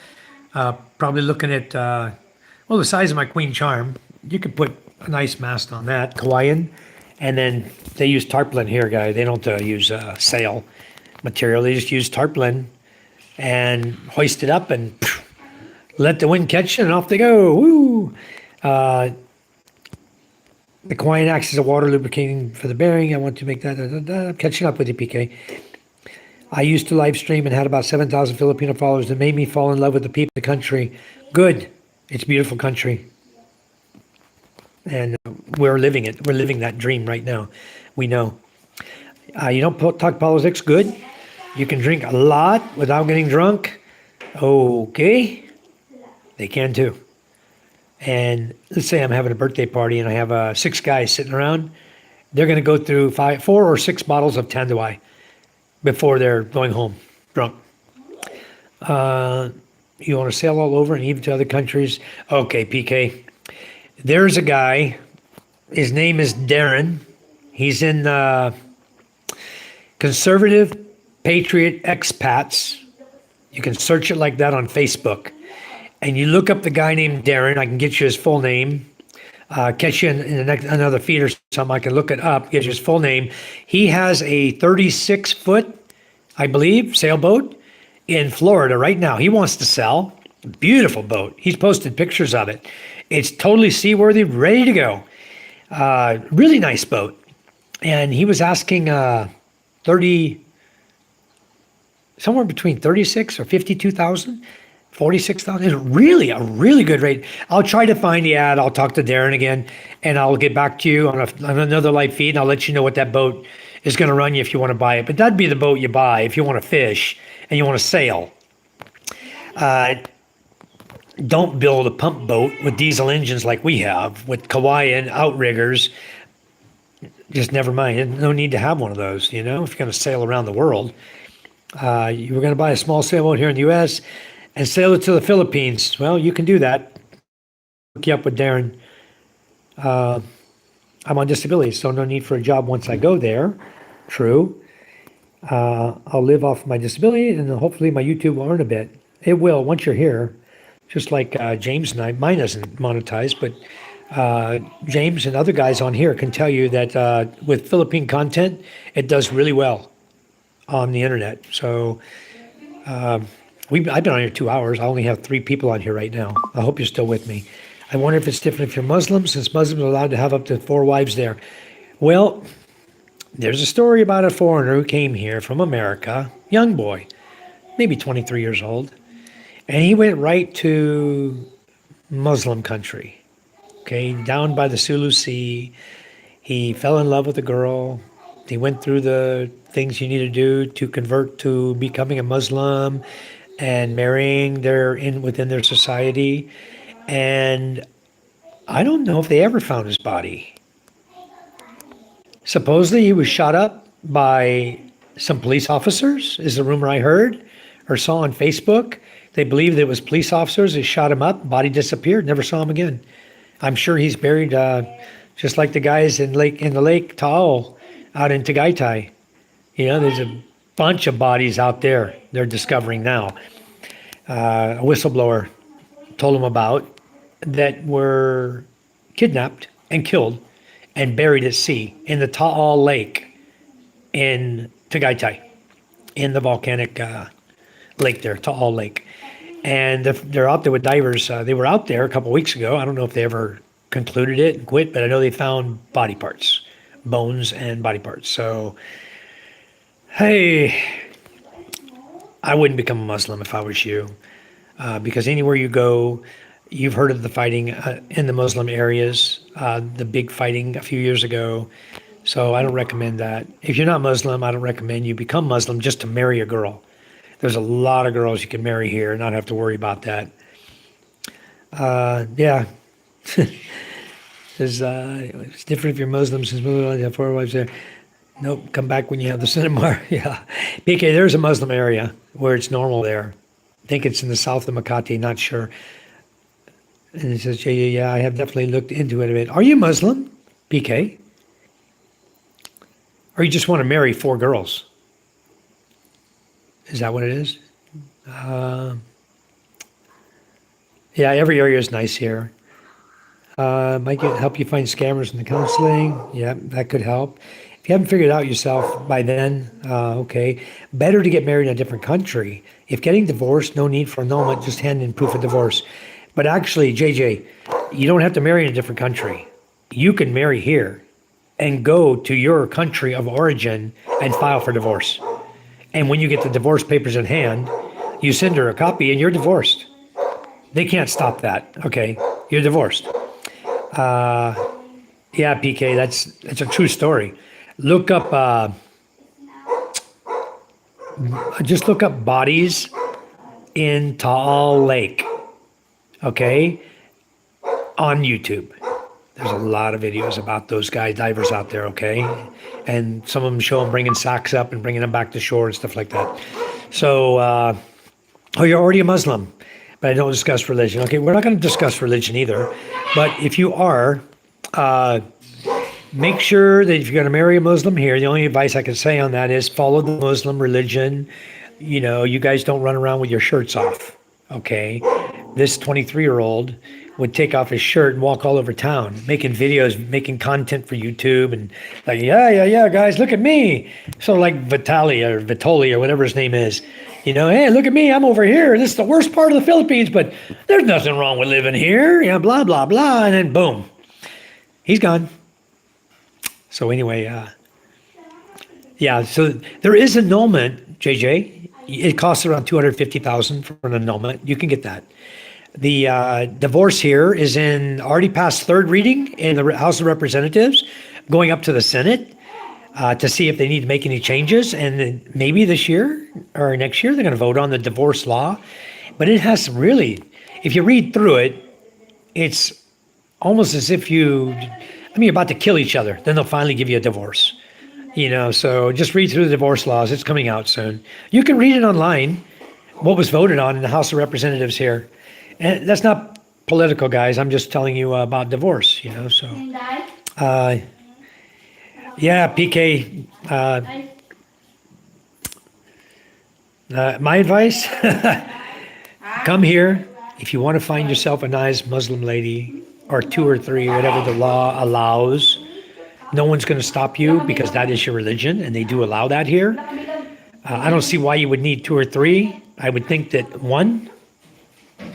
Probably looking at, the size of my Queen Charm. You could put a nice mast on that, Kauaian. And then they use tarpaulin here, guys. They don't use sail material. They just use tarpaulin and hoist it up and let the wind catch it and off they go. Woo! The Kauaian acts as a water lubricating for the bearing. I want to make that. I'm catching up with you, PK. I used to live stream and had about 7,000 Filipino followers that made me fall in love with the people of the country. Good. It's a beautiful country. And we're living it. We're living that dream right now. We know. You don't talk politics. Good. You can drink a lot without getting drunk. Okay. They can too. And let's say I'm having a birthday party and I have 6 guys sitting around. They're going to go through 4 or 6 bottles of Tanduay before they're going home drunk. You want to sail all over and even to other countries? Okay, PK. There's a guy. His name is Darren. He's in Conservative Patriot Expats. You can search it like that on Facebook. And you look up the guy named Darren. I can get you his full name. Catch you in the next another feed or something. I can look it up, get you his full name. He has a 36-foot, I believe, sailboat in Florida right now. He wants to sell. Beautiful boat. He's posted pictures of it. It's totally seaworthy, ready to go. Really nice boat. And he was asking 30, somewhere between 36 or 52,000. 46,000 is really a really good rate. I'll try to find the ad. I'll talk to Darren again, and I'll get back to you on another live feed, and I'll let you know what that boat is going to run you if you want to buy it. But that'd be the boat you buy if you want to fish and you want to sail. don't build a pump boat with diesel engines like we have with Kauai outriggers. Just never mind. No need to have one of those. You know, if you're going to sail around the world, you were going to buy a small sailboat here in the U.S. and sail it to the Philippines. Well, you can do that. Hook you up with Darren. I'm on disability, so no need for a job once I go there. True. I'll live off my disability, and hopefully my YouTube will earn a bit. It will once you're here. Just like James and I, mine isn't monetized, but James and other guys on here can tell you that with Philippine content, it does really well on the internet. So I've been on here 2 hours. I only have 3 people on here right now. I hope you're still with me. I wonder if it's different if you're Muslim, since Muslims are allowed to have up to 4 wives there. Well, there's a story about a foreigner who came here from America, young boy, maybe 23 years old, and he went right to Muslim country, okay, down by the Sulu Sea. He fell in love with a girl. He went through the things you need to do to convert to becoming a Muslim and marrying within their society. And I don't know if they ever found his body. Supposedly he was shot up by some police officers, is the rumor I heard or saw on Facebook. They believe it was police officers. They shot him up, body disappeared, never saw him again. I'm sure he's buried just like the guys in the lake Taal out in Tagaytay. You know, there's a bunch of bodies out there they're discovering now. A whistleblower told them about that were kidnapped and killed and buried at sea in the Taal Lake in Tagaytay, in the volcanic lake there, Taal Lake. And they're out there with divers. They were out there a couple weeks ago. I don't know if they ever concluded it and quit, but I know they found body parts, bones and body parts. So, hey, I wouldn't become a Muslim if I was you, because anywhere you go, you've heard of the fighting in the Muslim areas, the big fighting a few years ago. So I don't recommend that. If you're not Muslim, I don't recommend you become Muslim just to marry a girl. There's a lot of girls you can marry here and not have to worry about that. Yeah. It's different if you're Muslim, since Muslims have 4 wives there. Nope, come back when you have the cinema. Yeah. PK, there's a Muslim area where it's normal there. I think it's in the south of Makati, not sure. And it says, yeah, I have definitely looked into it a bit. Are you Muslim, PK? Or you just want to marry 4 girls? Is that what it is? Yeah, every area is nice here. Might help you find scammers in the counseling. Yeah, that could help. If you haven't figured it out yourself by then, okay. Better to get married in a different country. If getting divorced, no need for annulment, just hand in proof of divorce. But actually, JJ, you don't have to marry in a different country. You can marry here and go to your country of origin and file for divorce. And when you get the divorce papers in hand, you send her a copy and you're divorced. They can't stop that. Okay, you're divorced. Yeah, PK, that's a true story. Look up, just look up bodies in Taal Lake. Okay, on YouTube. There's a lot of videos about those guys, divers out there, okay? And some of them show them bringing sacks up and bringing them back to shore and stuff like that. So, you're already a Muslim, but I don't discuss religion. Okay, we're not going to discuss religion either. But if you are, make sure that if you're going to marry a Muslim here, the only advice I can say on that is follow the Muslim religion. You know, you guys don't run around with your shirts off, okay? This 23-year-old would take off his shirt and walk all over town, making videos, making content for YouTube, and like, yeah, guys, look at me. So like Vitali or whatever his name is, you know, hey, look at me, I'm over here. This is the worst part of the Philippines, but there's nothing wrong with living here. Yeah, blah, blah, blah, and then boom, he's gone. So anyway, yeah, so there is annulment, JJ. It costs around $250,000 for an annulment. You can get that. The divorce here is already past 3rd reading in the House of Representatives, going up to the Senate to see if they need to make any changes. And then maybe this year or next year, they're going to vote on the divorce law. But it has really, if you read through it, it's almost as if you're about to kill each other. Then they'll finally give you a divorce. So just read through the divorce laws. It's coming out soon. You can read it online, what was voted on in the House of Representatives here. And that's not political, guys. I'm just telling you about divorce, so. And I? Yeah, PK, my advice, come here. If you want to find yourself a nice Muslim lady or 2 or 3, whatever the law allows, no one's going to stop you because that is your religion and they do allow that here. I don't see why you would need 2 or 3. I would think that 1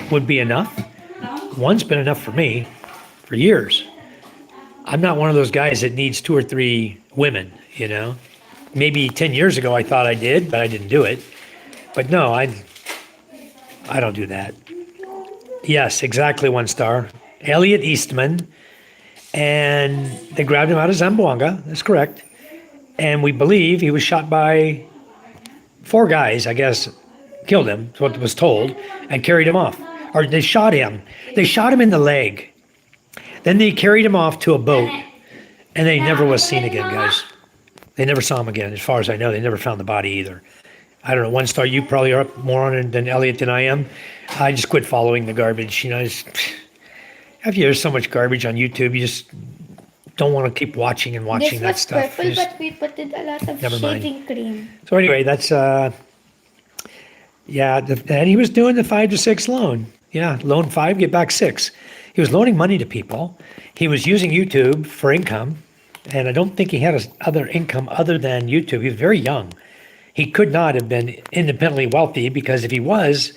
would be enough. 1's been enough for me for years. I'm not one of those guys that needs 2 or 3 women, Maybe 10 years ago I thought I did, but I didn't do it. But no, I don't do that. Yes, exactly, 1 star. Elliot Eastman. And they grabbed him out of Zamboanga. That's correct. And we believe he was shot by 4 guys, I guess, killed him, is what was told, and carried him off. Or they shot him. They shot him in the leg. Then they carried him off to a boat. And they never was seen again, guys. They never saw him again, as far as I know. They never found the body either. I don't know, 1 star, you probably are up more on it than Elliot than I am. I just quit following the garbage. After there's so much garbage on YouTube, you just don't want to keep watching and watching that This was stuff. purple, but we put in a lot of Never mind. shaving cream. So anyway, that's, and he was doing the 5 to 6 loan. Yeah, loan 5, get back 6. He was loaning money to people. He was using YouTube for income. And I don't think he had other income other than YouTube. He was very young. He could not have been independently wealthy because if he was,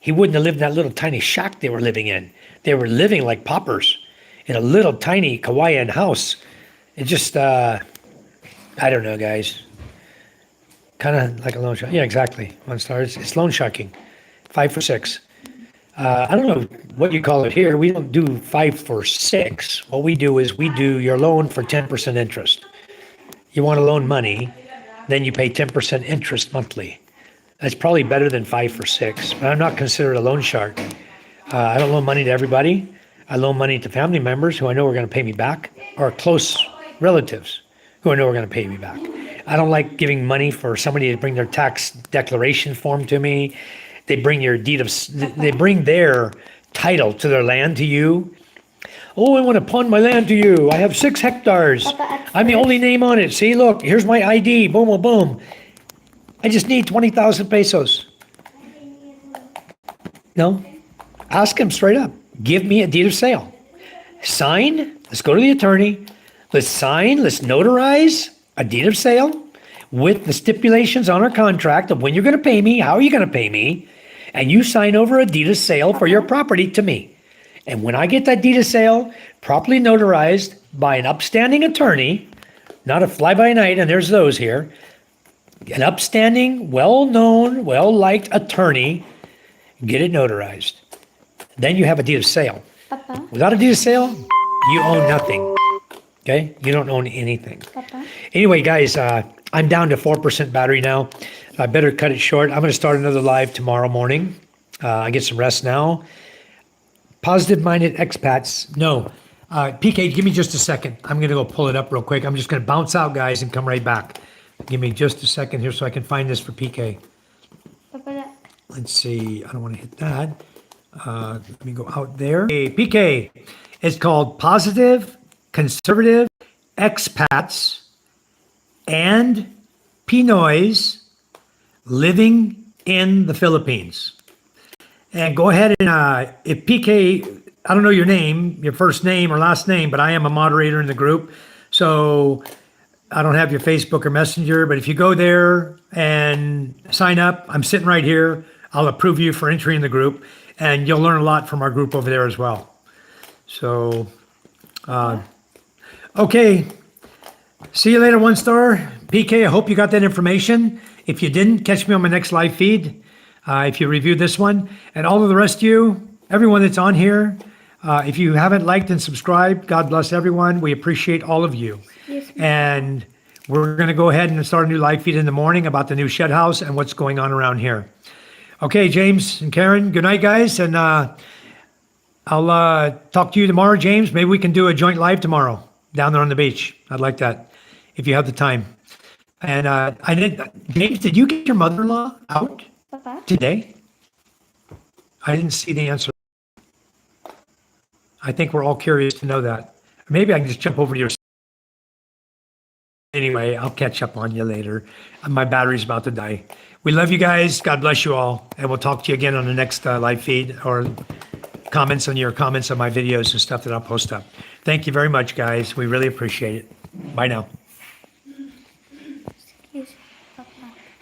he wouldn't have lived in that little tiny shack they were living in. They were living like paupers in a little tiny Hawaiian house. It just, I don't know, guys. Kind of like a loan shark. Yeah, exactly. 1 star. It's loan sharking. 5 for 6. I don't know what you call it here. We don't do 5 for 6. What we do is we do your loan for 10% interest. You want to loan money, then you pay 10% interest monthly. That's probably better than 5 for 6. But I'm not considered a loan shark. I don't loan money to everybody. I loan money to family members who I know are going to pay me back, or close relatives who I know are going to pay me back. I don't like giving money for somebody to bring their tax declaration form to me. They bring they bring their title to their land to you. Oh, I want to pawn my land to you. I have 6 hectares. Papa, I'm the only name on it. See, look, here's my ID. Boom, boom, boom. I just need 20,000 pesos. No, ask him straight up. Give me a deed of sale. Sign. Let's go to the attorney. Let's sign. Let's notarize a deed of sale with the stipulations on our contract of when you're going to pay me, how are you going to pay me, and you sign over a deed of sale for your property to me. And when I get that deed of sale properly notarized by an upstanding attorney, not a fly-by-night, and there's those here, an upstanding, well-known, well-liked attorney, get it notarized. Then you have a deed of sale. Papa, Without a deed of sale, you own nothing. Okay? You don't own anything. Papa. Anyway, guys, I'm down to 4% battery now. I better cut it short. I'm going to start another live tomorrow morning. I get some rest now. Positive-minded expats. No. PK, give me just a second. I'm going to go pull it up real quick. I'm just going to bounce out, guys, and come right back. Give me just a second here so I can find this for PK. Papa, Let's see. I don't want to hit that. Let me go out there. Hey, PK. It's called Positive Conservative Expats and Pinoys Living in the Philippines. And go ahead and, if PK, I don't know your name, your first name or last name, but I am a moderator in the group. So I don't have your Facebook or Messenger, but if you go there and sign up, I'm sitting right here. I'll approve you for entry in the group, and you'll learn a lot from our group over there as well. So, okay. See you later, 1 star. PK, I hope you got that information. If you didn't, catch me on my next live feed. If you review this one, and all of the rest of you, everyone that's on here, if you haven't liked and subscribed, God bless everyone. We appreciate all of you. Yes, And we're going to go ahead and start a new live feed in the morning about the new shed house and what's going on around here. Okay, James and Karen, good night, guys. And I'll talk to you tomorrow, James. Maybe we can do a joint live tomorrow down there on the beach. I'd like that if you have the time. And James, did you get your mother-in-law out Papa? today? I didn't see the answer. I think we're all curious to know that. Maybe I can just jump over to your. Anyway, I'll catch up on you later. My battery's about to die. We love you guys. God bless you all. And we'll talk to you again on the next live feed or comments on my videos and stuff that I'll post up. Thank you very much, guys. We really appreciate it. Bye now.